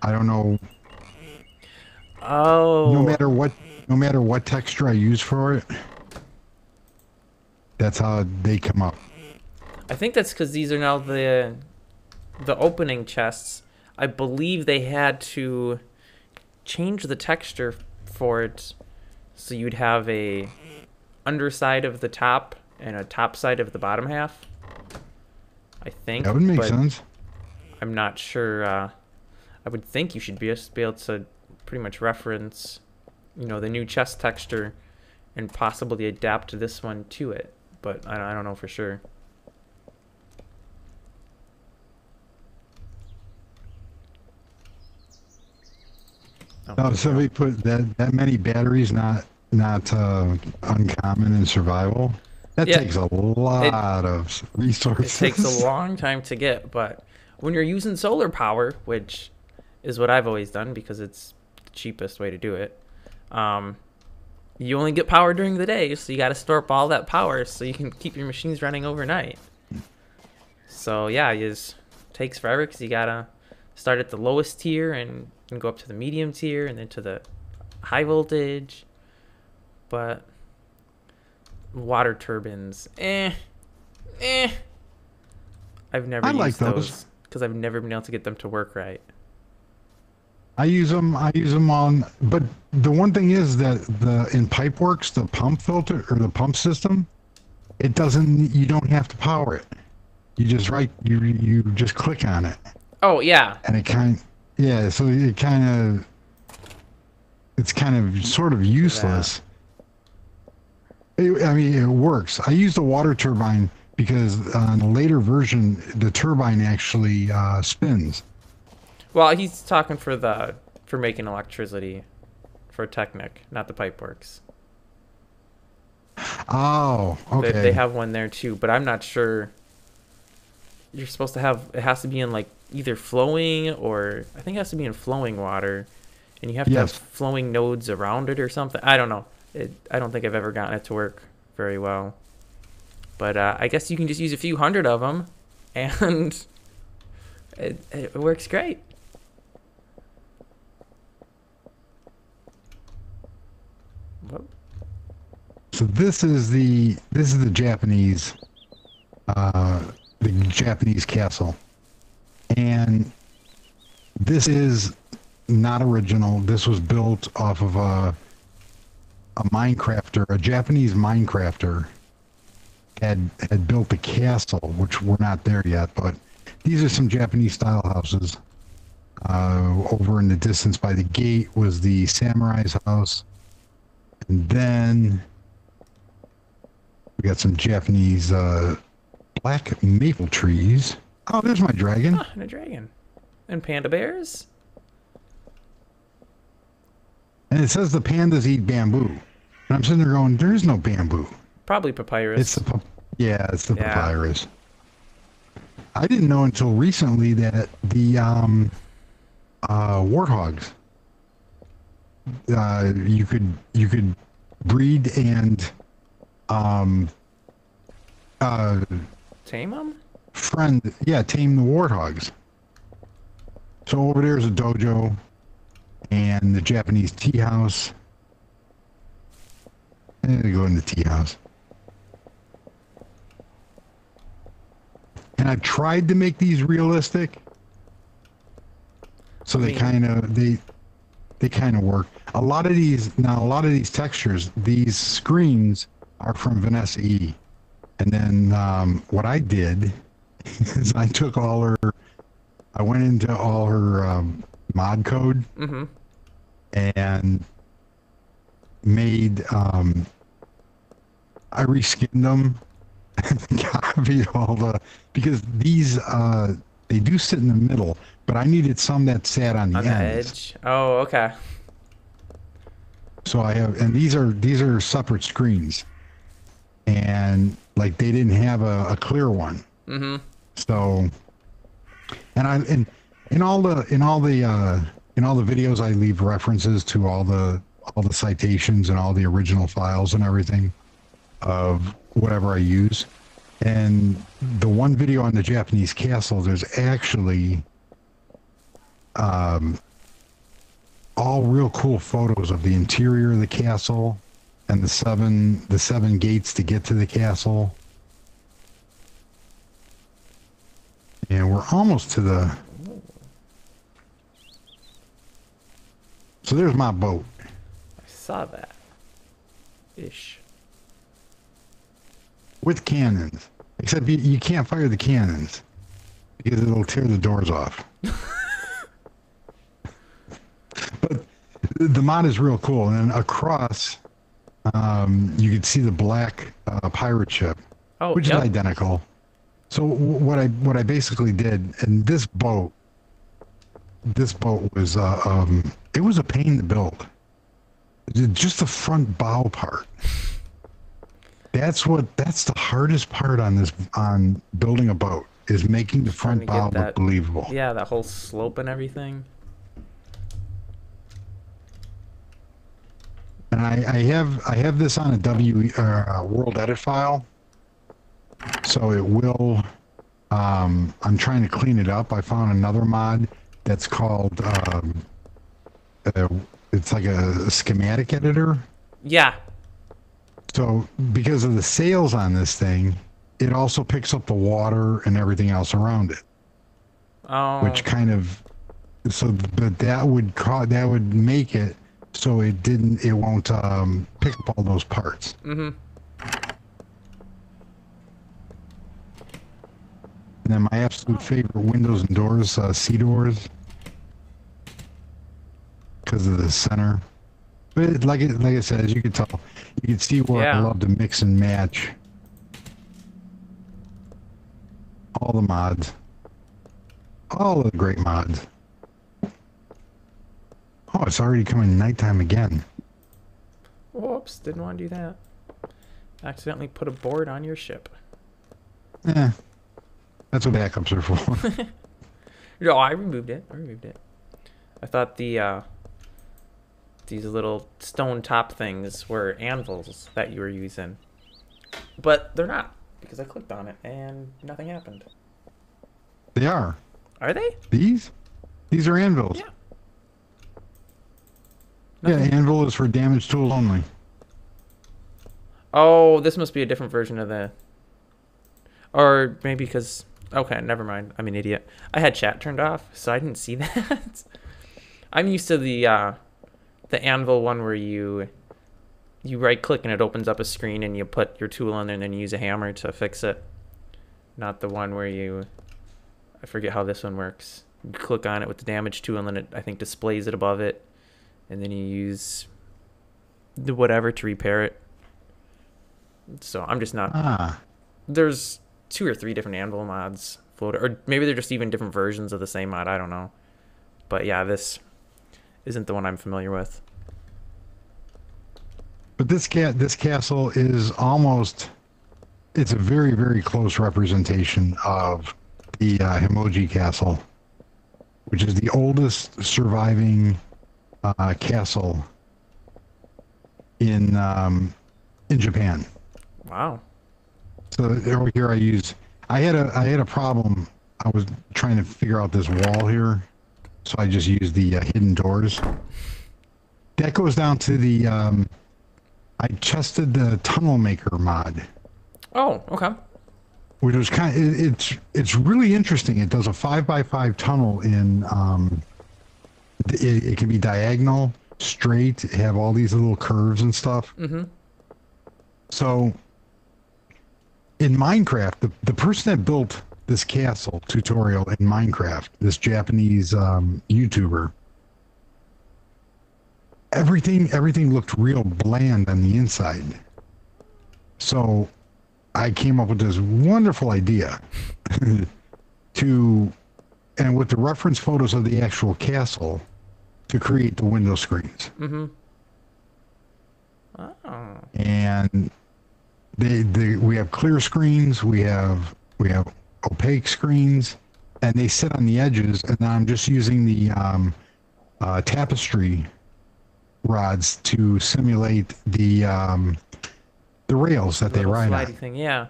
I don't know. Oh. No matter what texture I use for it, that's how they come up. I think that's because these are now the opening chests. I believe they had to change the texture for it so you'd have a underside of the top and a top side of the bottom half. I think that would make sense. I'm not sure. I would think you should be able to pretty much reference, you know, the new chest texture and possibly adapt this one to it, but I don't know for sure. Oh, somebody put that many batteries not uncommon in survival. That takes a lot of resources. It takes a long time to get, but when you're using solar power, which is what I've always done because it's the cheapest way to do it, you only get power during the day, so you got to store up all that power so you can keep your machines running overnight. So yeah, it just takes forever because you got to start at the lowest tier and go up to the medium tier and then to the high voltage. But water turbines, I've never used those because I've never been able to get them to work right. I use them on, but the one thing is that in Pipeworks, the pump filter or the pump system, it doesn't, you don't have to power it. You just you just click on it. Oh yeah. And it Yeah, so it's kind of sort of Do that. useless. I mean, it works. I used a water turbine because on the later version, the turbine actually spins. Well, he's talking for making electricity for Technic, not the Pipeworks. Oh, They okay. have one there too, but I'm not sure. You're supposed to have it has to be in like either flowing or I think it has to be in flowing water, and you have to have Yes. flowing nodes around it or something. I don't know. I don't think I've ever gotten it to work very well. But I guess you can just use a few hundred of them, and it works great. Whoop. So this is uh, the Japanese castle, and this is not original. This was built off of a Minecrafter, a Japanese Minecrafter had built a castle, which we're not there yet, but these are some Japanese style houses. Over in the distance by the gate was the samurai's house, and then we got some Japanese black maple trees. Oh, there's my dragon. Ah, and a dragon, and panda bears. And it says the pandas eat bamboo. And I'm sitting there going, there's no bamboo. Probably It's papyrus. the yeah, it's the Yeah. papyrus. I didn't know until recently that the warthogs you could breed and um uh Tame them? tame the warthogs. So over there's a dojo and the Japanese tea house. And they go in the tea house. And I've tried to make these realistic, so I they mean, kind of work. A lot of these textures, these screens are from Vanessa E. And then what I did is I went into all her mod code mm-hmm. and made I reskinned them and copied all because these they do sit in the middle, but I needed some that sat on the On the ends. edge. Oh, okay. So I have, and these are separate screens, and like they didn't have a clear one. Mm-hmm. So, and I in all the videos I leave references to all the citations and all the original files and everything of whatever I use. And the one video on the Japanese castle, there's actually all real cool photos of the interior of the castle and the seven gates to get to the castle. And we're almost to the. So there's my boat. I saw that. Ish. With cannons. Except you can't fire the cannons because it'll tear the doors off. But the mod is real cool. And then across, you can see the black pirate ship, Oh, which yep. is identical. So what I basically did, and this boat was it was a pain to build. Just the front bow part. That's the hardest part on building a boat is making the Trying front to bow get look that. believable. Yeah, that whole slope and everything. And I have this on a world edit file, so it will. I'm trying to clean it up. I found another mod that's called it's like a schematic editor. Yeah. So because of the sails on this thing, it also picks up the water and everything else around it, Oh. which kind of but that would make it so it won't pick up all those parts. Mm-hmm. And then my absolute favorite windows and doors, sea doors. because of the center. But like I said, as you can tell, you can see where I Yeah. love to mix and match all the mods, all the great mods. Oh, it's already coming nighttime again. Whoops, didn't want to do that. Accidentally put a board on your ship. Eh, that's what backups are for. No, I removed it. I thought the these little stone top things were anvils that you were using. But they're not, because I clicked on it and nothing happened. They are. Are they? These? These are anvils. Yeah. Yeah, Nothing. anvil is for damage tools only. Oh, this must be a different version of the... Or maybe because... Okay, never mind. I'm an idiot. I had chat turned off, so I didn't see that. I'm used to the anvil one where you right-click and it opens up a screen and you put your tool on there and then you use a hammer to fix it. Not the one where you... I forget how this one works. You click on it with the damage tool and then it, I think, displays it above it. And then you use the whatever to repair it. So I'm just not... Ah. There's 2 or 3 different anvil mods floated. Or maybe they're just even different versions of the same mod. I don't know. But yeah, this isn't the one I'm familiar with. But this castle is almost... It's a very, very close representation of the Himoji Castle, which is the oldest surviving castle in Japan. Wow. So over here I had a problem. I was trying to figure out this wall here, so I just used the hidden doors. That goes down to the I tested the Tunnel Maker mod. Oh, okay. Which was it's really interesting. It does a 5x5 tunnel in it can be diagonal, straight, have all these little curves and stuff. Mm-hmm. So in Minecraft, the person that built this castle tutorial in Minecraft, this Japanese YouTuber, everything looked real bland on the inside. So I came up with this wonderful idea and with the reference photos of the actual castle, to create the window screens. Mm-hmm. Oh. And we have clear screens, we have opaque screens, and they sit on the edges. And I'm just using the tapestry rods to simulate the rails that they ride on. Thing, yeah.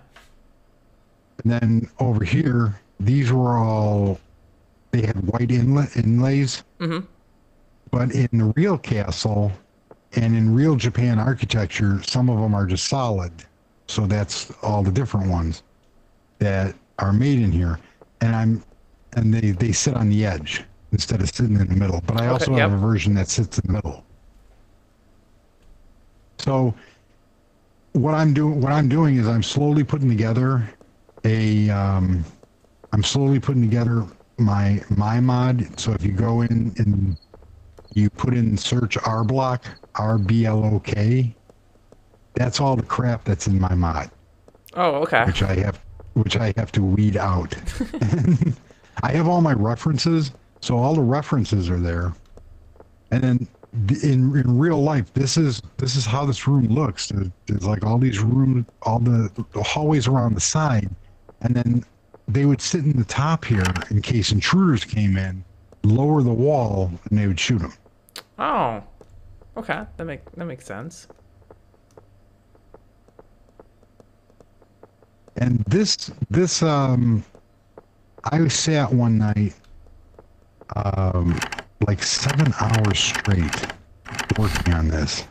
And then over here, these were all, they had white inlays. Mm-hmm. But in the real castle and in real Japan architecture, some of them are just solid. So that's all the different ones that are made in here. And they sit on the edge instead of sitting in the middle. But I also have a version that sits in the middle. So what I'm doing is I'm slowly putting together my mod. So if you go in and you put in search RBlock, RBLOK, that's all the crap that's in my mod. Oh, okay. Which I have to weed out. I have all my references, so all the references are there. And then in real life, this is how this room looks. There's like all these rooms, all the hallways around the side, and then they would sit in the top here in case intruders came in, lower the wall, and they would shoot them. Oh, okay. That makes sense. And this I sat one night like 7 hours straight working on this,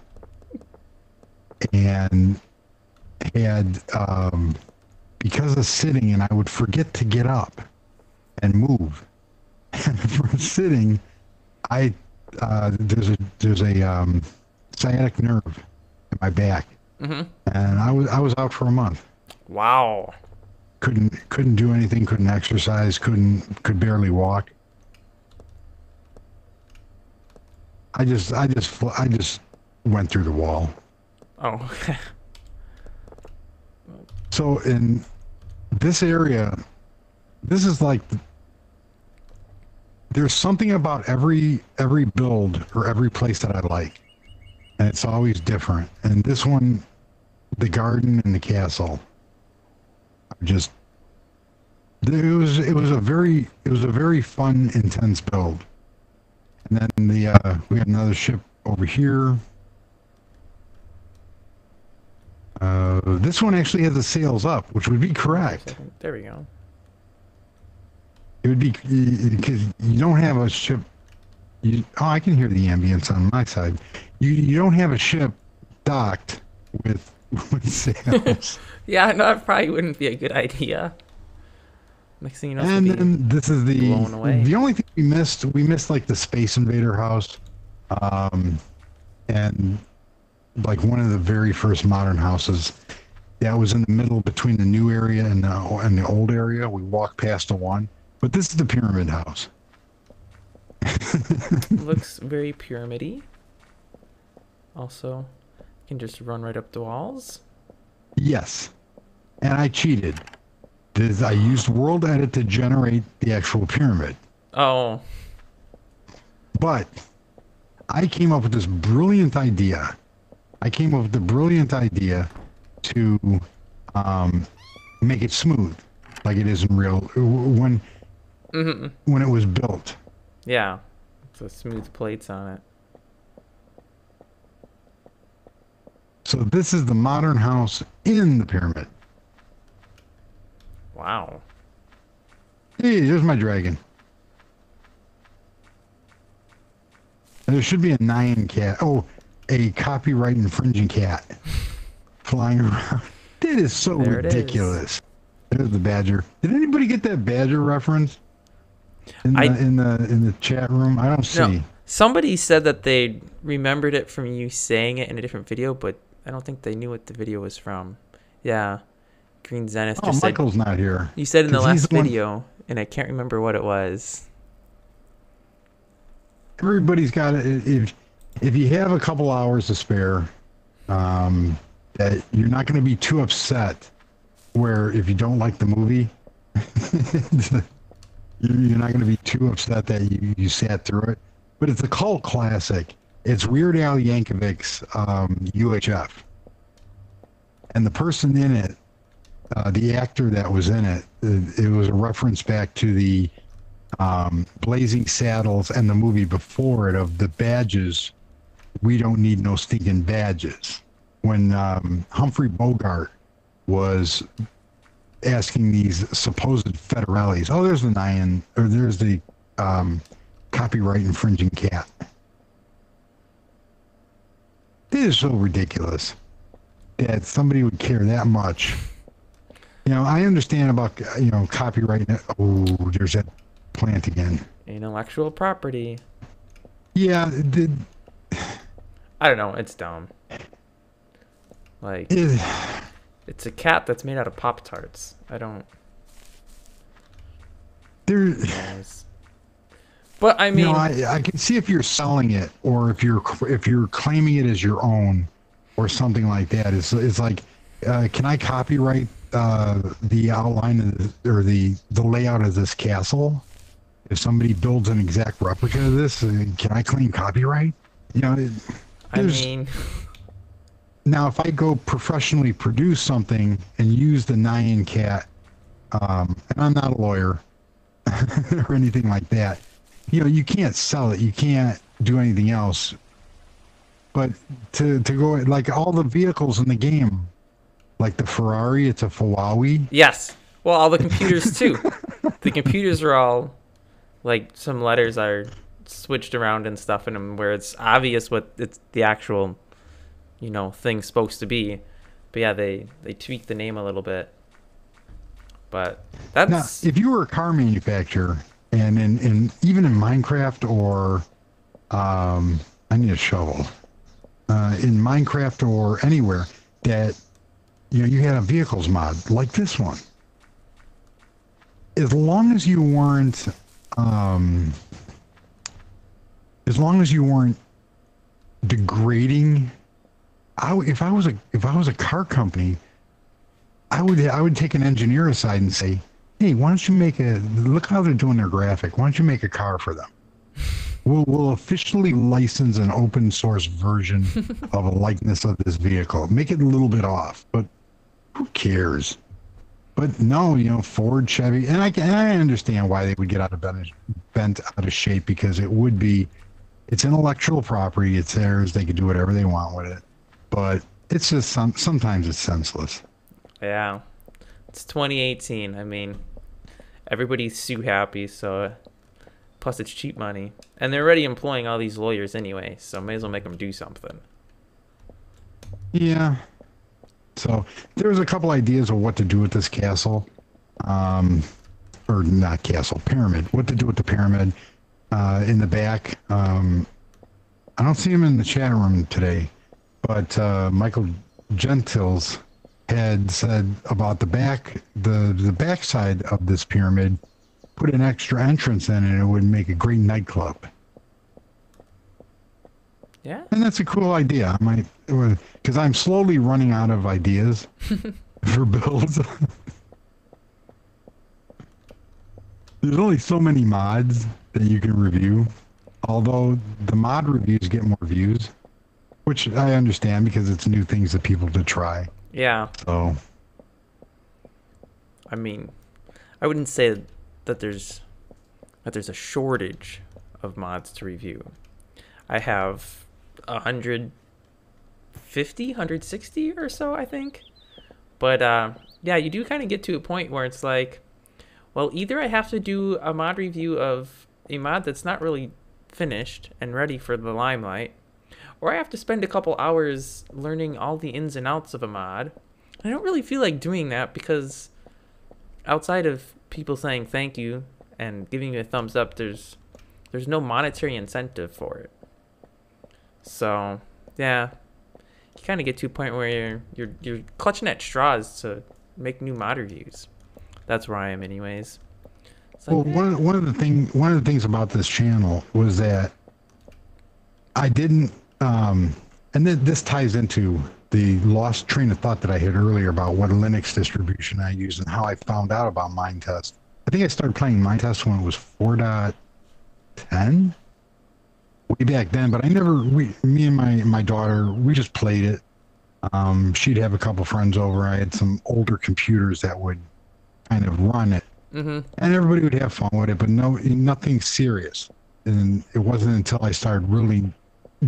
and had because of sitting, and I would forget to get up and move. And from sitting, there's a sciatic nerve in my back, Mm-hmm. and I was out for a month. Wow. Couldn't do anything. Couldn't exercise. Could barely walk. I just went through the wall. Oh, okay. So in this area, this is like there's something about every build or every place that I like, and it's always different. And this one, the garden and the castle, just it was a very fun, intense build. And then we got another ship over here. This one actually has the sails up, which would be correct. There we go. It would be because you don't have a ship. I can hear the ambience on my side. You don't have a ship docked with sails. Yeah, no, that probably wouldn't be a good idea. Next thing you know, And then this is the only thing we missed like the Space Invader house, and like one of the very first modern houses that was in the middle between the new area and the old area. We walked past the one, but this is the pyramid house. Looks very pyramidy. Also, you can just run right up the walls. Yes, and I cheated. I used World Edit to generate the actual pyramid. Oh. But I came up with this brilliant idea. To make it smooth, like it is in real when it was built. Yeah, it's a smooth plates on it. So this is the modern house in the pyramid. Wow. Hey, there's my dragon. And there should be a Nyan cat. Oh, a copyright infringing cat flying around. That is so ridiculous. There's the badger. Did anybody get that badger reference in the chat room? I don't see. No, somebody said that they remembered it from you saying it in a different video, but I don't think they knew what the video was from. Yeah. Green Zenith just said, Michael's not here. You said in the last video, and I can't remember what it was. Everybody's got it. If you have a couple hours to spare, that you're not going to be too upset. Where if you don't like the movie, you're not going to be too upset that you sat through it. But it's a cult classic. It's Weird Al Yankovic's UHF, and the person in it. The actor that was in it, it was a reference back to the Blazing Saddles and the movie before it of the badges. We don't need no stinking badges. When Humphrey Bogart was asking these supposed federales, oh, there's the Nyan, or there's the copyright infringing cat. It is so ridiculous that somebody would care that much. You know, I understand about, copyright. Oh, there's that plant again. Intellectual property. Yeah. I don't know. It's dumb. Like, it's a cat that's made out of Pop-Tarts. I don't... But, I mean... I can see if you're selling it or if you're claiming it as your own or something like that. It's like, can I copyright the outline or the layout of this castle? If somebody builds an exact replica of this, can I claim copyright? I mean, now if I go professionally produce something and use the Nyan cat, and I'm not a lawyer or anything like that, you can't sell it, you can't do anything else. But to go like all the vehicles in the game. Like the Ferrari, it's a Fawawi. Yes. Well, all the computers too. The computers are all, like, some letters are switched around and stuff in them where it's obvious what it's the actual, thing's supposed to be. But yeah, they tweak the name a little bit. But that's... Now, if you were a car manufacturer, and even in Minecraft or... I need a shovel. In Minecraft or anywhere that... you had a vehicles mod like this one. As long as you weren't degrading. If I was a car company, I would take an engineer aside and say, hey, why don't you look how they're doing their graphic. Why don't you make a car for them? We'll officially license an open source version of a likeness of this vehicle. Make it a little bit off, but who cares? But no, Ford, Chevy, and I understand why they would get bent out of shape, because it's intellectual property. It's theirs. They could do whatever they want with it. But it's just sometimes it's senseless. Yeah, it's 2018. I mean, everybody's too happy, so plus it's cheap money, and they're already employing all these lawyers anyway, so may as well make them do something. Yeah. So there's a couple ideas of what to do with this castle, or not castle, pyramid. What to do with the pyramid in the back. I don't see him in the chat room today, but Michael Gentiles had said about the back side of this pyramid, put an extra entrance in, and it would make a great nightclub. Yeah. And that's a cool idea. Because I'm slowly running out of ideas for builds. There's only so many mods that you can review. Although the mod reviews get more views, which I understand because it's new things that people to try. Yeah. So. I mean, I wouldn't say that there's a shortage of mods to review. I have 160 or so, I think. But yeah, you do kind of get to a point where it's like, well, either I have to do a mod review of a mod that's not really finished and ready for the limelight, or I have to spend a couple hours learning all the ins and outs of a mod. I don't really feel like doing that, because outside of people saying thank you and giving you a thumbs up, there's no monetary incentive for it. So yeah, you kind of get to a point where you're clutching at straws to make new mod reviews. That's where I am, anyways. Well, one of the things about this channel was that I didn't, and this ties into the lost train of thought that I had earlier about what Linux distribution I use and how I found out about Minetest. I think I started playing Minetest when it was 4.10, way back then. But me and my daughter, we just played it. She'd have a couple friends over. I had some older computers that would kind of run it. Mm-hmm. And everybody would have fun with it, but nothing serious. And it wasn't until I started really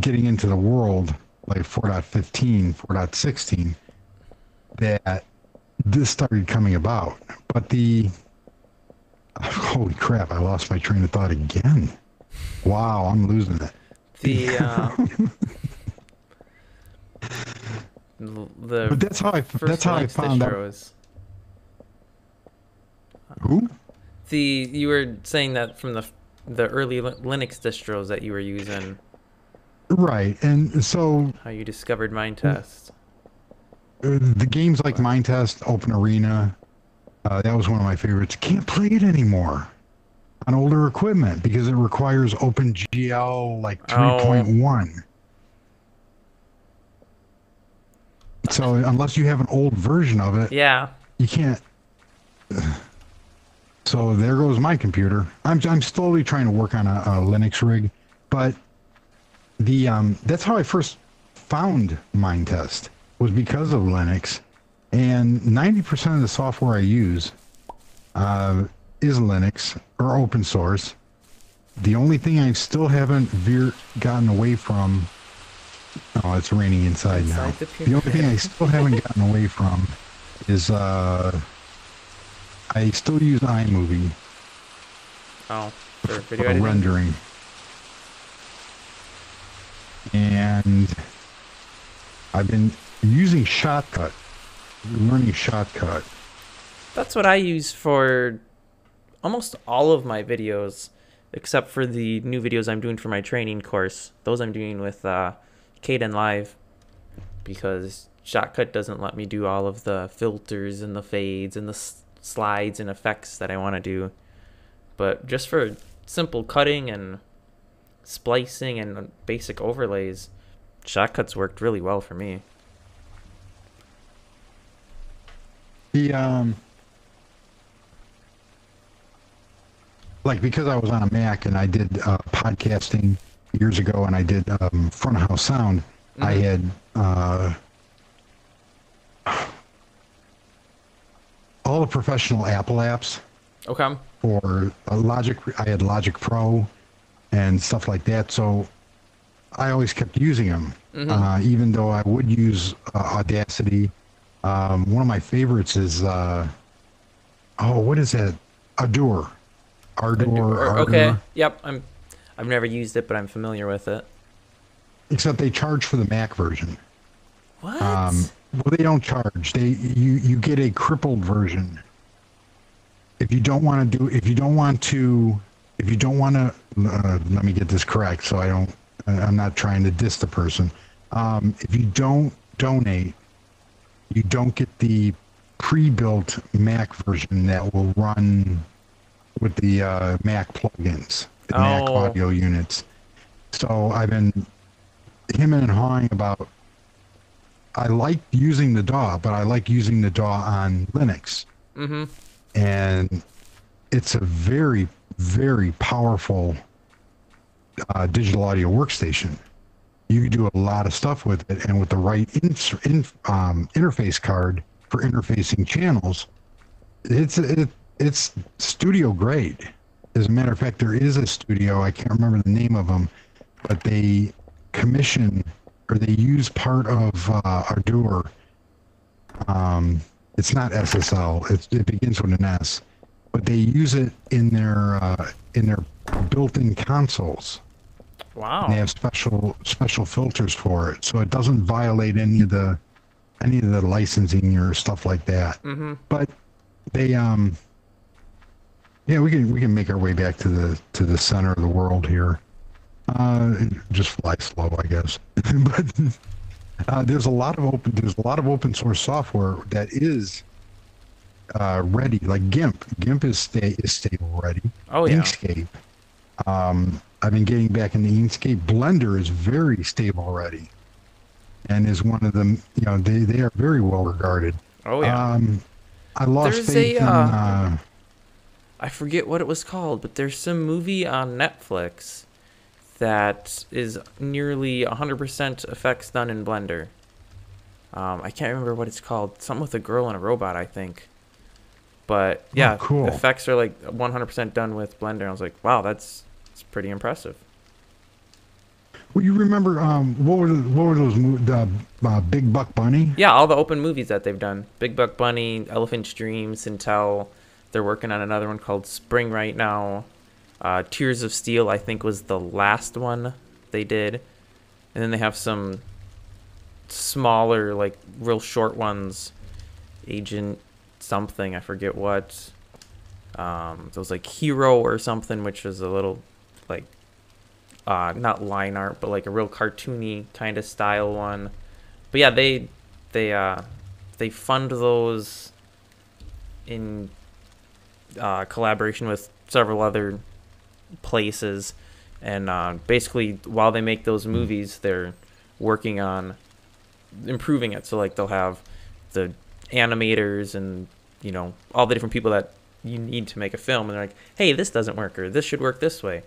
getting into the world, like 4.15, 4.16, that this started coming about. But holy crap, I lost my train of thought again. Wow, I'm losing it. But that's how I found out. Who? You were saying that from the early Linux distros that you were using. Right, and so how you discovered Minetest. The games like Minetest, Open Arena, that was one of my favorites. Can't play it anymore on older equipment because it requires OpenGL like 3.1. So unless you have an old version of it, yeah, you can't. So there goes my computer. I'm slowly trying to work on a Linux rig, but that's how I first found Minetest, was because of Linux, and 90% of the software I use is Linux or open source. The only thing I still haven't gotten away from. Oh, it's raining inside now. The only thing I still haven't gotten away from is I still use iMovie. Oh, for video editing? Rendering. And I've been using Shotcut, learning Shotcut. That's what I use for almost all of my videos, except for the new videos I'm doing for my training course. Those I'm doing with Kden Live, because Shotcut doesn't let me do all of the filters and the fades and the slides and effects that I want to do. But just for simple cutting and splicing and basic overlays, Shotcuts worked really well for me. The like because I was on a Mac and I did podcasting years ago, and I did front of house sound. I had all the professional Apple apps Okay. for Logic. I had Logic Pro and stuff like that, so I always kept using them, even though I would use Audacity. One of my favorites is what is that? Ardor. Okay. Yep. I've never used it, but I'm familiar with it. Except they charge for the Mac version. What? Well, they don't charge. You get a crippled version. If you don't want to, let me get this correct, so I'm not trying to diss the person. If you don't donate, you don't get the pre-built Mac version that will run with the Mac plugins, the Mac audio units. So I've been hemming and hawing about. I like using the DAW, but I like using the DAW on Linux. Mm-hmm. And it's a very, very powerful digital audio workstation. You can do a lot of stuff with it, and with the right interface card for interfacing channels, it's studio grade. As a matter of fact, there is a studio, I can't remember the name of them, but they commission or they use part of Ardor. It's not SSL. It begins with an S, but they use it in their built-in consoles. Wow. And they have special filters for it, so it doesn't violate any of the licensing or stuff like that. Mm-hmm. But they we can make our way back to the center of the world here. Just fly slow, I guess. But there's a lot of open source software that is ready, like GIMP. GIMP is stable ready. Oh yeah. Inkscape. I've been getting back into Inkscape. Blender is very stable ready, and is one of them. You know, they are very well regarded. Oh yeah. I lost faith in. I forget what it was called, but there's some movie on Netflix that is nearly 100% effects done in Blender. I can't remember what it's called. Something with a girl and a robot, I think. But yeah, cool. Effects are like 100% done with Blender. I was like, wow, that's pretty impressive. Well, you remember what were those Big Buck Bunny? Yeah, all the open movies that they've done. Big Buck Bunny, Elephant's Dream, Sintel. They're working on another one called Spring right now. Tears of Steel, I think, was the last one they did. And then they have some smaller, like, real short ones. Agent something, I forget what. It was like Hero or something, which was a little, like, not line art, but like a real cartoony kind of style one. But yeah, they fund those in collaboration with several other places, and basically while they make those movies, they're working on improving it. So like they'll have the animators and, you know, all the different people that you need to make a film, and they're like, hey, this doesn't work, or this should work this way,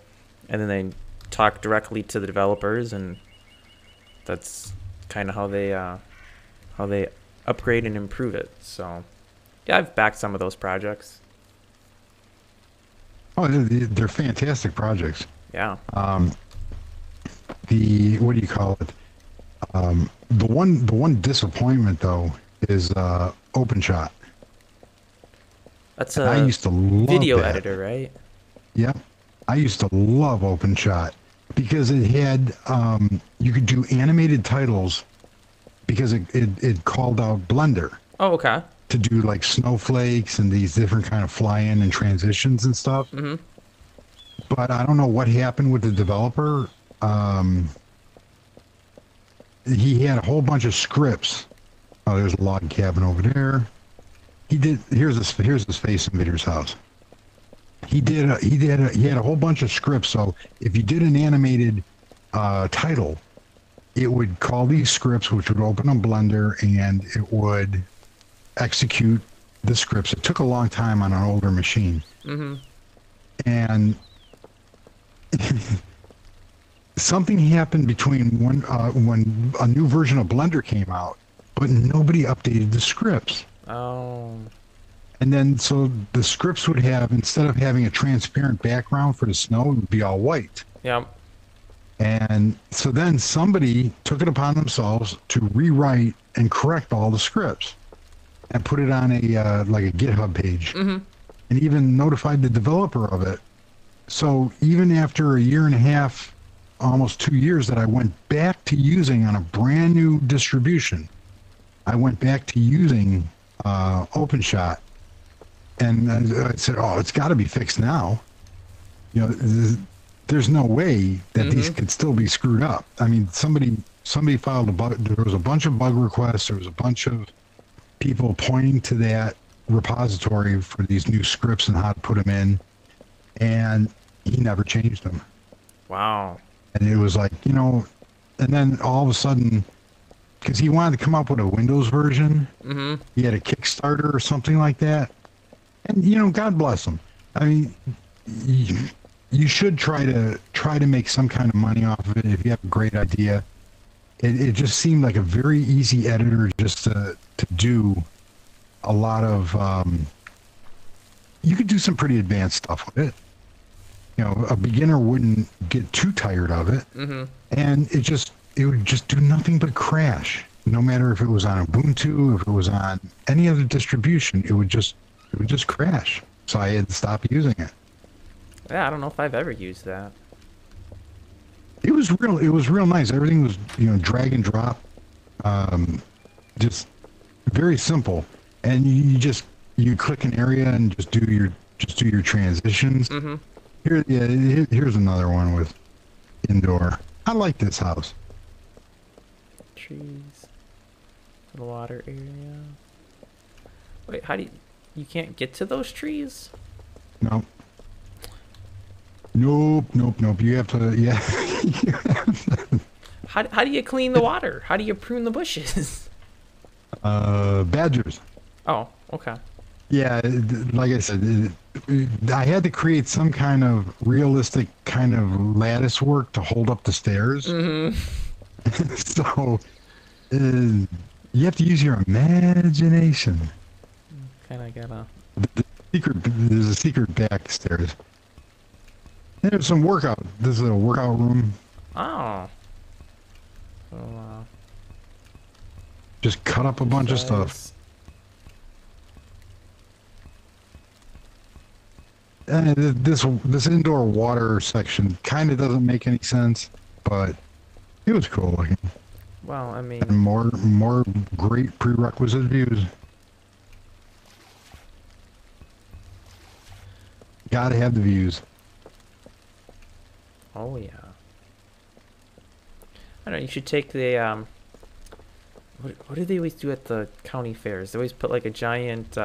and then they talk directly to the developers, and that's kind of how they upgrade and improve it. So yeah, I've backed some of those projects. Oh, they're fantastic projects. Yeah. The what do you call it? The one disappointment though is OpenShot. That's I used to love video that. editor, right? Yep. I used to love OpenShot because it had you could do animated titles because it called out Blender. Oh, okay. To do like snowflakes and these different kind of fly-in and transitions and stuff. Mm-hmm. But I don't know what happened with the developer. He had a whole bunch of scripts. Oh, there's a log cabin over there. Here's the Space Invader's house. He had a whole bunch of scripts. So if you did an animated title, it would call these scripts, which would open a Blender, and it would execute the scripts. It took a long time on an older machine. Mm-hmm. And something happened between when a new version of Blender came out, but nobody updated the scripts. Oh. And then so the scripts would have, instead of having a transparent background for the snow, it would be all white. Yep. And so then somebody took it upon themselves to rewrite and correct all the scripts and put it on a like a GitHub page, Mm-hmm. and even notified the developer of it. So even after a year and a half, almost 2 years, that I went back to using on a brand new distribution, I went back to using OpenShot, and I said, "Oh, it's got to be fixed now." You know, there's no way that these could still be screwed up. I mean, somebody filed a bug. There was a bunch of bug requests. There was a bunch of people pointing to that repository for these new scripts and how to put them in, and he never changed them. Wow. And it was like, you know, and then all of a sudden, because he wanted to come up with a Windows version, he had a Kickstarter or something like that. And, you know, God bless him. I mean, you should try to make some kind of money off of it if you have a great idea. It just seemed like a very easy editor just to do a lot of, you could do some pretty advanced stuff with it. You know, a beginner wouldn't get too tired of it. And it would just do nothing but crash. No matter if it was on Ubuntu, if it was on any other distribution, it would just crash. So I had to stop using it. Yeah, I don't know if I've ever used that. It was real nice. Everything was, you know, drag and drop, just very simple. And you click an area and just do your transitions. Here's another one with indoor. I like this house. Trees. The water area. Wait, how do you can't get to those trees? No. Nope. You have to, yeah. How do you clean the water? How do you prune the bushes? Badgers. Oh, okay. Yeah, like I said, I had to create some kind of realistic kind of lattice work to hold up the stairs. So you have to use your imagination. Kind of gotta. There's a secret back stairs. There's some workout. This is a workout room. Oh. So, just cut up a bunch of stuff. This indoor water section kind of doesn't make any sense, but it was cool looking. Well, I mean, and more great prerequisite views. Gotta have the views. Oh yeah. I don't know. You should take the what do they always do at the county fairs? They always put like a giant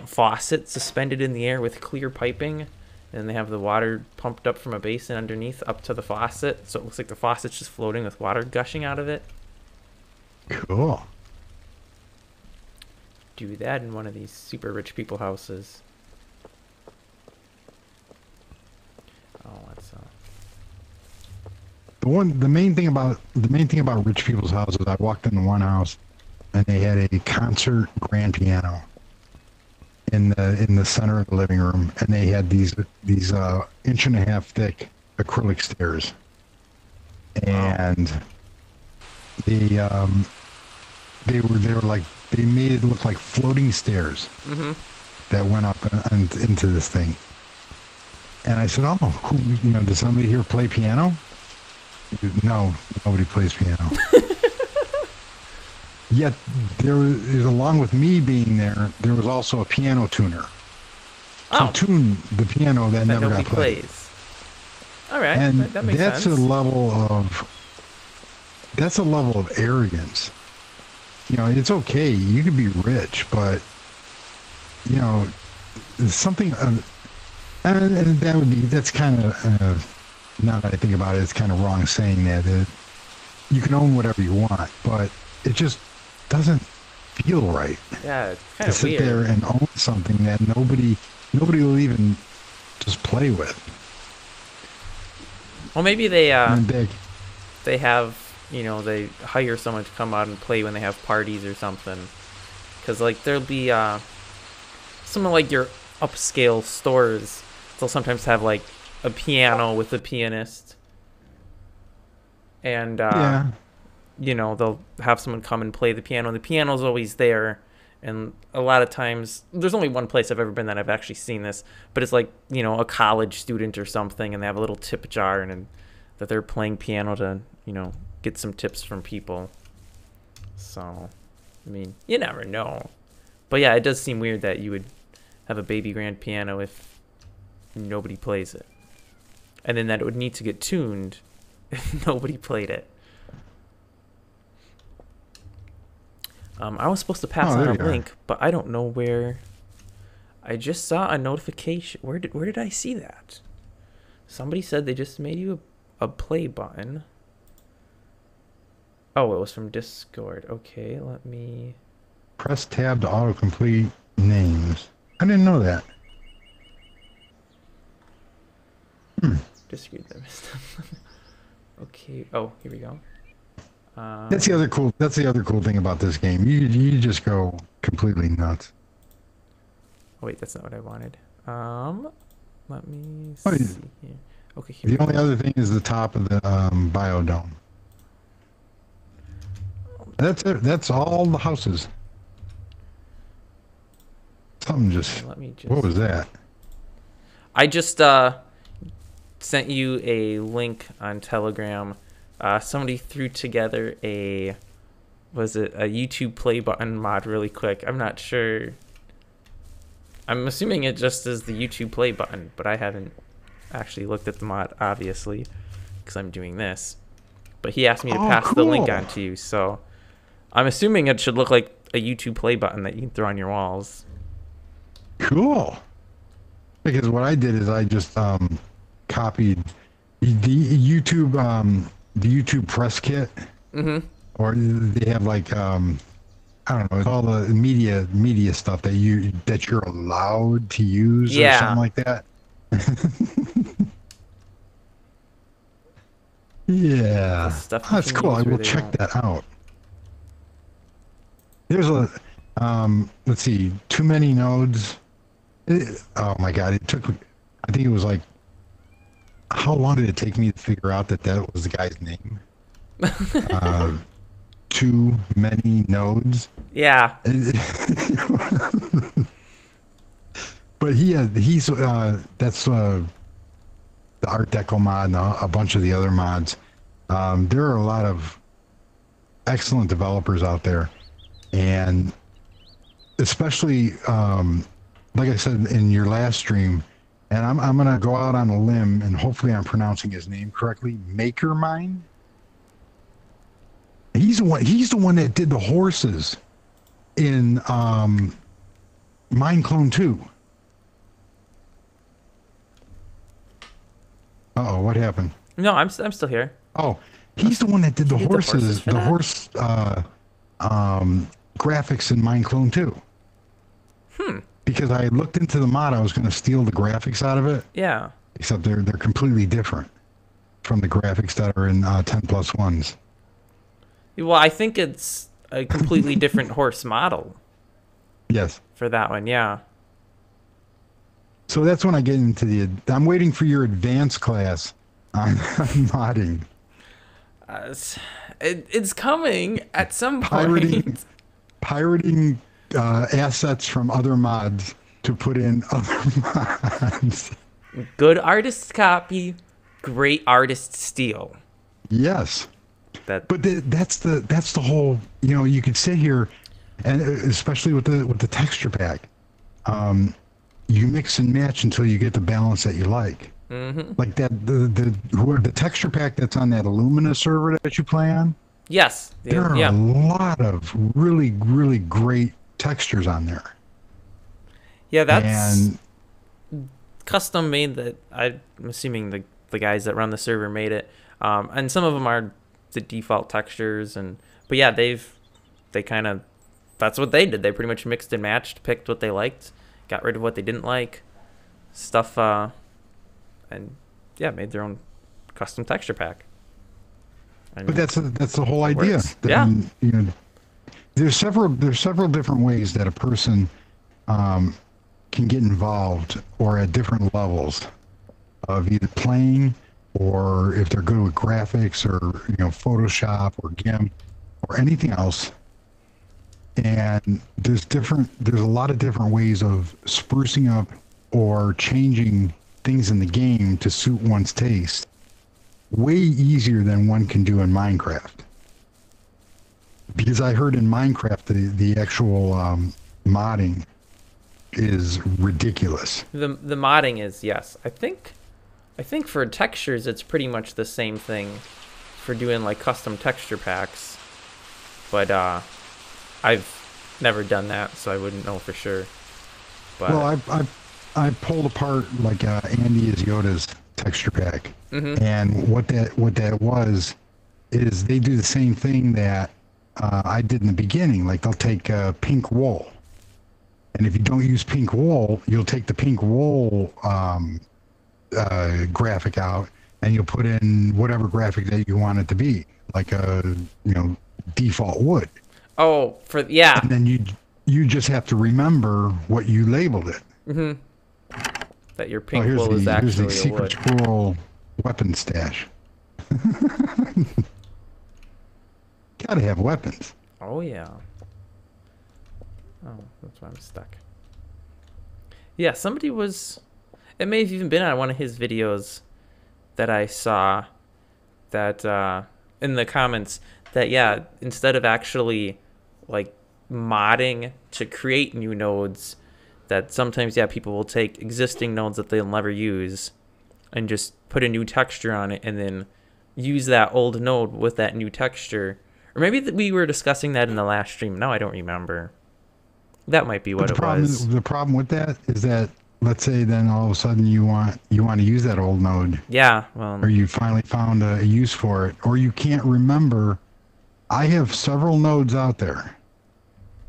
faucet suspended in the air with clear piping, and they have the water pumped up from a basin underneath up to the faucet, so it looks like the faucet's just floating with water gushing out of it. Cool. Do that in one of these super rich people houses. Oh, that's the main thing about rich people's houses. I walked into one house, and they had a concert grand piano in the center of the living room, and they had these inch and a half thick acrylic stairs, and they were like, they made it look like floating stairs that went up and into this thing. And I said, "Oh, does somebody here play piano?" He goes, "No, nobody plays piano." Yet there was, along with me being there was also a piano tuner to tune the piano that never got played. Plays. All right, and that makes sense. That's a level of arrogance. It's okay. You could be rich, but something. And that's kind of now that I think about it, it's kind of wrong saying that. you can own whatever you want, but it just doesn't feel right Yeah, it's kind to of sit weird. there and own something that nobody will even just play with. Well, maybe And then they have, they hire someone to come out and play when they have parties or something. Because, like, there'll be, some of, like, your upscale stores, they'll sometimes have, like, a piano with a pianist. And, yeah, they'll have someone come and play the piano. And the piano's always there. And a lot of times, there's only one place I've ever been that I've actually seen this. But it's like, a college student or something. And they have a little tip jar and that they're playing piano to, get some tips from people. So, I mean, you never know. But yeah, it does seem weird that you would have a baby grand piano if nobody plays it. And then that it would need to get tuned if nobody played it. I was supposed to pass on a link, but I don't know where. I just saw a notification. Where did I see that? Somebody said they just made you a play button. Oh, it was from Discord. Okay, let me... press tab to autocomplete names. I didn't know that. Discord. Okay. Oh, here we go. That's the other cool thing about this game. You just go completely nuts. Oh wait, that's not what I wanted. Let me Oh, see here. Okay, here The we only go. other thing is the top of the biodome. That's it. That's all the houses. Something just... Let me just... What was that? I just sent you a link on Telegram. Somebody threw together a YouTube play button mod really quick. I'm not sure. I'm assuming it just is the YouTube play button, but I haven't actually looked at the mod, obviously, because I'm doing this. But he asked me to pass the link on to you, so I'm assuming it should look like a YouTube play button that you can throw on your walls. Cool. Because what I did is I just copied the YouTube press kit, or they have like I don't know, it's all the media stuff that you're allowed to use or something like that. Yeah, that's cool. I will check that out. There's a let's see, too many nodes. Oh my god, it took, I think it was like, how long did it take me to figure out that was the guy's name? Too many nodes. Yeah. But he's that's the Art Deco mod and a bunch of the other mods. There are a lot of excellent developers out there, and especially like I said in your last stream, and I'm gonna go out on a limb and hopefully I'm pronouncing his name correctly. Makermind. He's the one that did the horses in Mind Clone 2. Uh-oh, what happened? No, I'm still here. Oh, he's the one that did the horses, the horse graphics in Mind Clone 2. Because I looked into the mod, I was going to steal the graphics out of it. Yeah. Except they're completely different from the graphics that are in 10+1s. Well, I think it's a completely different horse model. Yes. For that one, yeah. So that's when I get into I'm waiting for your advanced class on modding. It's coming at some point. Pirating assets from other mods to put in other mods. Good artist copy, great artist steal. Yes. But that's the whole, you could sit here, and especially with the texture pack, you mix and match until you get the balance that you like. Like that the texture pack that's on that Illumina server that you play on. Yes. There are a lot of really, really great textures on there. Yeah, that's custom made. That I'm assuming the guys that run the server made it, and some of them are the default textures. And but yeah, they kind of, that's what they did. They pretty much mixed and matched, picked what they liked, got rid of what they didn't like, stuff, and yeah, made their own custom texture pack. And but that's the whole idea. Yeah. You know, there's several different ways that a person can get involved, or at different levels of either playing, or if they're good with graphics, or Photoshop or GIMP or anything else. And there's a lot of different ways of sprucing up or changing things in the game to suit one's taste. Way easier than one can do in Minecraft. Because I heard in Minecraft the actual modding is ridiculous. The modding is, yes. I think for textures it's pretty much the same thing for doing like custom texture packs. But I've never done that, so I wouldn't know for sure. But well, I pulled apart like Andy Yoda's texture pack, and what that was is they do the same thing that I did in the beginning. Like they'll take pink wool, and if you don't use pink wool, you'll take the pink wool graphic out, and you'll put in whatever graphic that you want it to be, like a default wood. Oh, yeah. And then you just have to remember what you labeled it. That your pink wool is actually here's the secret squirrel weapon stash. Gotta have weapons. Oh yeah. Oh, that's why I'm stuck. Yeah, somebody was. It may have even been on one of his videos that I saw. That in the comments that instead of actually like modding to create new nodes, that sometimes people will take existing nodes that they'll never use and just put a new texture on it and then use that old node with that new texture. Or maybe we were discussing that in the last stream. No, I don't remember. That might be what it was. The problem with that is that, let's say then all of a sudden you want to use that old node. Yeah, well, or you finally found a use for it, or you can't remember. I have several nodes out there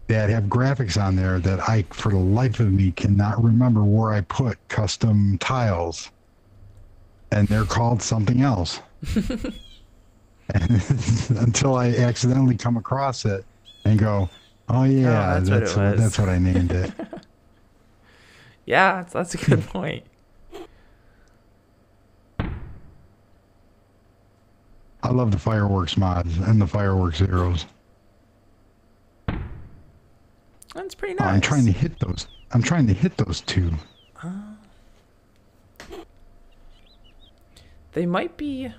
that have graphics on there that I, for the life of me, cannot remember where I put custom tiles, and they're called something else. Until I accidentally come across it and go, oh yeah, that's what I named it. Yeah, that's a good point. I love the fireworks mods and the fireworks arrows. That's pretty nice. I'm trying to hit those two. They might be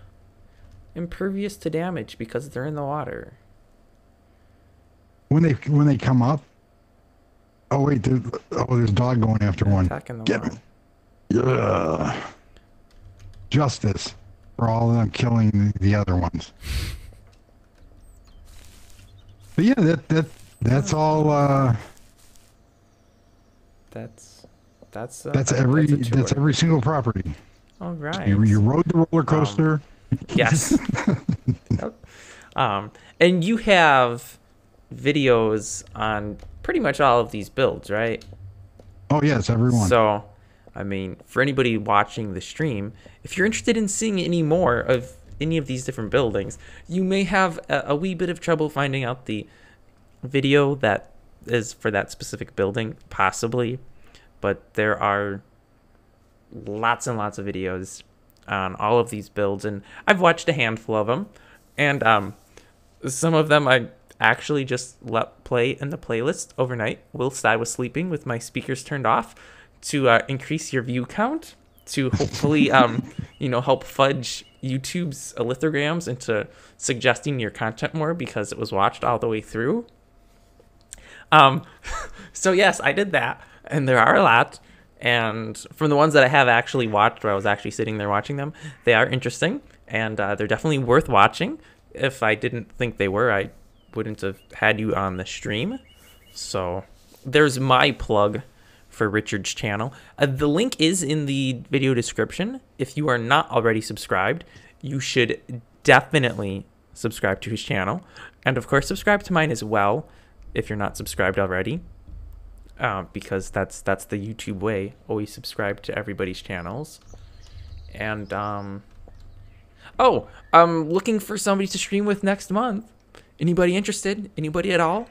impervious to damage because they're in the water. When they come up. Oh wait, there's a dog going after one. Get him. Yeah. Justice for all of them killing the other ones. But yeah, that's all. That's every single property. All right. You rode the roller coaster. Yes. And you have videos on pretty much all of these builds, right? Oh yes, everyone. So, I mean, for anybody watching the stream, if you're interested in seeing any more of any of these different buildings, you may have a wee bit of trouble finding out the video that is for that specific building, possibly. But there are lots and lots of videos on all of these builds, and I've watched a handful of them, and some of them I actually just let play in the playlist overnight whilst I was sleeping with my speakers turned off to increase your view count, to hopefully help fudge YouTube's lithograms into suggesting your content more because it was watched all the way through. So yes, I did that, and there are a lot. And from the ones that I have actually watched, where I was actually sitting there watching them, they are interesting, and they're definitely worth watching. If I didn't think they were, I wouldn't have had you on the stream. So there's my plug for Richard's channel. The link is in the video description. If you are not already subscribed, you should definitely subscribe to his channel. And of course, subscribe to mine as well if you're not subscribed already. Because that's the YouTube way. Always subscribe to everybody's channels. And I'm looking for somebody to stream with next month. Anybody interested? Anybody at all?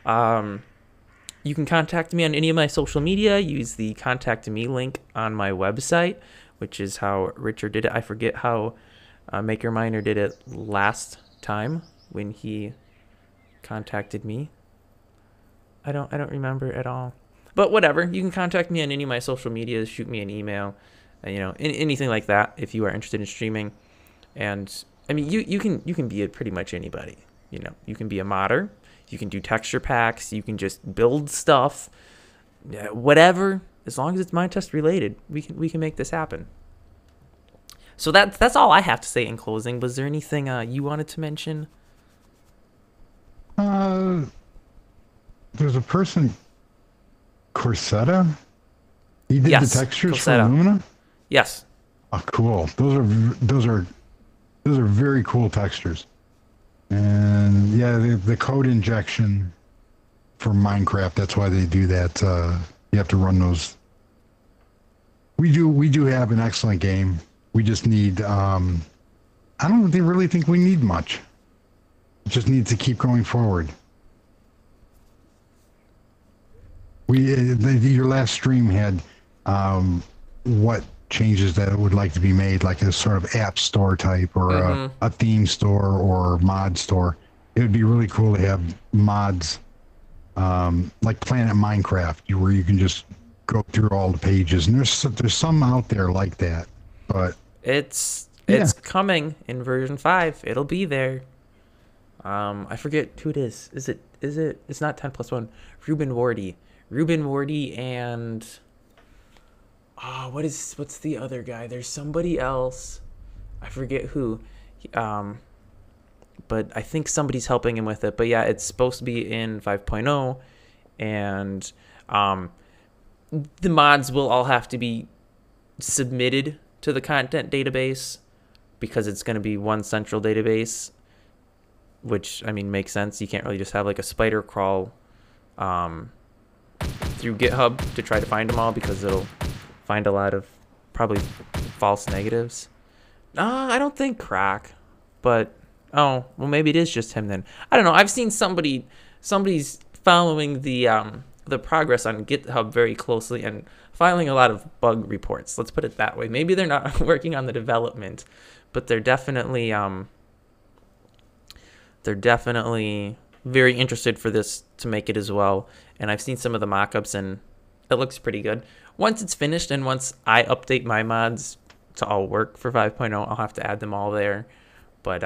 You can contact me on any of my social media. Use the contact me link on my website, which is how Richard did it. I forget how Maker Miner did it last time when he contacted me. I don't remember at all. But whatever, you can contact me on any of my social medias, shoot me an email, anything like that if you are interested in streaming. And I mean, you can be pretty much anybody. You can be a modder, you can do texture packs, you can just build stuff, whatever. As long as it's Minetest related, we can make this happen. So that's all I have to say in closing. Was there anything you wanted to mention? There's a person, Corsetta. He did the textures Corsetta. for Lumina. Yes. Oh, cool. Those are very cool textures. And yeah, the code injection for Minecraft. That's why they do that. You have to run those. We do have an excellent game. We just need. I don't really think we need much. Just need to keep going forward. Your last stream had what changes that would like to be made, like a sort of app store type or a theme store or mod store. It would be really cool to have mods like Planet Minecraft, where you can just go through all the pages. And there's some out there like that, but it's coming in version 5. It'll be there. I forget who it is. Is it? It's not 10+1. Ruben Wardy and what's the other guy? There's somebody else. I forget who. But I think somebody's helping him with it. But yeah, it's supposed to be in 5.0, and the mods will all have to be submitted to the content database because it's going to be one central database, which, I mean, makes sense. You can't really just have like a spider crawl through GitHub to try to find them all, because it'll find a lot of probably false negatives. I don't think crack, but oh, well, maybe it is just him then. I don't know. I've seen somebody's following the progress on GitHub very closely and filing a lot of bug reports. Let's put it that way. Maybe they're not working on the development, but they're definitely very interested for this to make it as well. And I've seen some of the mock-ups, and it looks pretty good. Once it's finished and once I update my mods to all work for 5.0, I'll have to add them all there. But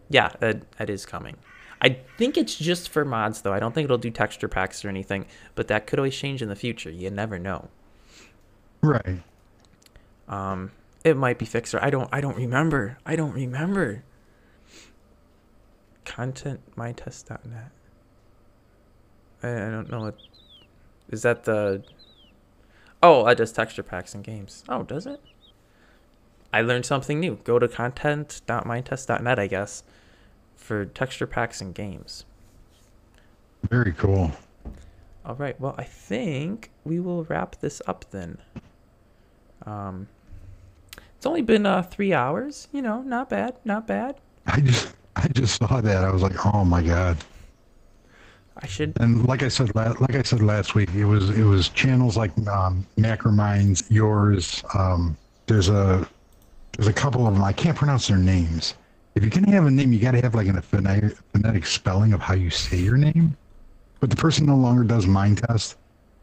yeah, that is coming. I think it's just for mods, though. I don't think it'll do texture packs or anything, but that could always change in the future. You never know. Right. It might be fixed, or I don't remember. Content Minetest.net. I don't know what is that the. Oh, it does texture packs and games. Oh, does it? I learned something new. Go to content.minetest.net, I guess, for texture packs and games. Very cool. All right. Well, I think we will wrap this up then. It's only been 3 hours. Not bad. Not bad. I just saw that. I was like, oh my god. I should. And like I said last week, it was channels like Macromines, yours. There's a couple of them. I can't pronounce their names. If you're gonna have a name, you got to have like a phonetic spelling of how you say your name. But the person no longer does Minetest.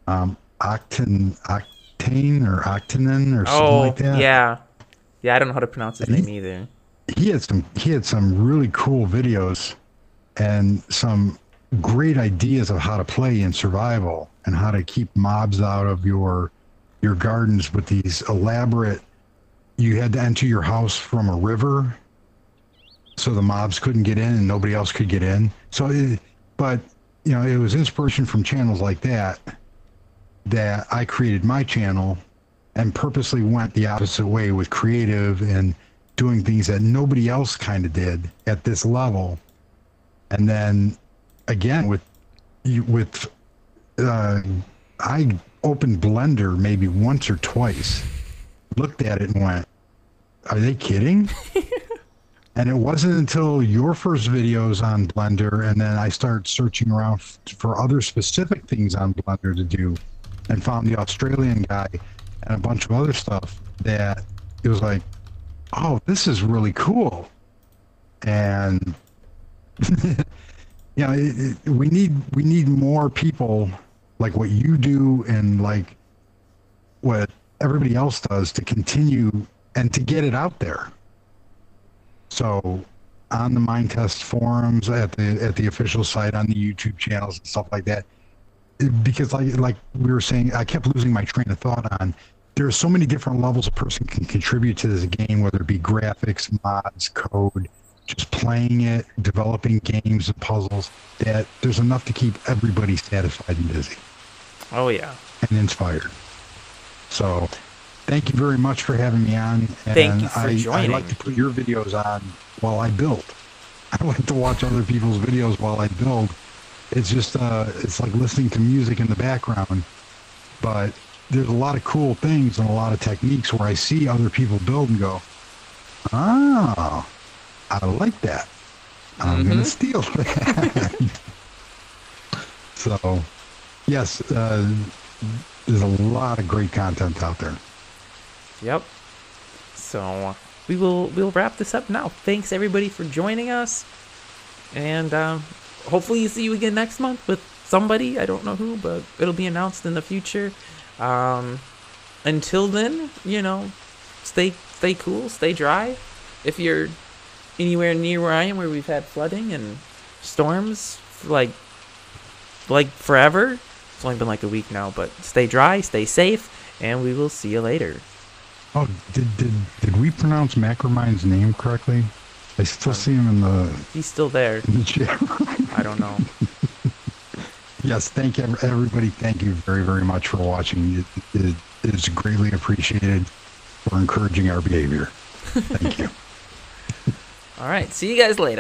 Octane or Octanen or something like that. Yeah. I don't know how to pronounce his name either. He had some really cool videos and some great ideas of how to play in survival and how to keep mobs out of your gardens with these elaborate. You had to enter your house from a river, so the mobs couldn't get in and nobody else could get in. But it was inspiration from channels like that I created my channel and purposely went the opposite way with creative and doing things that nobody else kind of did at this level. And then again, I opened Blender maybe once or twice, looked at it and went, are they kidding? And it wasn't until your first videos on Blender, and then I started searching around for other specific things on Blender to do, and found the Australian guy and a bunch of other stuff, that it was like, oh, this is really cool. And you know, we need more people like what you do and like what everybody else does to continue and to get it out there. So on the Minetest forums, at the official site, on the YouTube channels and stuff like that, because like we were saying, I kept losing my train of thought on, there are so many different levels a person can contribute to this game, whether it be graphics, mods, code, just playing it, developing games and puzzles, that there's enough to keep everybody satisfied and busy. Oh yeah. And inspired. So thank you very much for having me on. And thank you for joining. I like to put your videos on while I build. I like to watch other people's videos while I build. It's just it's like listening to music in the background, but there's a lot of cool things and a lot of techniques where I see other people build and go, oh, I like that. I'm going to steal that. So, yes, there's a lot of great content out there. Yep. So we'll wrap this up now. Thanks everybody for joining us, and hopefully see you again next month with somebody. I don't know who, but it'll be announced in the future. Until then, you know, stay cool, stay dry. If you're anywhere near where I am, where we've had flooding and storms like forever, it's only been like a week now, but stay dry, stay safe, and we will see you later. Oh, did we pronounce Macromine's name correctly? I still see him in the... He's still there. In the chat. I don't know. Yes, thank you, everybody. Thank you very, very much for watching. It is greatly appreciated for encouraging our behavior. Thank you. All right, see you guys later.